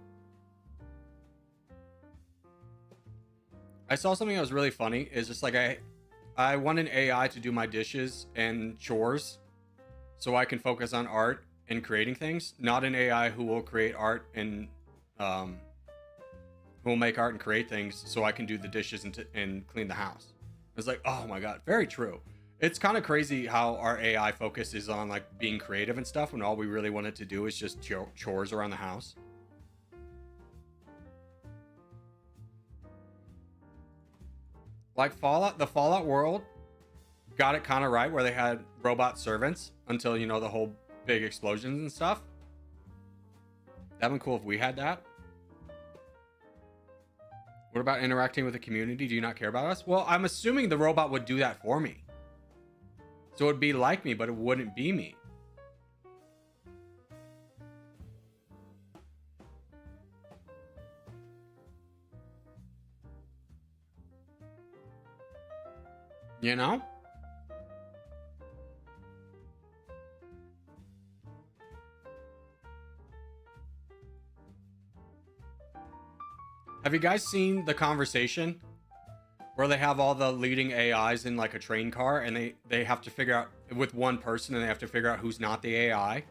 I saw something that was really funny. Is just like I want an AI to do my dishes and chores so I can focus on art and creating things, not an AI who will create art and who will make art and create things so I can do the dishes and clean the house. It's like, oh my god, very true. It's kind of crazy how our AI focus is on like being creative and stuff when all we really want it to do is just chores around the house. Like Fallout, the Fallout world got it kind of right where they had robot servants until, you know, the whole big explosions and stuff. That'd been cool if we had that. What about interacting with the community? Do you not care about us? Well, I'm assuming the robot would do that for me. So it'd be like me, but it wouldn't be me. You know? Have you guys seen the conversation where they have all the leading AIs in like a train car and they have to figure out with one person and they have to figure out who's not the AI?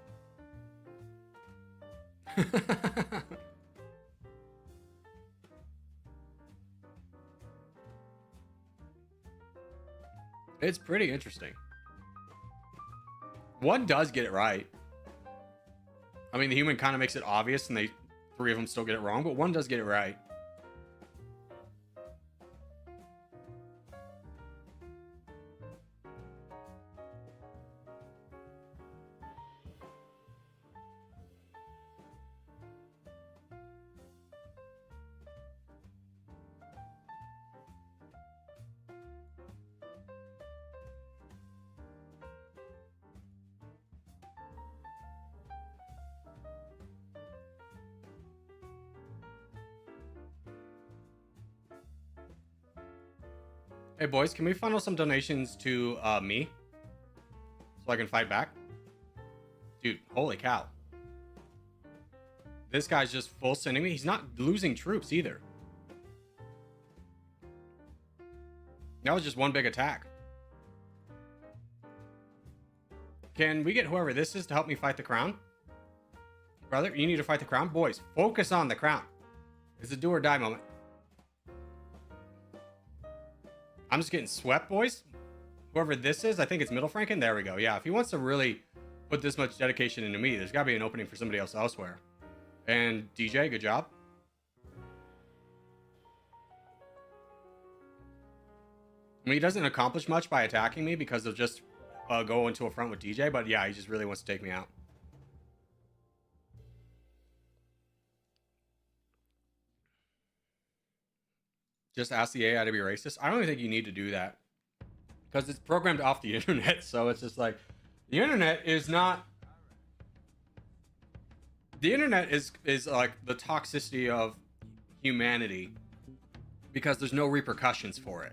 It's pretty interesting. One does get it right. I mean, the human kind of makes it obvious and three of them still get it wrong, but one does get it right. Hey boys, can we funnel some donations to me so I can fight back? Dude, holy cow. This guy's just full sending me. He's not losing troops either. That was just one big attack. Can we get whoever this is to help me fight the crown? Brother, you need to fight the crown? Boys, focus on the crown. It's a do or die moment. I'm just getting swept, boys. Whoever this is, I think it's Middle Franken. There we go. Yeah, if he wants to really put this much dedication into me, there's got to be an opening for somebody else elsewhere. And DJ, good job. I mean, he doesn't accomplish much by attacking me because of just go into a front with DJ, but yeah, he just really wants to take me out. Just ask the AI to be racist. I don't even think you need to do that because it's programmed off the internet. So it's just like the internet is not. The internet is like the toxicity of humanity because there's no repercussions for it.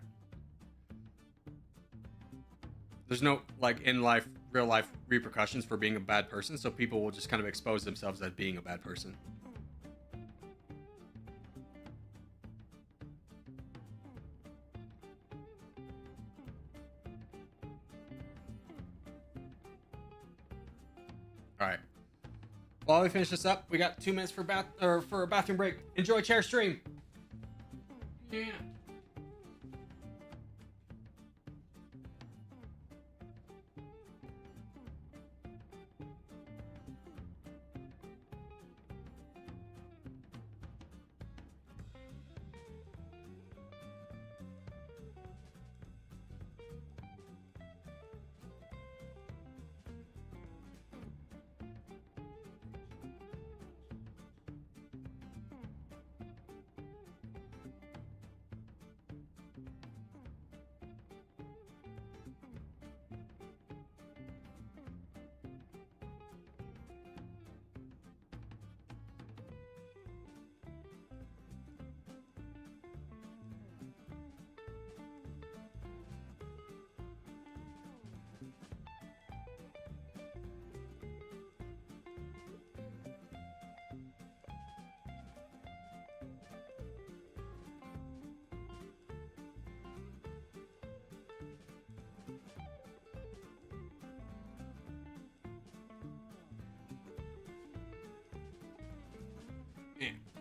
There's no like in life, real life repercussions for being a bad person. So people will just kind of expose themselves as being a bad person. All right. While we finish this up, we got 2 minutes for a bathroom break. Enjoy chair stream. Yeah.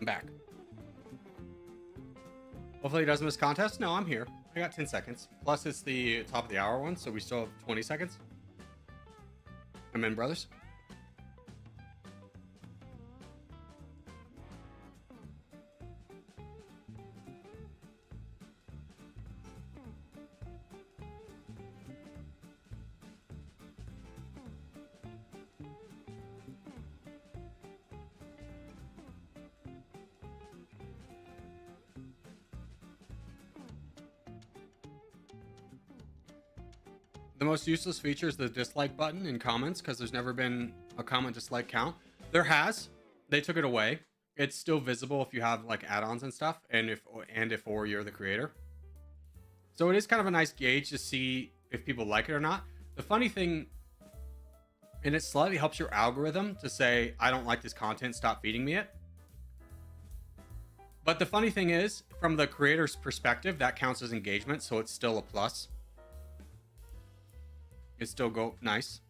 I'm back. Hopefully he doesn't miss contest. No, I'm here. I got 10 seconds. Plus, it's the top of the hour one, so we still have 20 seconds. I'm in, brothers. The most useless feature is the dislike button in comments, because there's never been a comment dislike count. There has. They took it away. It's still visible if you have like add-ons and stuff, and if or you're the creator. So it is kind of a nice gauge to see if people like it or not. The funny thing, and it slightly helps your algorithm to say, I don't like this content, stop feeding me it. But the funny thing is, from the creator's perspective, that counts as engagement, so it's still a plus. It still go nice.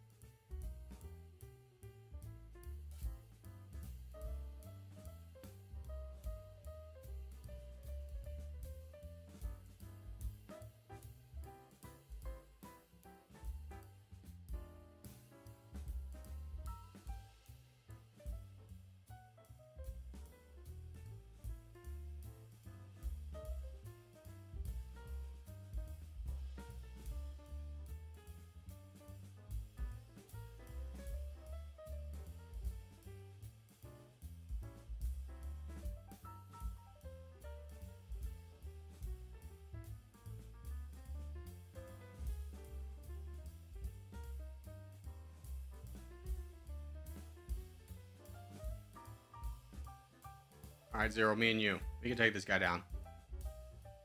All right, Zero, me and you. We can take this guy down.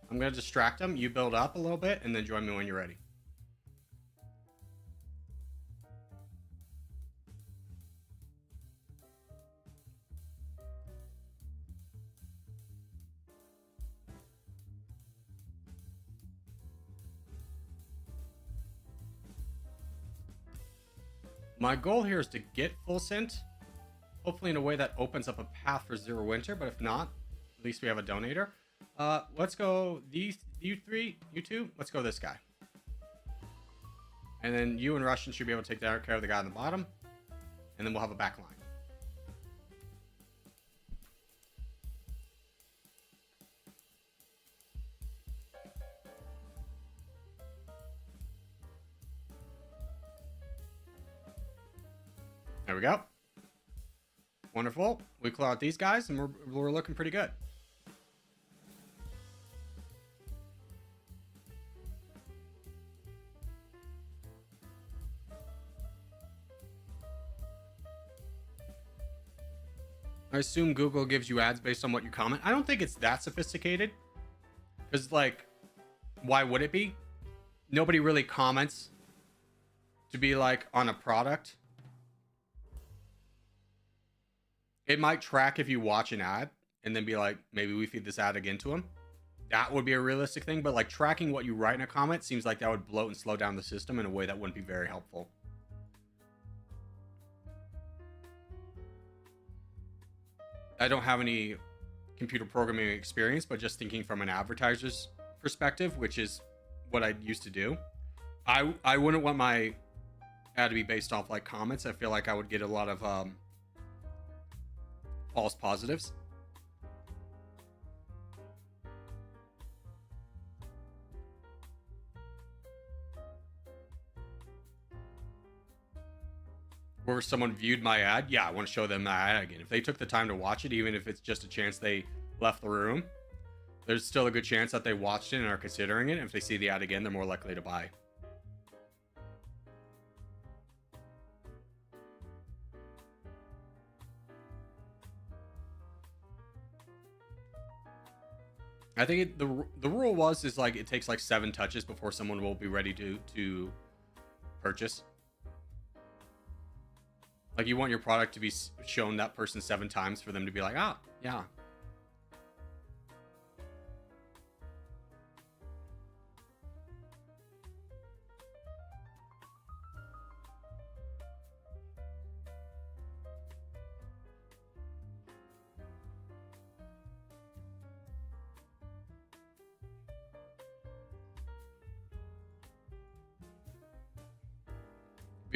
I'm going to distract him. You build up a little bit, and then join me when you're ready. My goal here is to get full synth. Hopefully in a way that opens up a path for Zero Winter, but if not, at least we have a donator. Let's go you three, you two. Let's go this guy. And then you and Russian should be able to take care of the guy on the bottom. And then we'll have a back line. There we go. Wonderful. We clear out these guys, and we're looking pretty good. I assume Google gives you ads based on what you comment. I don't think it's that sophisticated. Because, like, why would it be? Nobody really comments to be, like, on a product. It might track if you watch an ad and then be like, maybe we feed this ad again to them. That would be a realistic thing. But like tracking what you write in a comment seems like that would bloat and slow down the system in a way that wouldn't be very helpful. I don't have any computer programming experience, but just thinking from an advertiser's perspective, which is what I used to do. I wouldn't want my ad to be based off like comments. I feel like I would get a lot of false positives. Where someone viewed my ad, yeah, I want to show them that ad again. If they took the time to watch it, even if it's just a chance they left the room, there's still a good chance that they watched it and are considering it. And if they see the ad again, they're more likely to buy. I think the rule is like it takes like 7 touches before someone will be ready to purchase. Like you want your product to be shown that person 7 times for them to be like, ah, yeah.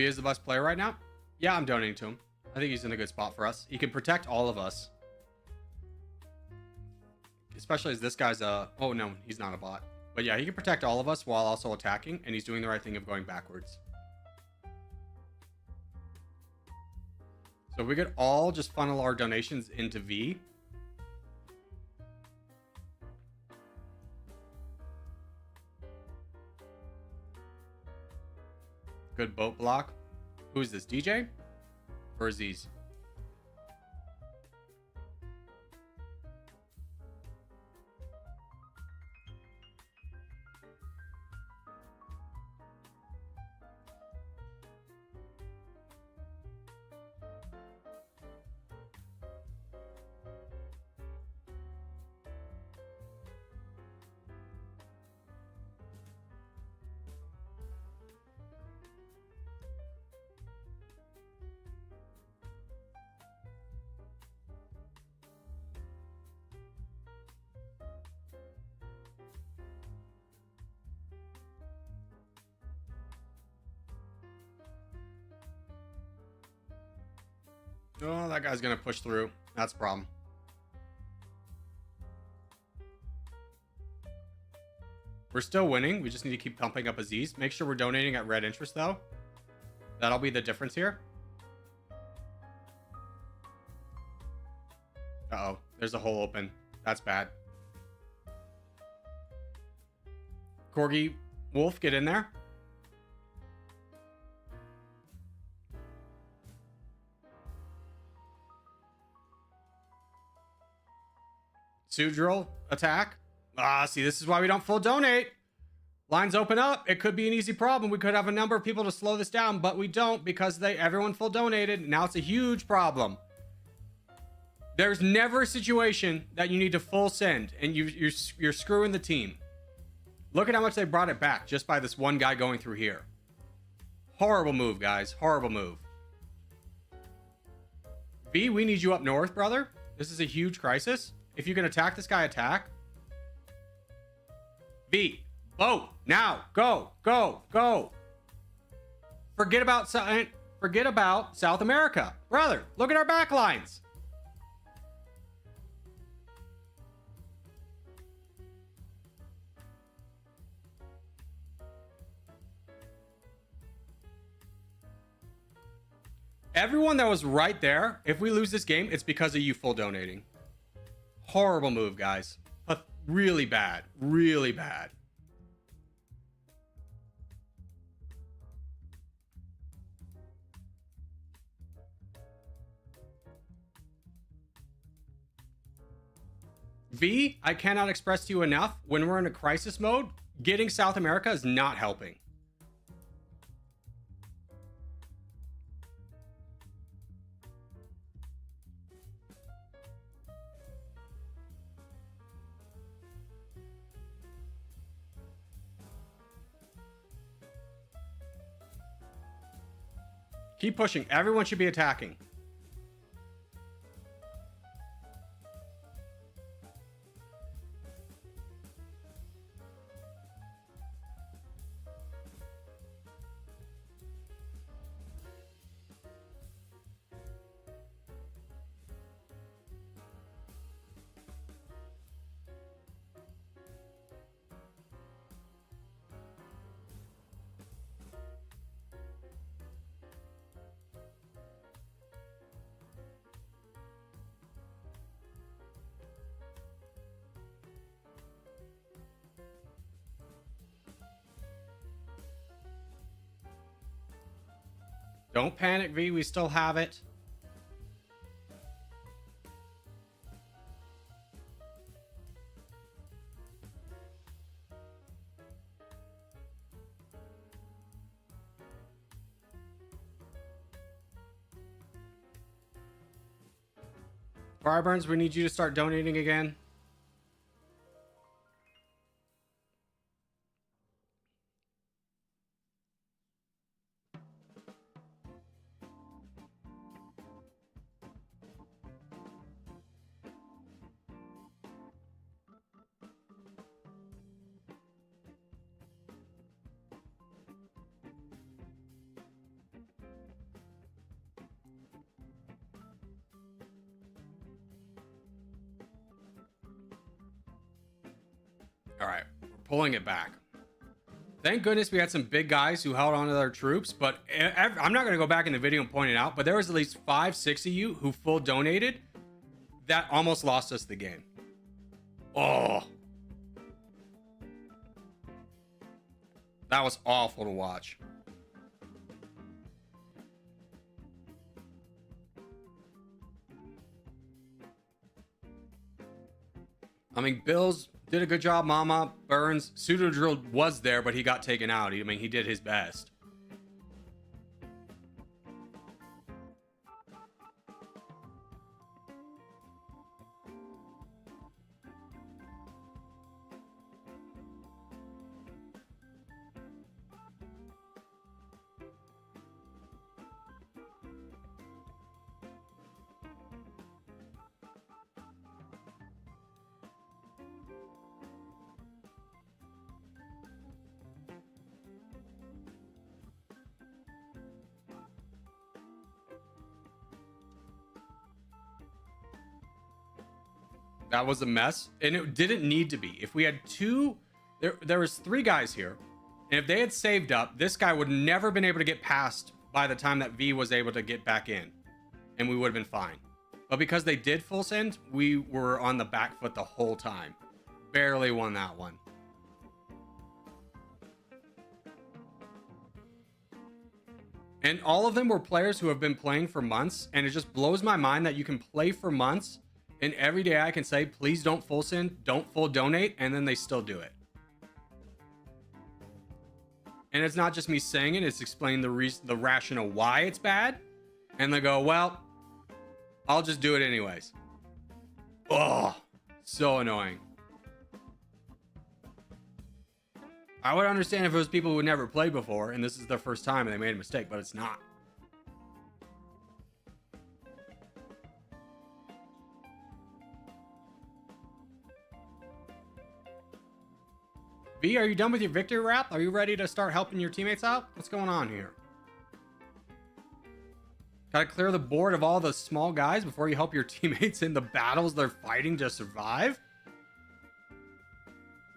V is the best player right now. Yeah, I'm donating to him. I think he's in a good spot for us. He can protect all of us. Especially as this guy's a... Oh, no, he's not a bot. But yeah, he can protect all of us while also attacking. And he's doing the right thing of going backwards. So we could all just funnel our donations into V. Good boat block. Who's this, DJ? Or Aziz? Oh, that guy's gonna push through. That's a problem. We're still winning. We just need to keep pumping up Aziz. Make sure we're donating at red interest, though. That'll be the difference here. Uh-oh. There's a hole open. That's bad. Corgi, Wolf, get in there. Sudril, attack. Ah, see, this is why we don't full donate. Lines open up. It could be an easy problem. We could have a number of people to slow this down, but we don't because everyone full donated. Now it's a huge problem. There's never a situation that you need to full send and you're screwing the team. Look at how much they brought it back just by this one guy going through here. Horrible move, guys. Horrible move. V, we need you up north, brother. This is a huge crisis. If you can attack this guy, attack. V, boat, now, go, go, go. Forget about South America. Brother, look at our back lines. Everyone that was right there, if we lose this game, it's because of you full donating. Horrible move, guys. Really bad. Really bad. V, I cannot express to you enough, when we're in a crisis mode, getting South America is not helping. Keep pushing. Everyone should be attacking. Don't panic, V. We still have it. Fireburns, we need you to start donating again. All right, we're pulling it back. Thank goodness we had some big guys who held on to their troops, but I'm not going to go back in the video and point it out, but there was at least 5-6 of you who full donated that almost lost us the game. Oh. That was awful to watch. I mean, Bills did a good job. Mama, Burns, Pseudo Drill was there, but he got taken out. I mean, he did his best. That was a mess, and it didn't need to be. If we had two, there was 3 guys here, and if they had saved up, this guy would never been able to get past by the time that V was able to get back in, and we would have been fine. But because they did full send, we were on the back foot the whole time. Barely won that one. And all of them were players who have been playing for months, and it just blows my mind that you can play for months, and every day I can say, please don't full send, don't full donate, and then they still do it. And it's not just me saying it, it's explaining the rationale why it's bad. And they go, well, I'll just do it anyways. Oh, so annoying. I would understand if it was people who never played before, and this is their first time and they made a mistake, but it's not. V, are you done with your victory rap? Are you ready to start helping your teammates out? What's going on here? Gotta clear the board of all the small guys before you help your teammates in the battles they're fighting to survive?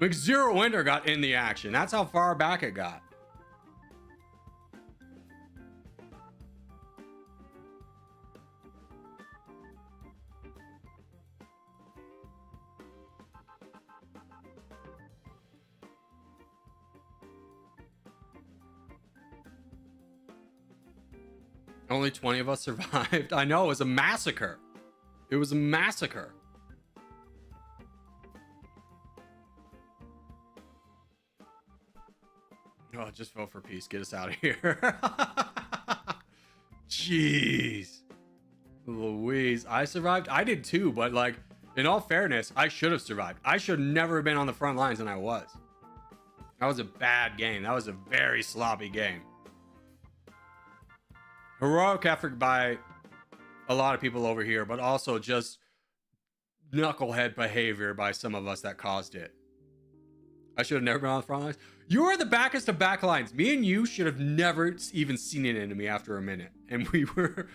Like Zero Winter got in the action. That's how far back it got. Only 20 of us survived. I know, it was a massacre. It was a massacre. Oh, just vote for peace. Get us out of here. Jeez. Louise. I survived. I did too, but like, in all fairness, I should have survived. I should never have been on the front lines, and I was. That was a bad game. That was a very sloppy game. Heroic effort by a lot of people over here, but also just knucklehead behavior by some of us that caused it. I should have never been on the front lines. You are the backest of back lines. Me and you should have never even seen an enemy after a minute. And we were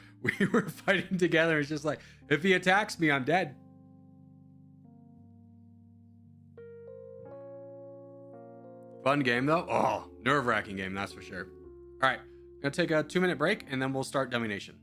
fighting together. It's just like, if he attacks me, I'm dead. Fun game though. Oh, nerve-wracking game, that's for sure. All right. Gonna take a 2-minute break and then we'll start Domination.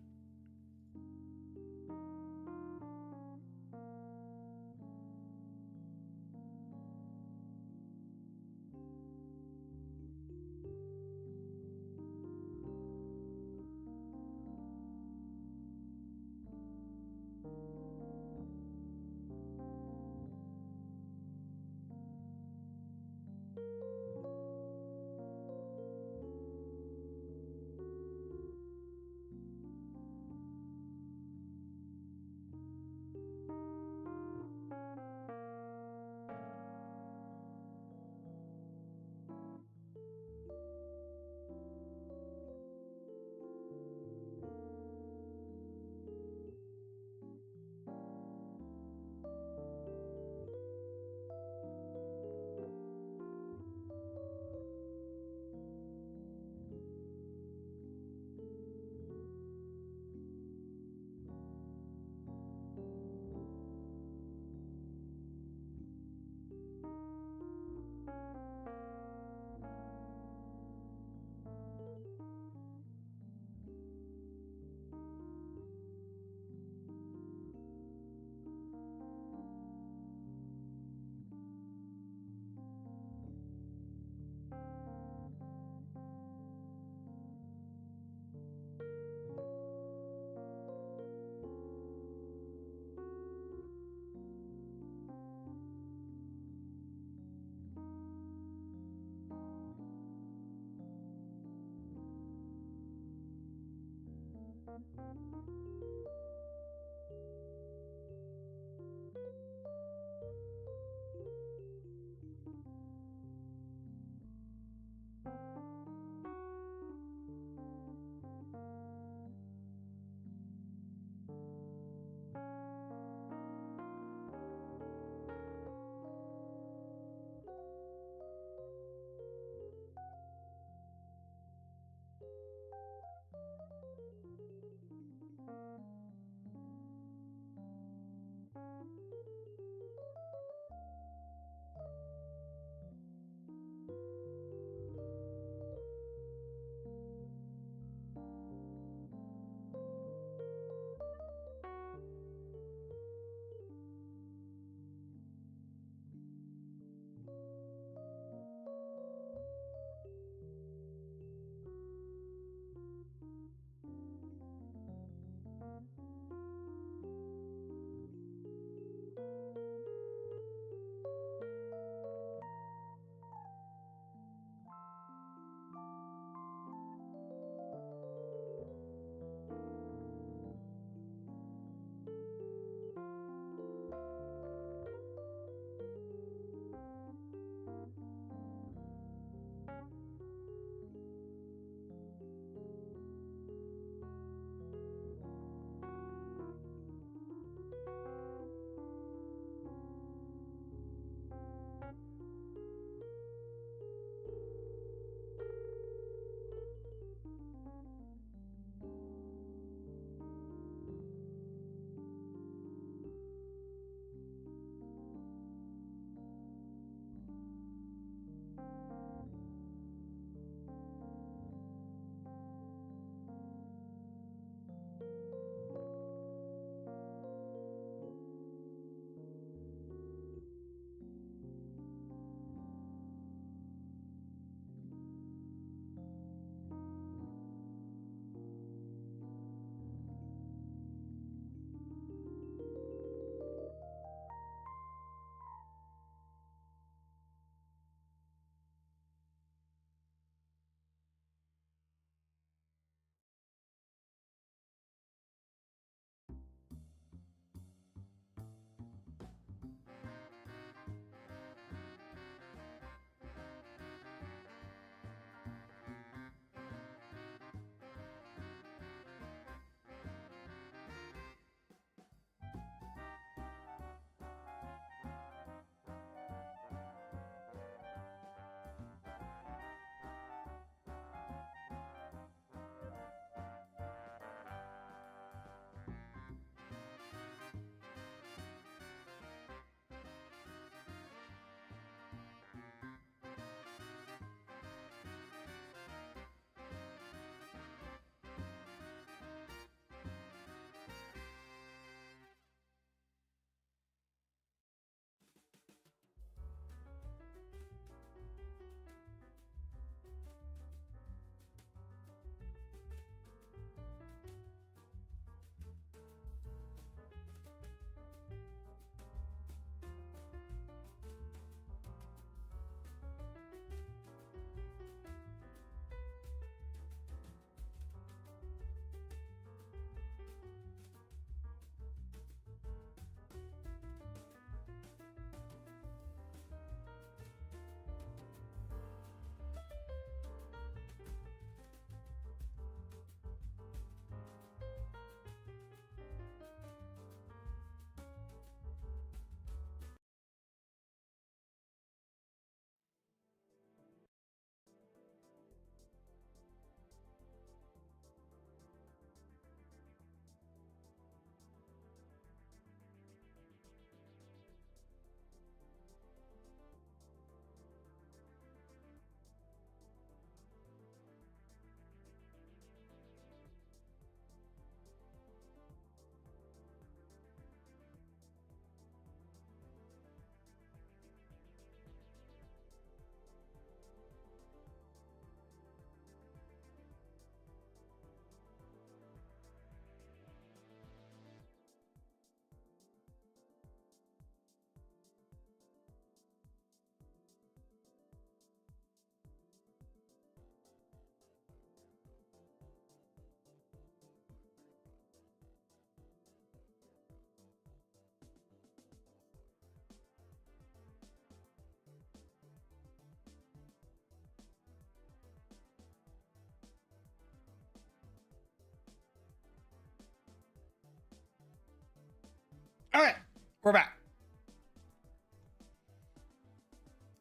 All right, we're back.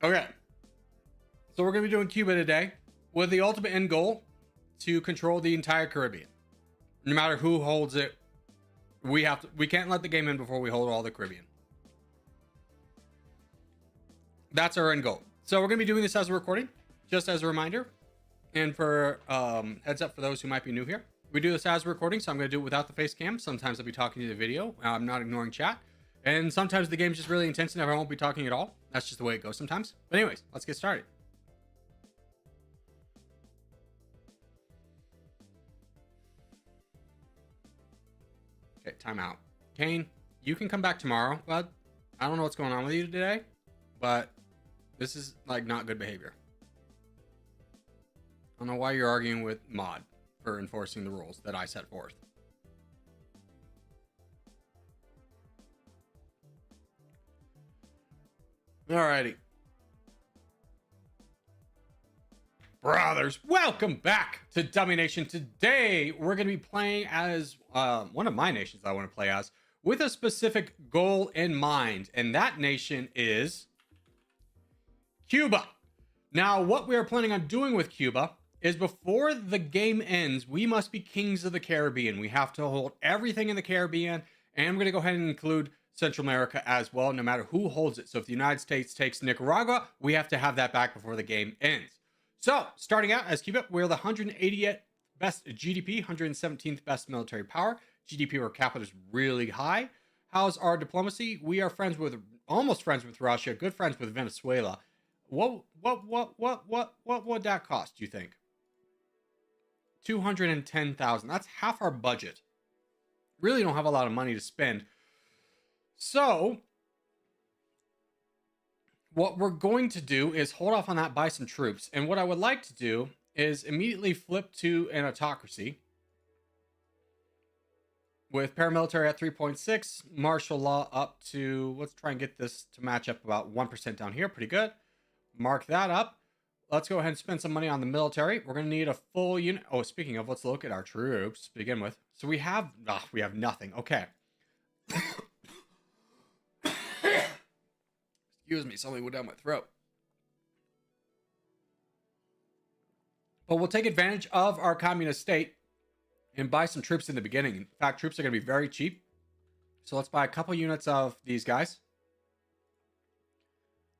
Okay. So we're going to be doing Cuba today with the ultimate end goal to control the entire Caribbean. No matter who holds it, we can't let the game in before we hold all the Caribbean. That's our end goal. So we're going to be doing this as a recording, just as a reminder. And for heads up for those who might be new here, we do this as a recording, so I'm going to do it without the face cam. Sometimes I'll be talking to the video. I'm not ignoring chat. And sometimes the game's just really intense and I won't be talking at all. That's just the way it goes sometimes. But anyways, let's get started. Okay, time out. Kane, you can come back tomorrow, bud. I don't know what's going on with you today, but this is like not good behavior. I don't know why you're arguing with Mod for enforcing the rules that I set forth. Alrighty. Brothers, welcome back to Domination. Today, we're going to be playing as one of my nations I want to play as, with a specific goal in mind, and that nation is Cuba. Now, what we are planning on doing with Cuba is before the game ends, we must be kings of the Caribbean. We have to hold everything in the Caribbean, and I'm going to go ahead and include Central America as well, no matter who holds it. So if the United States takes Nicaragua, we have to have that back before the game ends. So, starting out as Cuba, we're the 180th best GDP, 117th best military power. GDP per capita is really high. How's our diplomacy? We are almost friends with Russia, good friends with Venezuela. What would that cost, do you think? 210,000. That's half our budget. Really don't have a lot of money to spend. So, what we're going to do is hold off on that, buy some troops. And what I would like to do is immediately flip to an autocracy with paramilitary at 3.6, martial law up to, let's try and get this to match up about 1% down here. Pretty good. Mark that up. Let's go ahead and spend some money on the military. We're going to need a full unit. Oh, speaking of, let's look at our troops to begin with. So we have nothing. Okay. Excuse me, something went down my throat. But we'll take advantage of our communist state and buy some troops in the beginning. In fact, troops are going to be very cheap. So let's buy a couple units of these guys.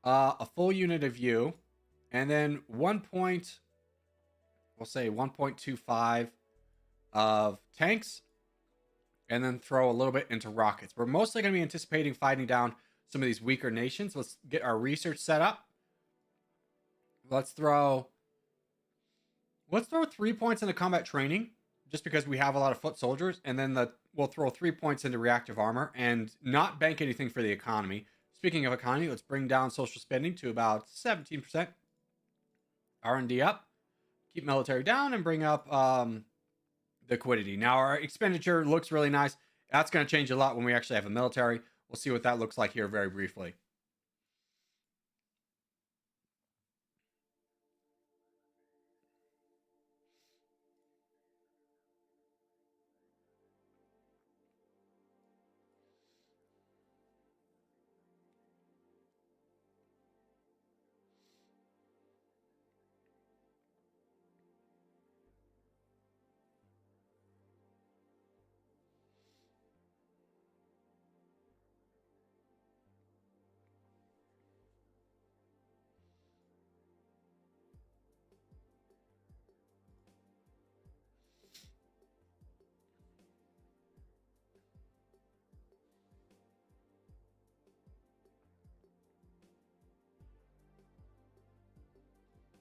A full unit of you. And then we'll say 1.25 of tanks. And then throw a little bit into rockets. We're mostly going to be anticipating fighting down some of these weaker nations. Let's get our research set up. Let's throw 3 points into combat training, just because we have a lot of foot soldiers, and then we'll throw 3 points into reactive armor and not bank anything for the economy. Speaking of economy, let's bring down social spending to about 17%. R&D up, keep military down, and bring up liquidity. Now our expenditure looks really nice. That's going to change a lot when we actually have a military. We'll see what that looks like here very briefly.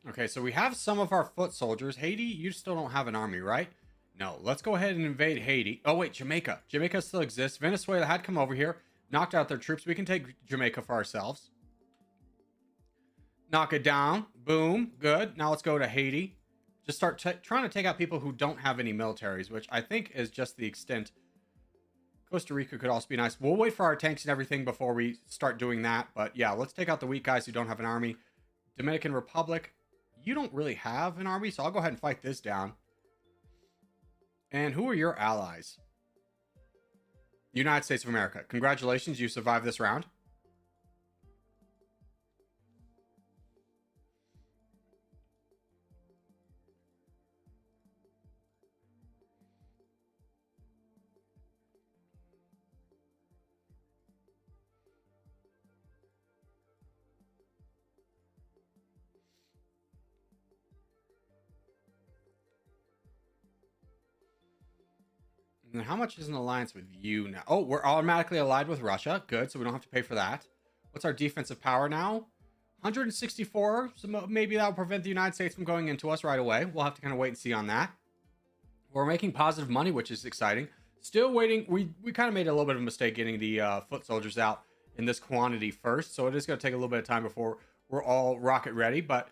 Okay, so we have some of our foot soldiers. Haiti, you still don't have an army, right? No, let's go ahead and invade Haiti. Oh, wait, Jamaica. Jamaica still exists. Venezuela had come over here, knocked out their troops. We can take Jamaica for ourselves. Knock it down. Boom. Good. Now let's go to Haiti. Just start trying to take out people who don't have any militaries, which I think is just the extent. Costa Rica could also be nice. We'll wait for our tanks and everything before we start doing that. But yeah, let's take out the weak guys who don't have an army. Dominican Republic. You don't really have an army, so I'll go ahead and fight this down. And who are your allies? United States of America. Congratulations, you survived this round. And how much is an alliance with you now? Oh, we're automatically allied with Russia. Good, so we don't have to pay for that. What's our defensive power now? 164, so maybe that'll prevent the United States from going into us right away. We'll have to kind of wait and see on that. We're making positive money, which is exciting. Still waiting. We kind of made a little bit of a mistake getting the foot soldiers out in this quantity first, so it is going to take a little bit of time before we're all rocket ready, but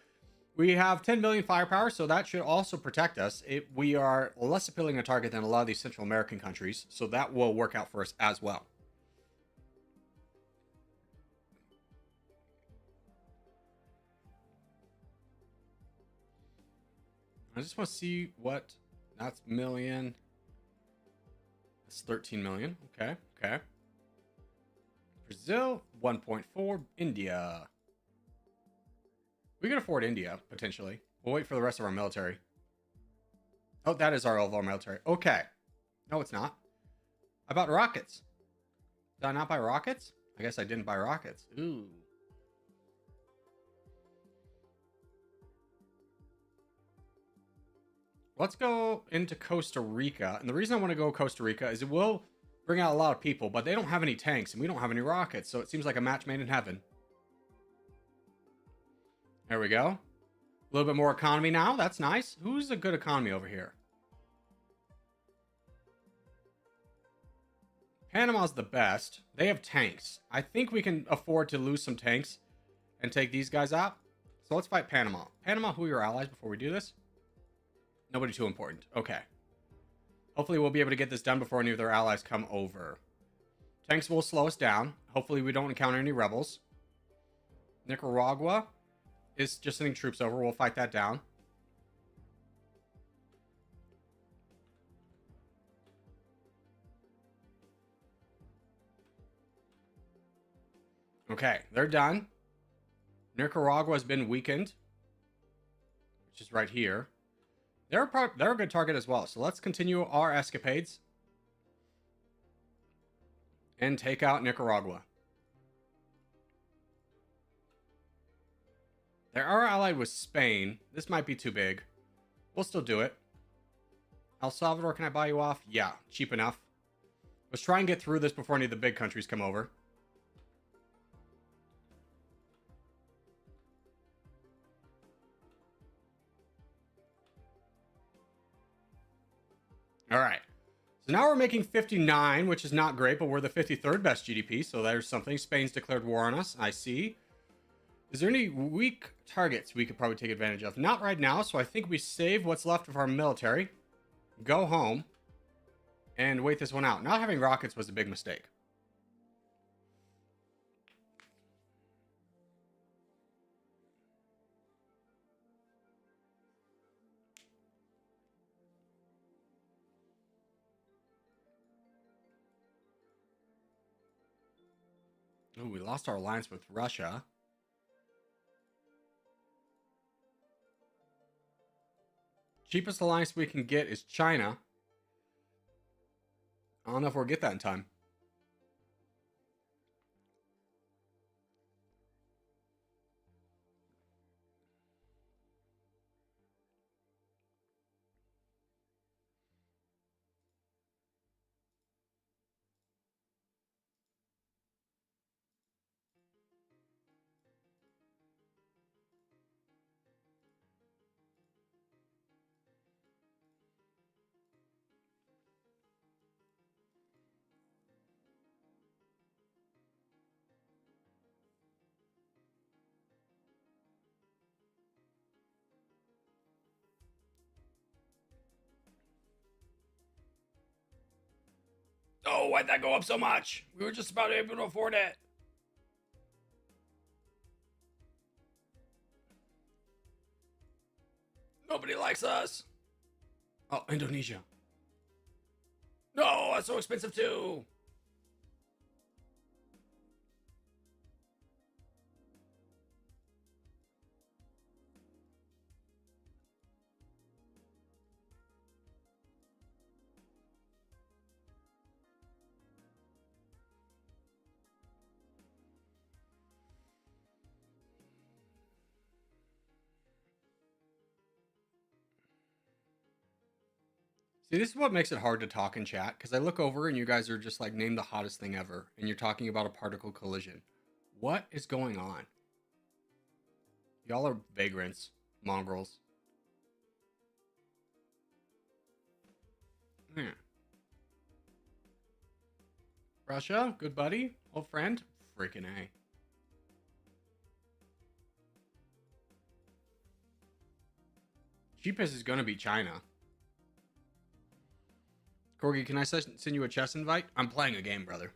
we have 10 million firepower, so that should also protect us. We are less appealing a target than a lot of these Central American countries, so that will work out for us as well. I just want to see what... That's million. That's 13 million. Okay, okay. Brazil, 1.4. India. We can afford India, potentially. We'll wait for the rest of our military. Oh, that is all of our military. Okay. No, it's not. I bought rockets. Did I not buy rockets? I guess I didn't buy rockets. Ooh. Let's go into Costa Rica. And the reason I want to go Costa Rica is it will bring out a lot of people, but they don't have any tanks and we don't have any rockets. So it seems like a match made in heaven. There we go. A little bit more economy now. That's nice. Who's a good economy over here? Panama's the best. They have tanks. I think we can afford to lose some tanks and take these guys out. So let's fight Panama. Panama, who are your allies before we do this? Nobody too important. Okay. Hopefully we'll be able to get this done before any of their allies come over. Tanks will slow us down. Hopefully we don't encounter any rebels. Nicaragua is just sending troops over. We'll fight that down. Okay, they're done. Nicaragua has been weakened, which is right here. They're a good target as well. So let's continue our escapades and take out Nicaragua. They are allied with Spain. This might be too big. We'll still do it. El Salvador, can I buy you off? Yeah, cheap enough. Let's try and get through this before any of the big countries come over. All right. So now we're making 59, which is not great, but we're the 53rd best GDP. So there's something. Spain's declared war on us. I see. Is there any weak targets we could probably take advantage of? Not right now. So I think we save what's left of our military, go home, and wait this one out. Not having rockets was a big mistake. Oh, we lost our alliance with Russia. Cheapest alliance we can get is China. I don't know if we'll get that in time. Oh, why'd that go up so much? We were just about able to afford it. Nobody likes us. Oh, Indonesia. No, that's so expensive too. See, this is what makes it hard to talk in chat, because I look over and you guys are just like, name the hottest thing ever, and you're talking about a particle collision. What is going on? Y'all are vagrants, mongrels. Yeah. Russia, good buddy, old friend. Freaking A. Cheapest is gonna be China. Corgi, can I send you a chess invite? I'm playing a game, brother.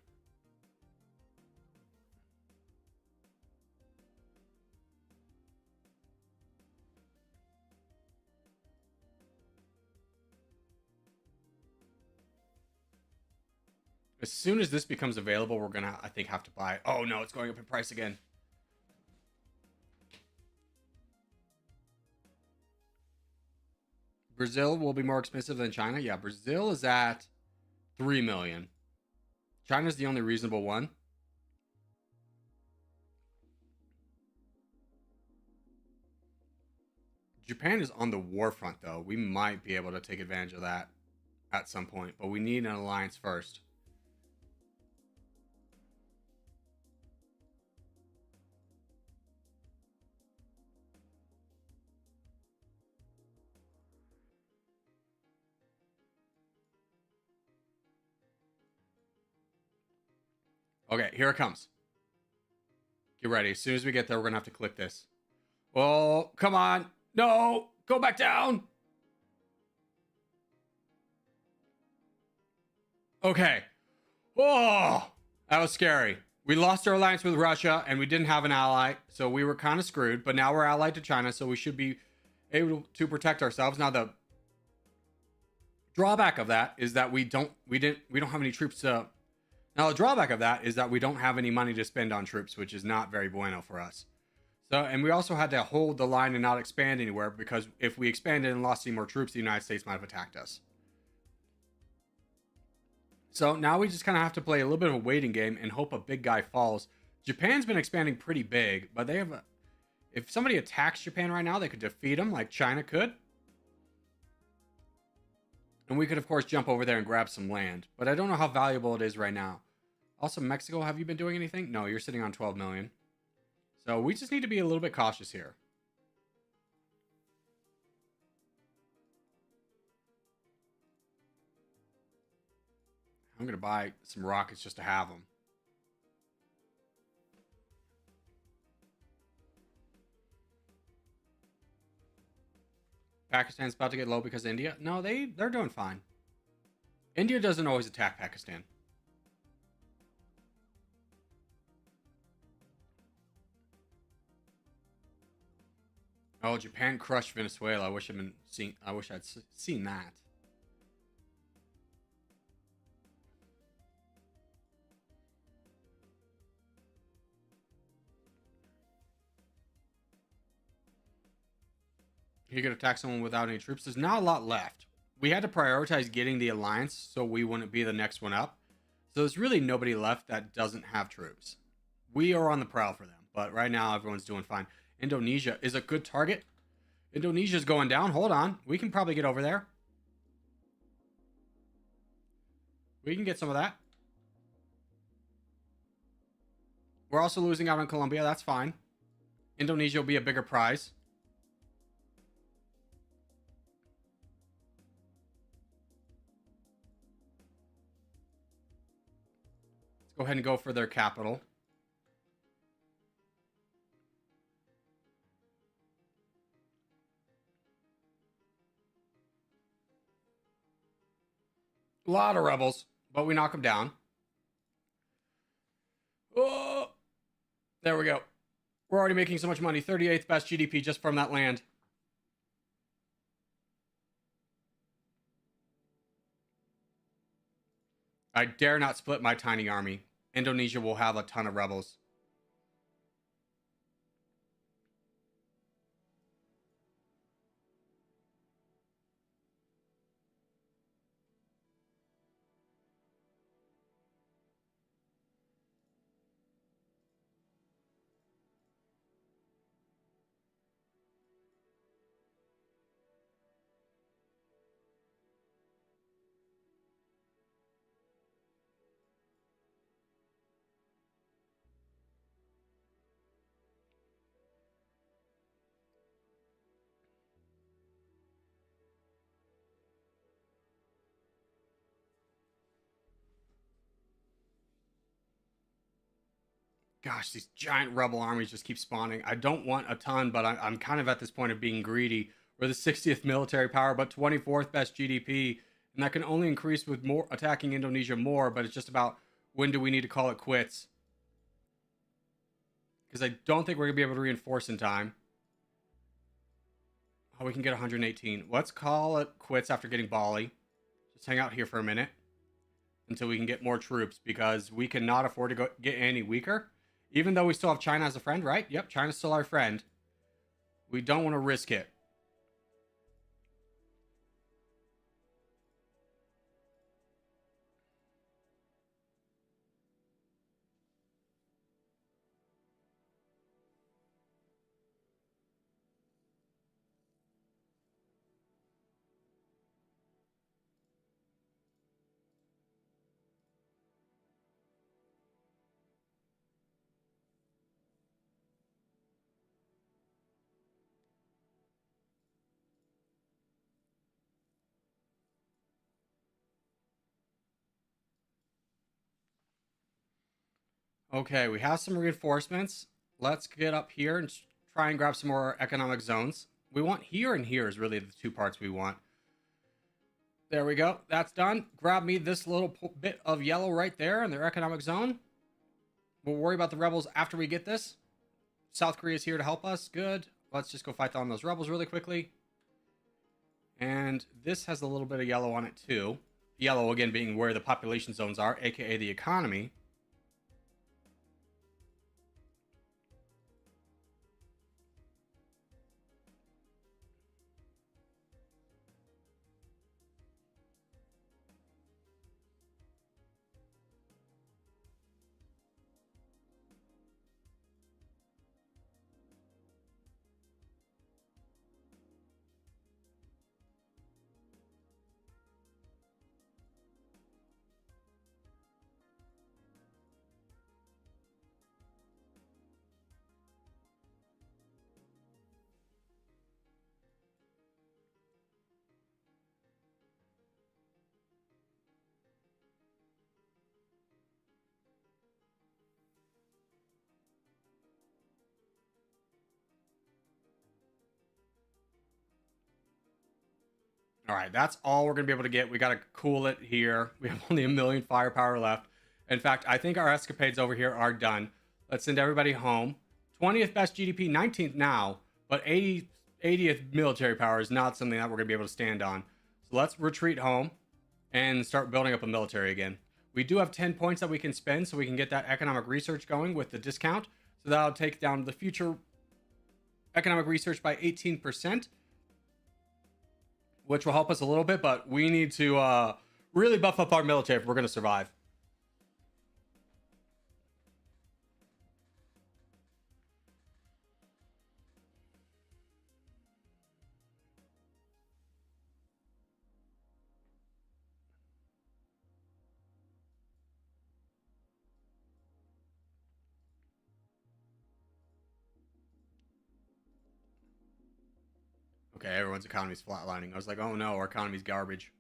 As soon as this becomes available, we're gonna, I think, have to buy. Oh no, it's going up in price again. Brazil will be more expensive than China. Yeah, Brazil is at 3 million. China's the only reasonable one. Japan is on the war front, though. We might be able to take advantage of that at some point, but we need an alliance first. Okay, here it comes. Get ready. As soon as we get there, we're going to have to click this. Oh, come on. No, go back down. Okay. Oh, that was scary. We lost our alliance with Russia and we didn't have an ally, so we were kind of screwed, but now we're allied to China, so we should be able to protect ourselves. Now the drawback of that is that we don't have any troops to. Now the drawback of that is that we don't have any money to spend on troops, which is not very bueno for us. So, and we also had to hold the line and not expand anywhere, because if we expanded and lost any more troops, the United States might have attacked us. So now we just kind of have to play a little bit of a waiting game and hope a big guy falls. Japan's been expanding pretty big, but they have a, if somebody attacks Japan right now, they could defeat them like China could. And we could, of course, jump over there and grab some land. But I don't know how valuable it is right now. Also, Mexico, have you been doing anything? No, you're sitting on 12 million. So we just need to be a little bit cautious here. I'm going to buy some rockets just to have them. Pakistan's about to get low because of India. No, they're doing fine. India doesn't always attack Pakistan. Oh, Japan crushed Venezuela. I wish I'd seen that. He could attack someone without any troops. There's not a lot left. We had to prioritize getting the alliance so we wouldn't be the next one up. So there's really nobody left that doesn't have troops. We are on the prowl for them, but right now everyone's doing fine. Indonesia is a good target. Indonesia's going down. Hold on. We can probably get over there. We can get some of that. We're also losing out on Colombia. That's fine. Indonesia will be a bigger prize. Let's go ahead and go for their capital. A lot of rebels, but we knock them down. Oh, there we go. We're already making so much money. 38th best GDP just from that land. I dare not split my tiny army. Indonesia will have a ton of rebels. Gosh, these giant rebel armies just keep spawning. I don't want a ton, but I'm kind of at this point of being greedy. We're the 60th military power, but 24th best GDP, and that can only increase with more attacking Indonesia more, but it's just about when do we need to call it quits? Because I don't think we're going to be able to reinforce in time. Oh, we can get 118. Let's call it quits after getting Bali. Just hang out here for a minute until we can get more troops, because we cannot afford to get any weaker. Even though we still have China as a friend, right? Yep, China's still our friend. We don't want to risk it. Okay, we have some reinforcements. Let's get up here and try and grab some more economic zones. We want here and here is really the two parts we want. There we go. That's done. Grab me this little bit of yellow right there in their economic zone. We'll worry about the rebels after we get this. South Korea is here to help us. Good. Let's just go fight on those rebels really quickly. And this has a little bit of yellow on it too. Yellow, again, being where the population zones are, aka the economy. All right, that's all we're going to be able to get. We got to cool it here. We have only 1,000,000 firepower left. In fact, I think our escapades over here are done. Let's send everybody home. 20th best GDP, 19th now, but 80th military power is not something that we're going to be able to stand on. So let's retreat home and start building up a military again. We do have 10 points that we can spend, so we can get that economic research going with the discount. So that'll take down the future economic research by 18%. Which will help us a little bit, but we need to really buff up our military if we're going to survive. Okay, everyone's economy's flatlining. I was like, oh no, our economy's garbage.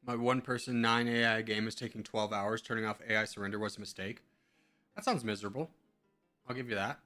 My one person 9 AI game is taking 12 hours. Turning off AI surrender was a mistake. That sounds miserable. I'll give you that.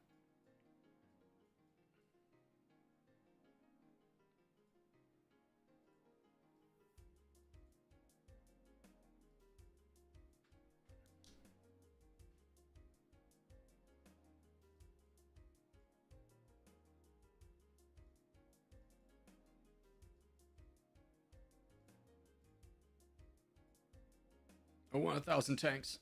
I want 1,000 tanks.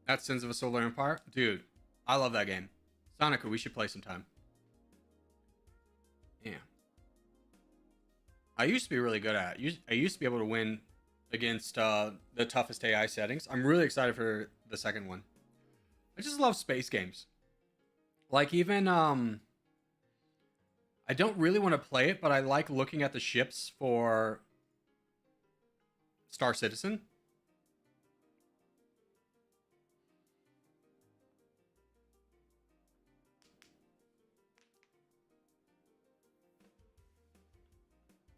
That's Sins of a Solar Empire. Dude, I love that game. Sonica, we should play sometime. Yeah. I used to be really good at it. I used to be able to win against the toughest AI settings. I'm really excited for the second one. I just love space games. Like even I don't really want to play it, but I like looking at the ships for Star Citizen.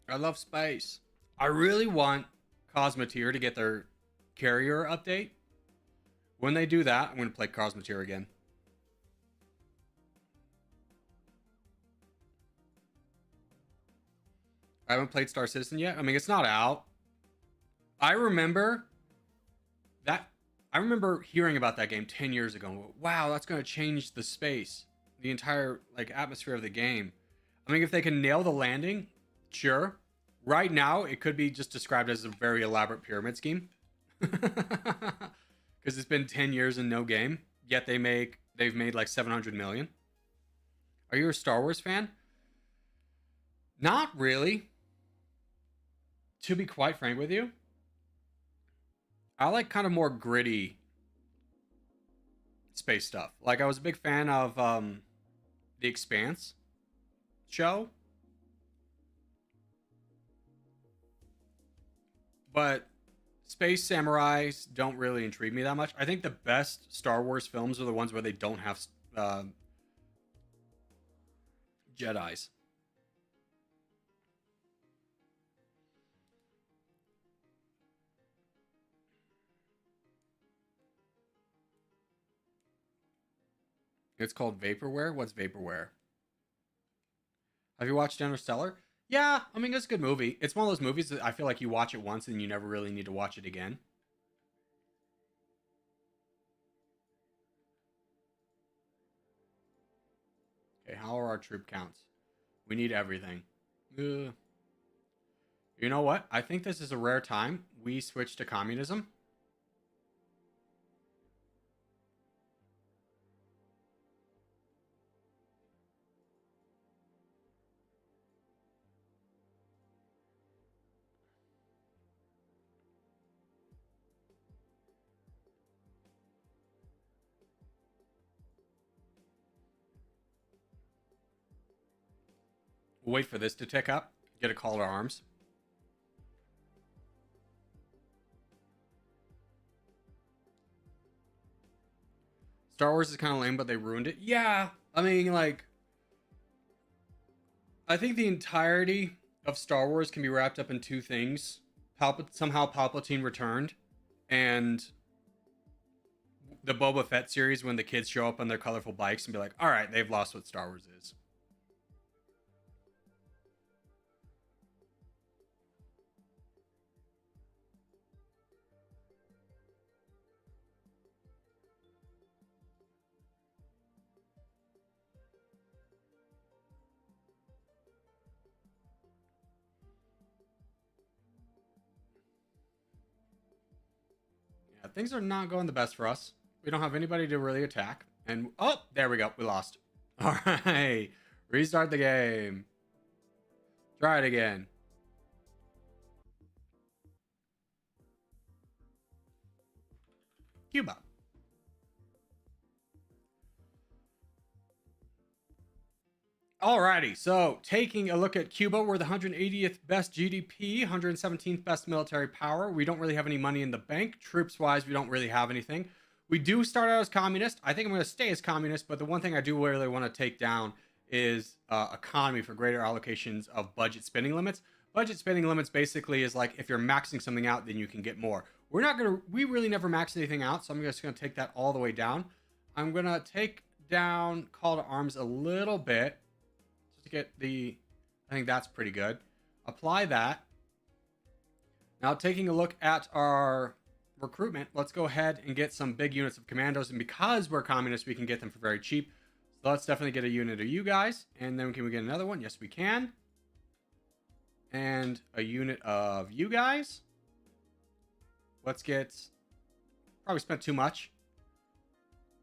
I love space. I really want Cosmoteer to get their carrier update. When they do that, I'm going to play Cosmoteer again. I haven't played Star Citizen yet. I mean, it's not out. I remember that. I remember hearing about that game 10 years ago. Wow, that's going to change the space, the entire like atmosphere of the game. I mean, if they can nail the landing, sure. Right now, it could be just described as a very elaborate pyramid scheme. Because it's been 10 years and no game, yet they've made like 700 million. Are you a Star Wars fan? Not really. To be quite frank with you, I like kind of more gritty space stuff. Like I was a big fan of The Expanse show. But space samurais don't really intrigue me that much. I think the best Star Wars films are the ones where they don't have Jedis. It's called Vaporware? What's Vaporware? Have you watched Interstellar? Yeah, I mean, it's a good movie. It's one of those movies that I feel like you watch it once and you never really need to watch it again. Okay, how are our troop counts? We need everything. Ugh. You know what? I think this is a rare time we switch to communism. We'll wait for this to tick up. Get a call to arms. Star Wars is kind of lame, but they ruined it. Yeah, I mean, like, I think the entirety of Star Wars can be wrapped up in two things. Somehow Palpatine returned, and the Boba Fett series when the kids show up on their colorful bikes and be like, all right, they've lost what Star Wars is. Yeah, things are not going the best for us. We don't have anybody to really attack. And, oh, there we go. We lost. All right. Restart the game. Try it again. Cuba. Alrighty, so taking a look at Cuba, we're the 180th best GDP, 117th best military power. We don't really have any money in the bank. Troops-wise, we don't really have anything. We do start out as communist. I think I'm going to stay as communist, but the one thing I do really want to take down is economy for greater allocations of budget spending limits. Budget spending limits basically is like if you're maxing something out, then you can get more. We really never max anything out, so I'm just going to take that all the way down. I'm going to take down call to arms a little bit. To get the, I think that's pretty good. Apply that. Now taking a look at our recruitment, let's go ahead and get some big units of commandos, and because we're communists we can get them for very cheap, so let's definitely get a unit of you guys. And then can we get another one? Yes we can. And a unit of you guys. Let's get, probably spent too much,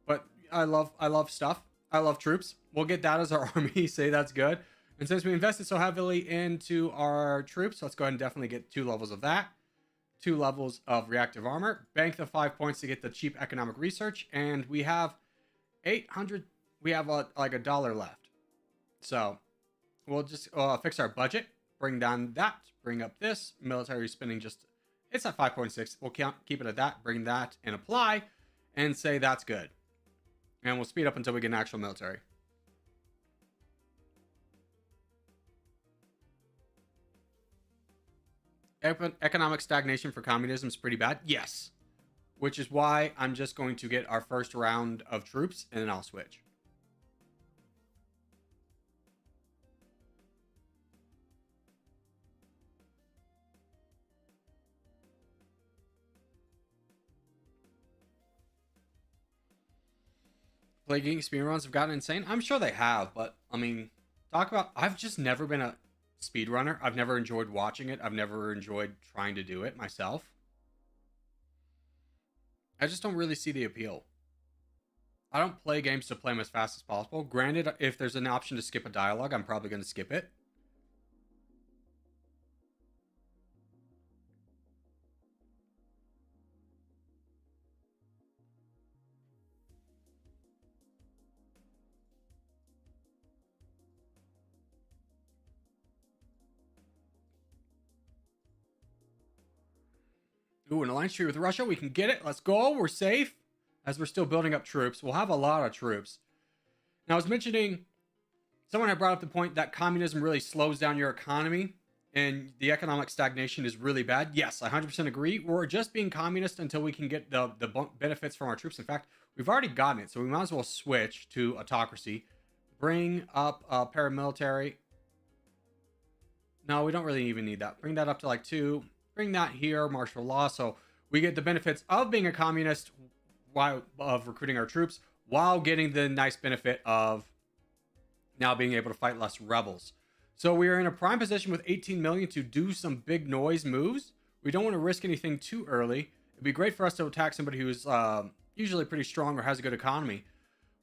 but I love stuff. I love troops. We'll get that as our army. Say that's good. And since we invested so heavily into our troops, let's go ahead and definitely get 2 levels of that. 2 levels of reactive armor. Bank the 5 points to get the cheap economic research. And we have 800. We have like $1 left. So We'll just fix our budget, bring down that, bring up this military spending. Just it's at 5.6. We'll keep it at that. Bring that and apply, and say that's good. And we'll speed up until we get an actual military. Economic stagnation for communism is pretty bad. Yes. Which is why I'm just going to get our first round of troops and then I'll switch. Plaguing speedruns have gotten insane. I'm sure they have, but I mean, talk about. I've just never been a speedrunner. I've never enjoyed watching it. I've never enjoyed trying to do it myself. I just don't really see the appeal. I don't play games to play them as fast as possible. Granted, if there's an option to skip a dialogue, I'm probably going to skip it. Ooh, an alliance treaty with Russia. We can get it. Let's go. We're safe. As we're still building up troops. We'll have a lot of troops. Now, I was mentioning, someone had brought up the point that communism really slows down your economy and the economic stagnation is really bad. Yes, I 100% agree. We're just being communist until we can get the benefits from our troops. In fact, we've already gotten it, so we might as well switch to autocracy. Bring up paramilitary. No, we don't really even need that. Bring that up to like 2. Bring that here, martial law. So we get the benefits of being a communist, of recruiting our troops, while getting the nice benefit of now being able to fight less rebels. So we are in a prime position with 18 million to do some big noise moves. We don't want to risk anything too early. It'd be great for us to attack somebody who's usually pretty strong or has a good economy.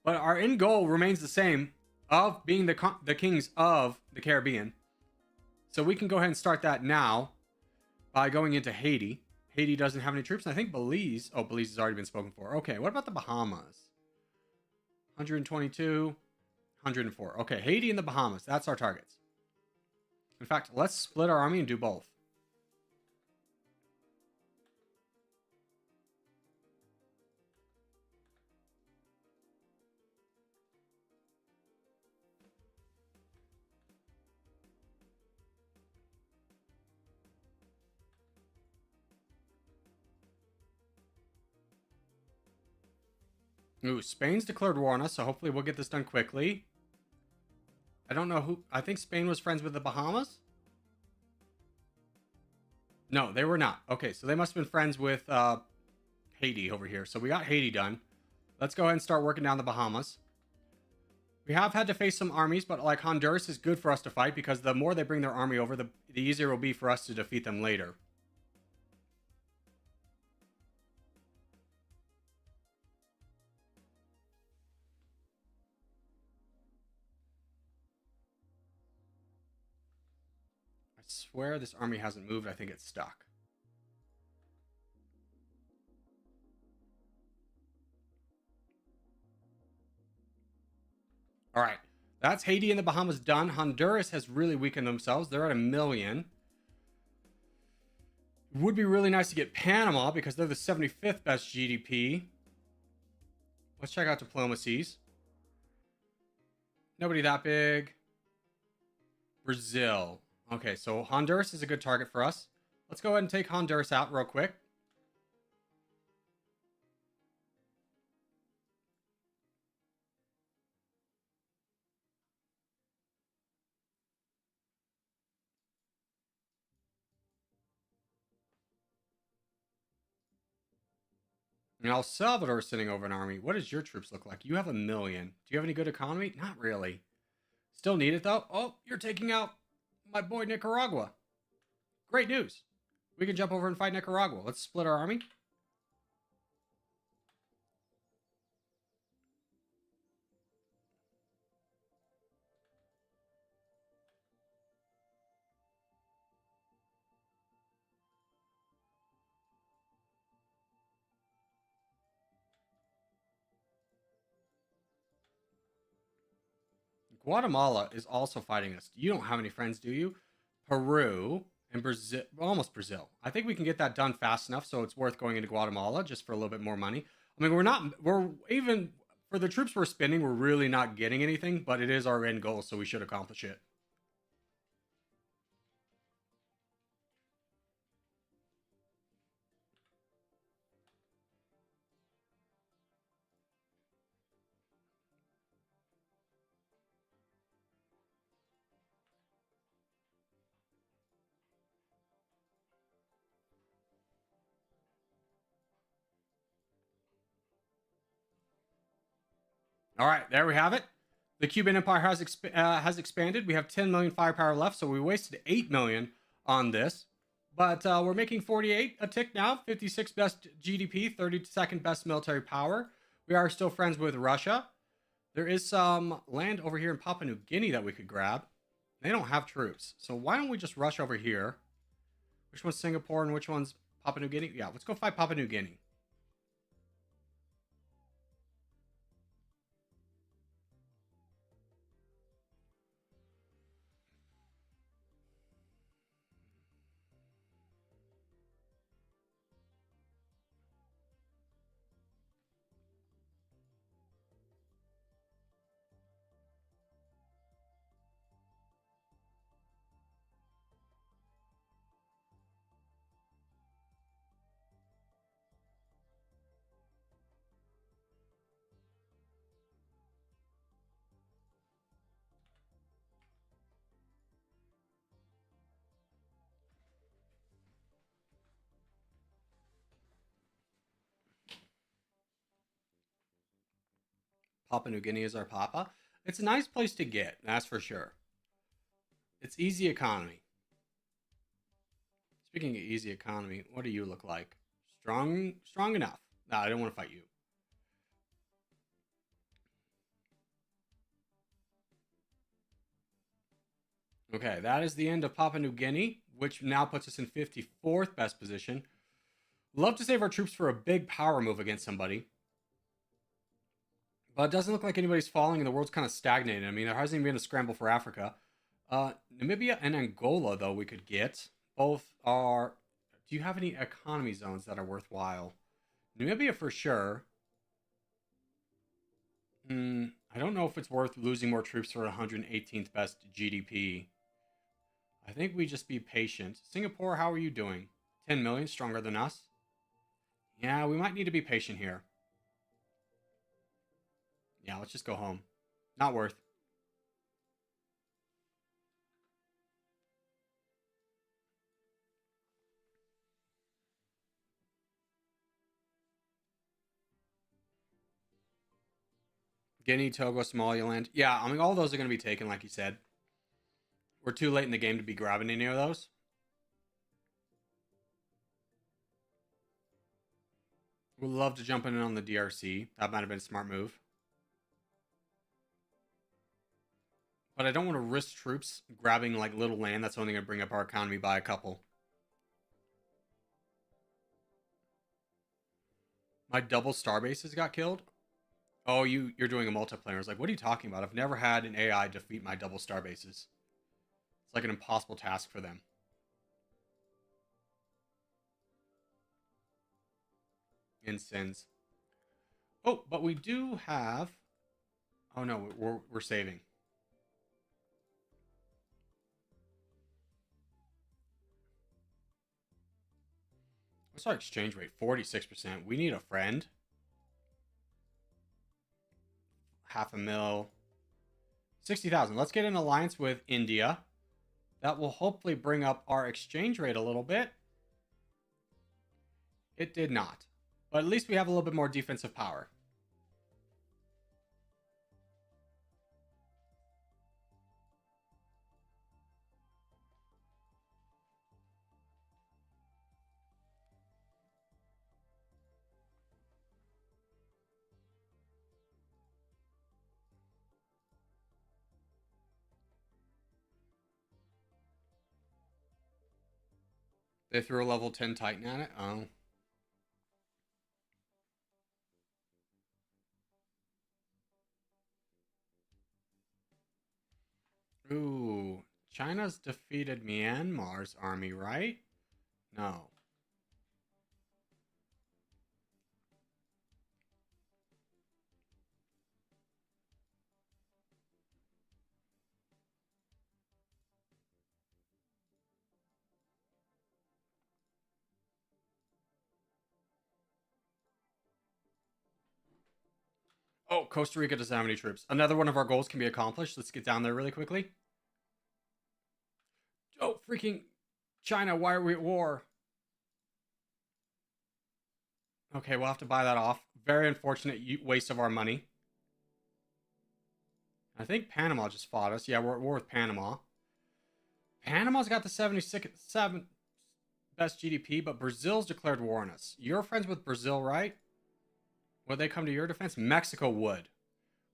But our end goal remains the same, of being the kings of the Caribbean. So we can go ahead and start that now by going into Haiti. Haiti doesn't have any troops. And I think Belize. Oh, Belize has already been spoken for. Okay, what about the Bahamas? 122, 104. Okay, Haiti and the Bahamas. That's our targets. In fact, let's split our army and do both. Ooh, Spain's declared war on us, so hopefully we'll get this done quickly. I don't know who... I think Spain was friends with the Bahamas? No, they were not. Okay, so they must have been friends with Haiti over here. So we got Haiti done. Let's go ahead and start working down the Bahamas. We have had to face some armies, but like Honduras is good for us to fight because the more they bring their army over, the easier it will be for us to defeat them later. I swear this army hasn't moved. I think it's stuck. All right. That's Haiti and the Bahamas done. Honduras has really weakened themselves. They're at 1 million. It would be really nice to get Panama because they're the 75th best GDP. Let's check out diplomacies. Nobody that big. Brazil. Okay, so Honduras is a good target for us. Let's go ahead and take Honduras out real quick. And El Salvador is sending over an army. What does your troops look like? You have 1 million. Do you have any good economy? Not really. Still need it though. Oh, you're taking out my boy Nicaragua. Great news. We can jump over and fight Nicaragua. Let's split our army. Guatemala is also fighting us. You don't have any friends, do you? Peru and Brazil, almost Brazil. I think we can get that done fast enough so it's worth going into Guatemala just for a little bit more money. I mean, we're even, for the troops we're spending, we're really not getting anything, but it is our end goal, so we should accomplish it. All right, there we have it. The Cuban Empire has expanded. We have 10 million firepower left, so we wasted 8 million on this. But we're making 48 a tick now, 56 best GDP, 32nd best military power. We are still friends with Russia. There is some land over here in Papua New Guinea that we could grab. They don't have troops, so why don't we just rush over here? Which one's Singapore and which one's Papua New Guinea? Yeah, let's go fight Papua New Guinea. Papua New Guinea is our papa. It's a nice place to get, that's for sure. It's easy economy. Speaking of easy economy, what do you look like? Strong enough. No, I don't want to fight you. Okay, that is the end of Papua New Guinea, which now puts us in 54th best position. Love to save our troops for a big power move against somebody. But it doesn't look like anybody's falling and the world's kind of stagnated. I mean, there hasn't even been a scramble for Africa. Namibia and Angola, though, we could get. Both are... Do you have any economy zones that are worthwhile? Namibia for sure. I don't know if it's worth losing more troops for 118th best GDP. I think we just be patient. Singapore, how are you doing? 10 million, stronger than us. Yeah, we might need to be patient here. Yeah, let's just go home. Not worth. Guinea, Togo, Somaliland. Yeah, I mean, all those are going to be taken, like you said. We're too late in the game to be grabbing any of those. Would love to jump in on the DRC. That might have been a smart move. But I don't want to risk troops grabbing like little land. That's only going to bring up our economy by a couple. My double star bases got killed. Oh, you're doing a multiplayer. I was like, what are you talking about? I've never had an AI defeat my double star bases. It's like an impossible task for them. Incense. Oh, but we do have... Oh no, we're saving. What's our exchange rate? 46%. We need a friend. Half a mil. 60,000. Let's get an alliance with India. That will hopefully bring up our exchange rate a little bit. It did not. But at least we have a little bit more defensive power. They threw a level 10 Titan at it? Oh. Ooh, China's defeated Myanmar's army, right? No. Oh, Costa Rica doesn't have any troops. Another one of our goals can be accomplished. Let's get down there really quickly. Oh, freaking China, why are we at war? Okay, we'll have to buy that off. Very unfortunate waste of our money. I think Panama just fought us. Yeah, we're at war with Panama. Panama's got the 77th best GDP, but Brazil's declared war on us. You're friends with Brazil, right? Would they come to your defense? Mexico would.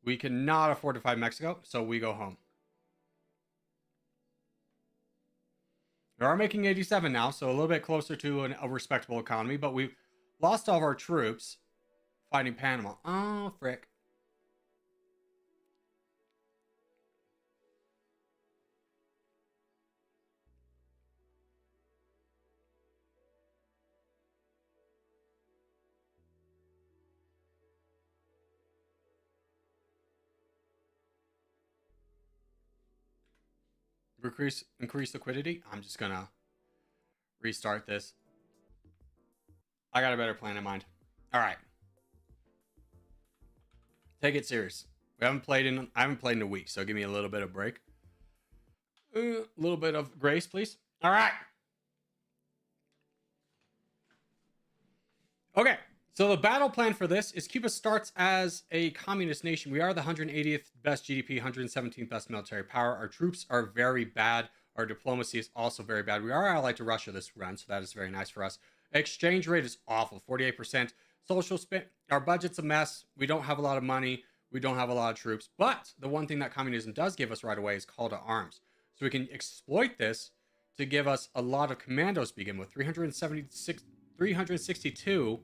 We cannot afford to fight Mexico, so we go home. We are making 87 now, so a little bit closer to a respectable economy, but we've lost all of our troops fighting Panama. Oh, frick. Increase liquidity. I'm just gonna restart this. I got a better plan in mind. All right. Take it serious. I haven't played in a week, so give me a little bit of break. A little bit of grace, please. All right. Okay. So the battle plan for this is Cuba starts as a communist nation. We are the 180th best GDP, 117th best military power. Our troops are very bad. Our diplomacy is also very bad. We are allied to Russia this run, so that is very nice for us. Exchange rate is awful, 48%. Social spend, our budget's a mess. We don't have a lot of money. We don't have a lot of troops. But the one thing that communism does give us right away is call to arms. So we can exploit this to give us a lot of commandos to begin with. 362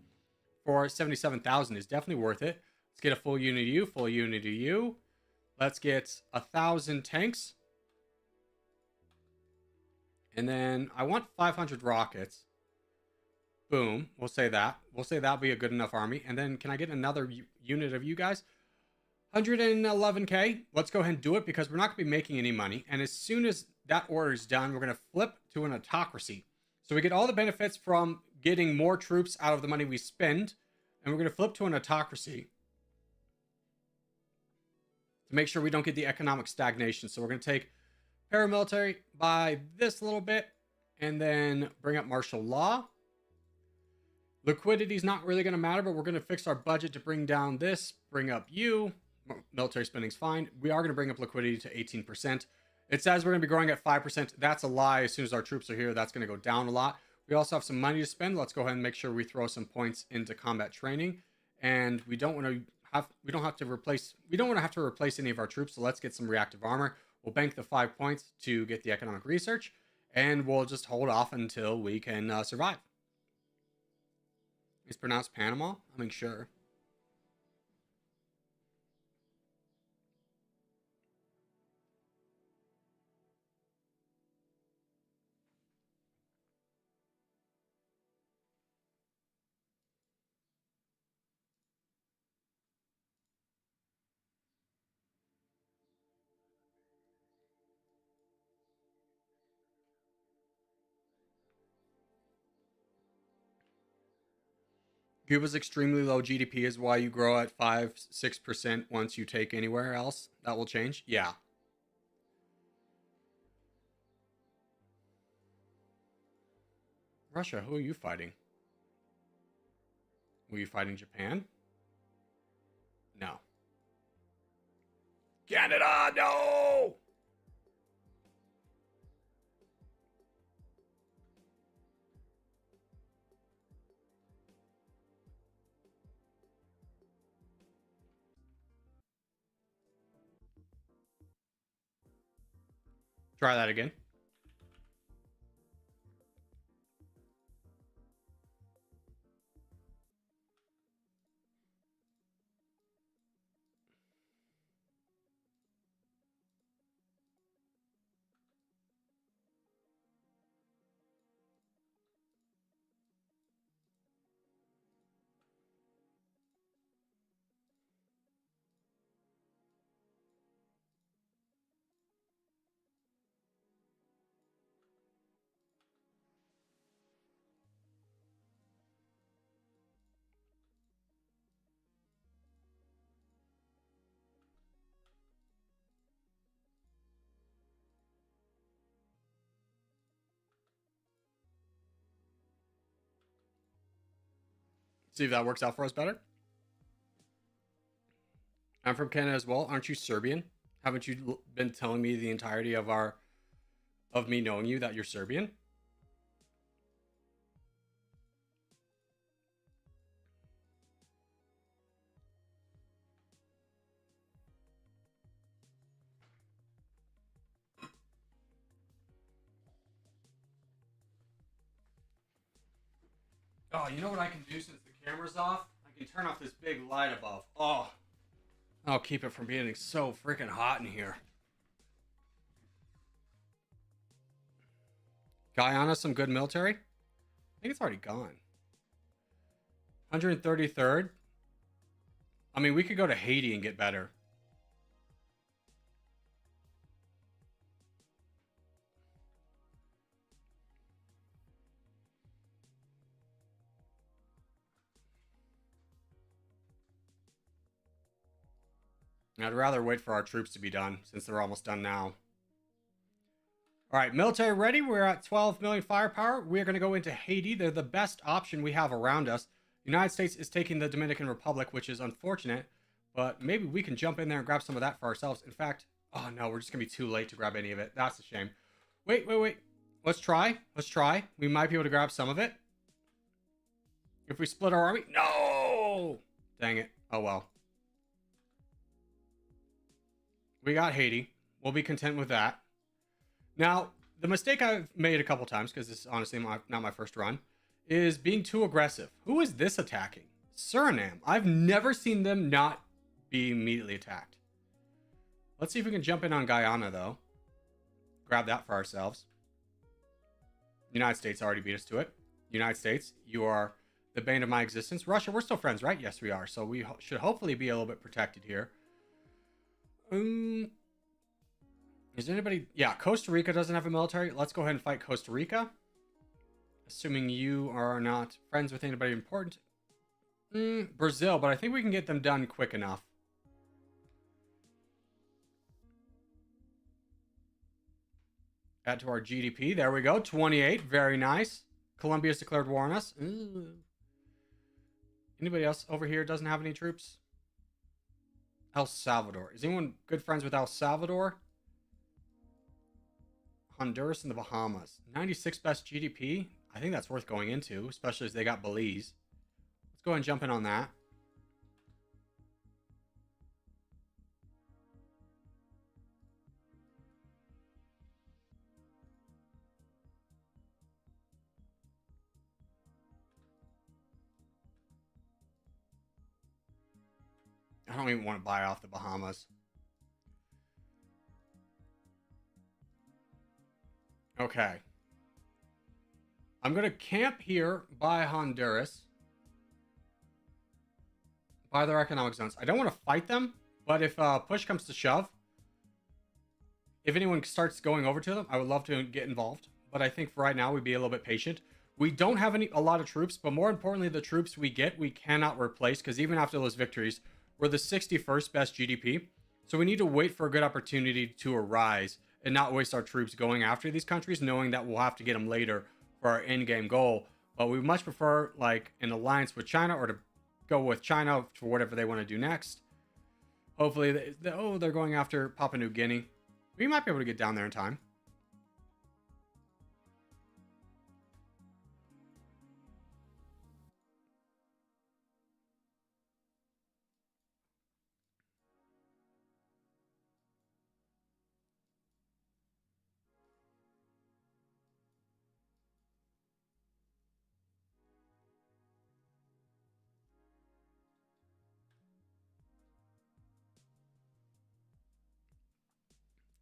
for 77,000 is definitely worth it. Let's get a full unit of you, full unit of you. Let's get 1,000 tanks. And then I want 500 rockets. Boom. We'll say that. We'll say that'll be a good enough army. And then can I get another unit of you guys? 111k. Let's go ahead and do it because we're not going to be making any money. And as soon as that order is done, we're going to flip to an autocracy. So we get all the benefits from getting more troops out of the money we spend. And we're going to flip to an autocracy to make sure we don't get the economic stagnation. So we're going to take paramilitary by this little bit and then bring up martial law. Liquidity is not really going to matter, but we're going to fix our budget to bring down this, bring up you. Military spending's fine. We are going to bring up liquidity to 18%. It says we're going to be growing at 5%. That's a lie. As soon as our troops are here, that's going to go down a lot. We also have some money to spend. Let's go ahead and make sure we throw some points into combat training. And we don't want to have to replace any of our troops. So let's get some reactive armor. We'll bank the 5 points to get the economic research, and we'll just hold off until we can survive. It's pronounced Panama? I mean, sure. Cuba's extremely low GDP is why you grow at 5-6% once you take anywhere else. That will change. Yeah. Russia, who are you fighting? Were you fighting Japan? No. Canada, no! Try that again. See if that works out for us better. I'm from Canada as well. Aren't you Serbian? Haven't you been telling me the entirety of me knowing you that you're Serbian? Oh, you know what I can do since the camera's off? I can turn off this big light above. Oh, I'll keep it from being so freaking hot in here. Guyana, some good military? I think it's already gone. 133rd. I mean, we could go to Haiti and get better. I'd rather wait for our troops to be done, since they're almost done now. All right, military ready. We're at 12 million firepower. We're going to go into Haiti. They're the best option we have around us. The United States is taking the Dominican Republic, which is unfortunate, but maybe we can jump in there and grab some of that for ourselves. In fact, oh no, we're just going to be too late to grab any of it. That's a shame. Wait. Let's try. We might be able to grab some of it. If we split our army. No! Dang it. Oh well. We got Haiti. We'll be content with that. Now, the mistake I've made a couple times, because this is honestly not my first run, is being too aggressive. Who is this attacking? Suriname. I've never seen them not be immediately attacked. Let's see if we can jump in on Guyana, though. Grab that for ourselves. United States already beat us to it. United States, you are the bane of my existence. Russia, we're still friends, right? Yes, we are. So we should hopefully be a little bit protected here. Is anybody... Yeah, Costa Rica doesn't have a military. Let's go ahead and fight Costa Rica. Assuming you are not friends with anybody important. Brazil, but I think we can get them done quick enough. Add to our GDP. There we go. 28. Very nice. Colombia's declared war on us. Anybody else over here doesn't have any troops? El Salvador. Is anyone good friends with El Salvador? Honduras and the Bahamas. 96 best GDP. I think that's worth going into, especially as they got Belize. Let's go ahead and jump in on that. I don't even want to buy off the Bahamas. Okay. I'm going to camp here by Honduras. By their economic zones. I don't want to fight them, but if push comes to shove, if anyone starts going over to them, I would love to get involved. But I think for right now, we'd be a little bit patient. We don't have a lot of troops, but more importantly, the troops we get, we cannot replace, because even after those victories, we're the 61st best GDP. So we need to wait for a good opportunity to arise and not waste our troops going after these countries, knowing that we'll have to get them later for our end game goal. But we much prefer like an alliance with China, or to go with China for whatever they want to do next. Hopefully, they're going after Papua New Guinea. We might be able to get down there in time.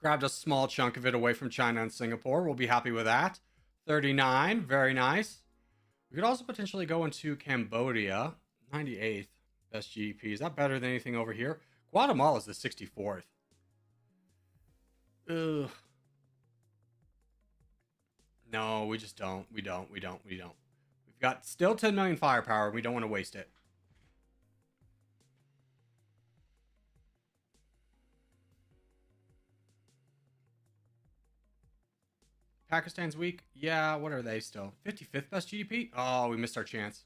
Grabbed a small chunk of it away from China and Singapore. We'll be happy with that. 39, very nice. We could also potentially go into Cambodia. 98th best GDP. Is that better than anything over here? Guatemala is the 64th. Ugh. No, we just don't. We don't. We've got still 10 million firepower. We don't want to waste it. Pakistan's weak. Yeah, what are they still? 55th best GDP? Oh, we missed our chance.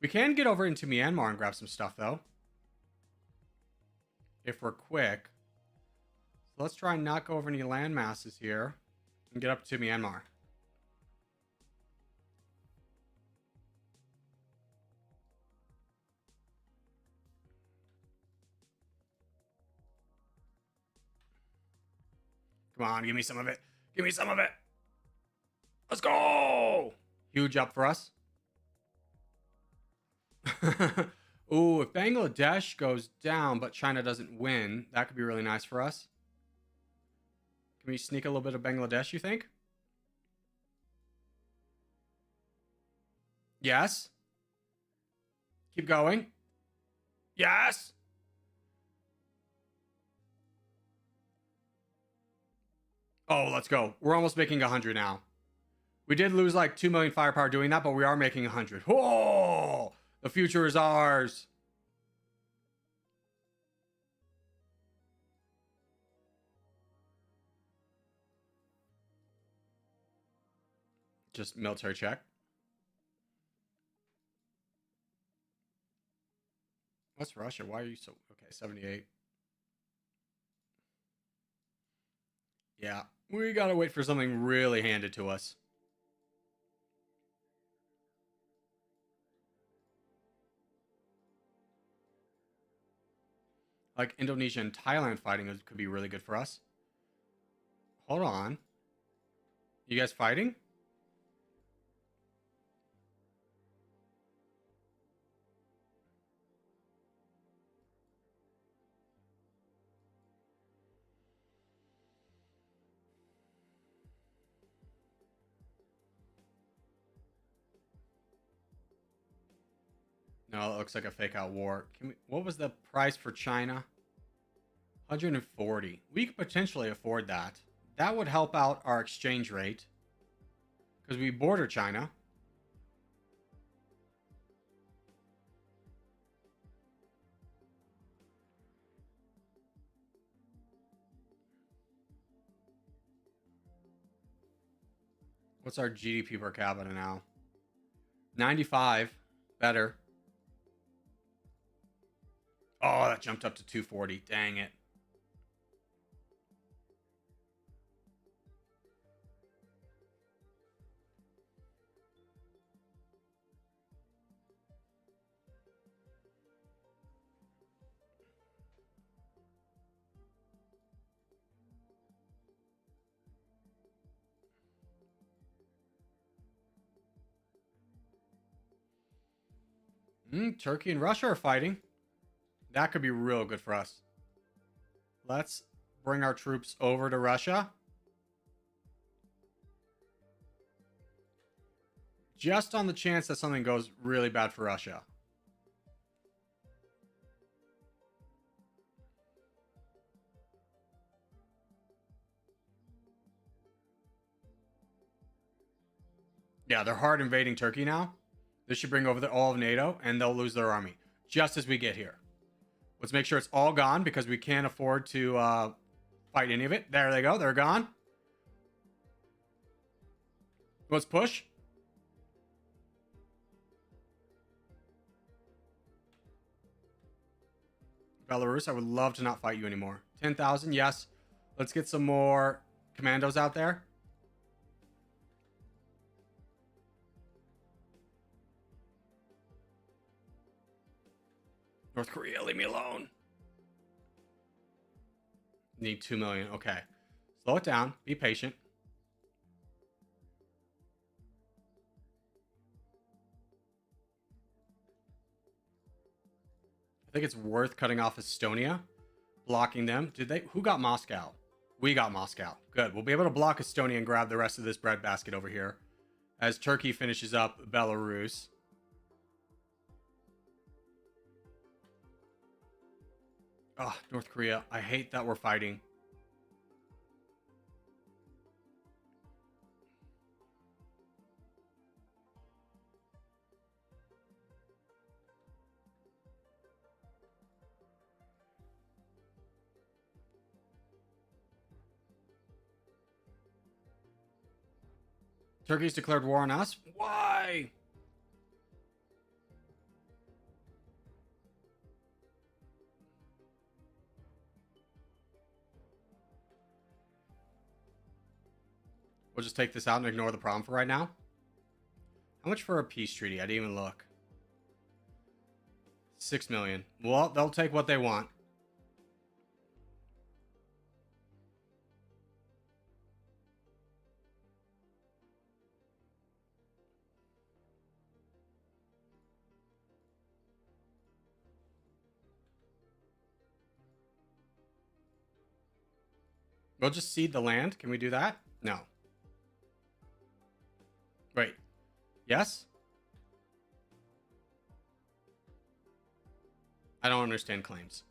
We can get over into Myanmar and grab some stuff, though. If we're quick. So let's try and not go over any land masses here. And get up to Myanmar. Come on, give me some of it. Give me some of it. Let's go! Huge up for us. Ooh, if Bangladesh goes down, but China doesn't win, that could be really nice for us. Can we sneak a little bit of Bangladesh, you think? Yes. Keep going. Yes. Oh, let's go. We're almost making 100 now. We did lose like 2 million firepower doing that, but we are making 100. Whoa! The future is ours. Just military check. What's Russia? Why are you so... Okay, 78. Yeah, we gotta wait for something really handed to us. Like Indonesia and Thailand fighting could be really good for us. Hold on. You guys fighting? No, it looks like a fake out war. What was the price for China? 140. We could potentially afford that. That would help out our exchange rate. Because we border China. What's our GDP per capita now? 95. Better. Oh, that jumped up to 240. Dang it. Turkey and Russia are fighting. That could be real good for us. Let's bring our troops over to Russia. Just on the chance that something goes really bad for Russia. Yeah, they're hard invading Turkey now. This should bring over all of NATO, and they'll lose their army just as we get here. Let's make sure it's all gone because we can't afford to fight any of it. There they go. They're gone. Let's push. Belarus, I would love to not fight you anymore. 10,000, yes. Let's get some more commandos out there. North Korea, leave me alone. Need 2 million. Okay. Slow it down. Be patient. I think it's worth cutting off Estonia. Blocking them. Did they? Who got Moscow? We got Moscow. Good. We'll be able to block Estonia and grab the rest of this breadbasket over here. As Turkey finishes up Belarus. Oh, North Korea. I hate that we're fighting. Turkey's declared war on us? Why? We'll just take this out and ignore the problem for right now. How much for a peace treaty? I didn't even look. 6 million. Well, they'll take what they want. We'll just cede the land. Can we do that? No. Wait. Yes? I don't understand claims.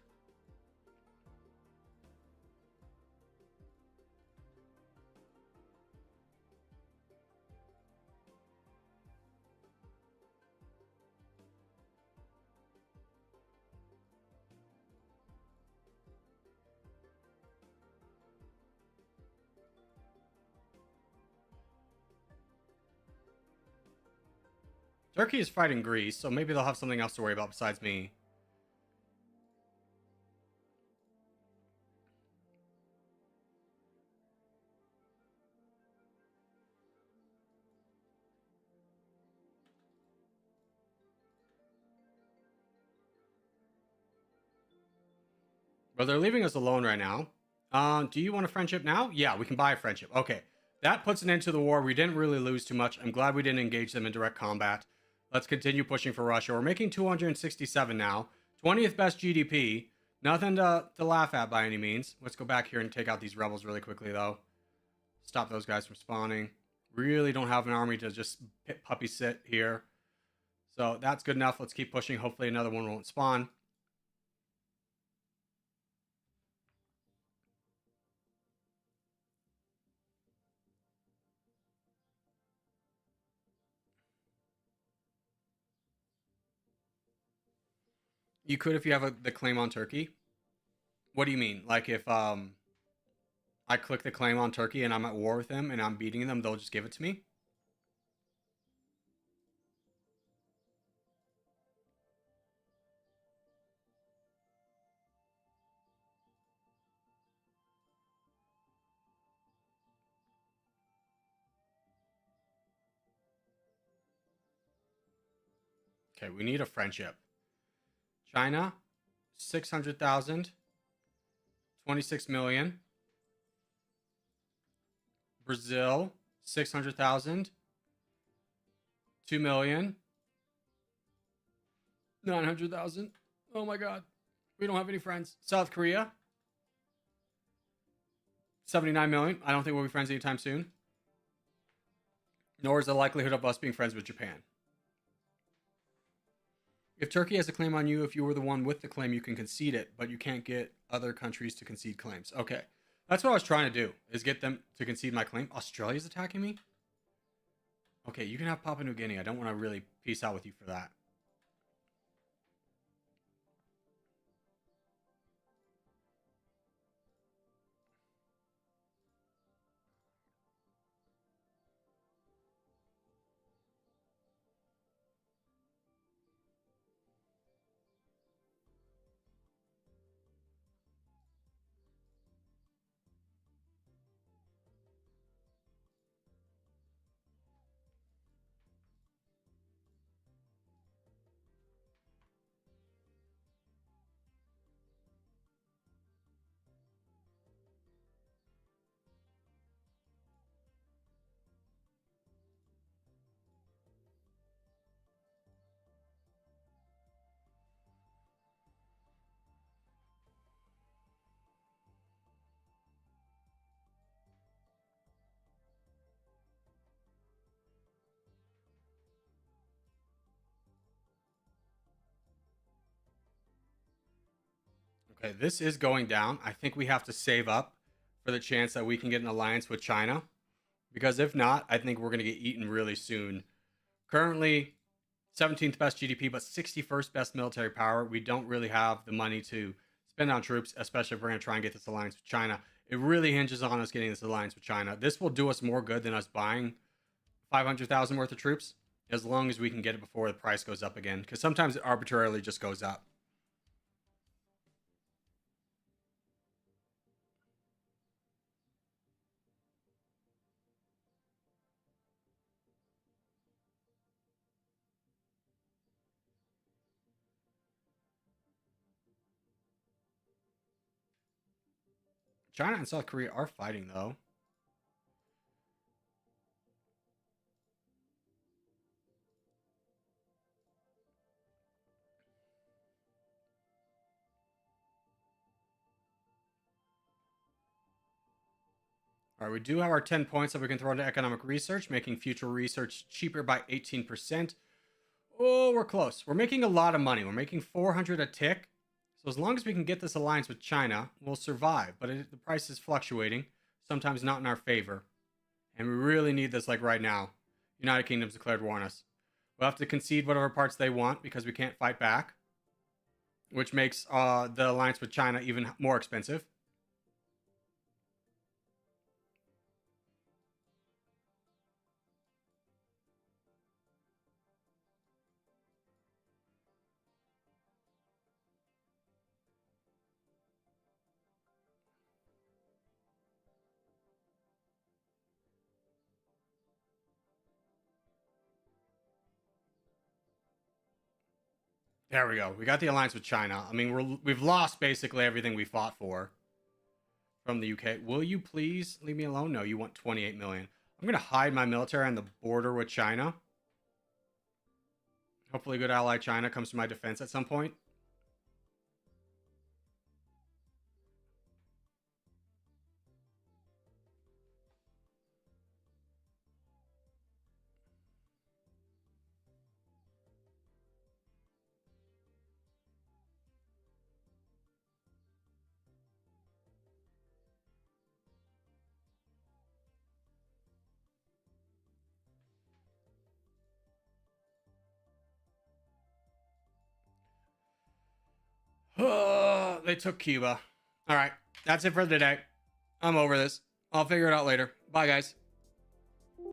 Turkey is fighting Greece, so maybe they'll have something else to worry about besides me. But they're leaving us alone right now. Do you want a friendship now? Yeah, we can buy a friendship. Okay. That puts an end to the war. We didn't really lose too much. I'm glad we didn't engage them in direct combat. Let's continue pushing for Russia. We're making 267 now. 20th best GDP. Nothing to laugh at by any means. Let's go back here and take out these rebels really quickly, though. Stop those guys from spawning. Really don't have an army to just puppy sit here. So that's good enough. Let's keep pushing. Hopefully another one won't spawn. You could if you have the claim on Turkey. What do you mean? Like if I click the claim on Turkey and I'm at war with them and I'm beating them, they'll just give it to me? Okay, we need a friendship. China, 600,000. 26 million. Brazil, 600,000. 2 million. 900,000. Oh my god. We don't have any friends. South Korea, 79 million. I don't think we'll be friends anytime soon. Nor is the likelihood of us being friends with Japan. If Turkey has a claim on you, if you were the one with the claim, you can concede it, but you can't get other countries to concede claims. Okay. That's what I was trying to do, is get them to concede my claim. Australia's attacking me? Okay, you can have Papua New Guinea. I don't want to really peace out with you for that. Okay, this is going down. I think we have to save up for the chance that we can get an alliance with China. Because if not, I think we're going to get eaten really soon. Currently, 17th best GDP, but 61st best military power. We don't really have the money to spend on troops, especially if we're going to try and get this alliance with China. It really hinges on us getting this alliance with China. This will do us more good than us buying 500,000 worth of troops, as long as we can get it before the price goes up again. Because sometimes it arbitrarily just goes up. China and South Korea are fighting, though. All right, we do have our 10 points that we can throw into economic research, making future research cheaper by 18%. Oh, we're close. We're making a lot of money. We're making 400 a tick. So as long as we can get this alliance with China, we'll survive. But the price is fluctuating, sometimes not in our favor. And we really need this like right now. United Kingdom's declared war on us. We'll have to concede whatever parts they want because we can't fight back, which makes the alliance with China even more expensive. There we go. We got the alliance with China. I mean, we've lost basically everything we fought for from the UK. Will you please leave me alone? No, you want 28 million. I'm going to hide my military on the border with China. Hopefully, good ally China comes to my defense at some point. They took Cuba. All right, that's it for today. I'm over this. I'll figure it out later. Bye, guys.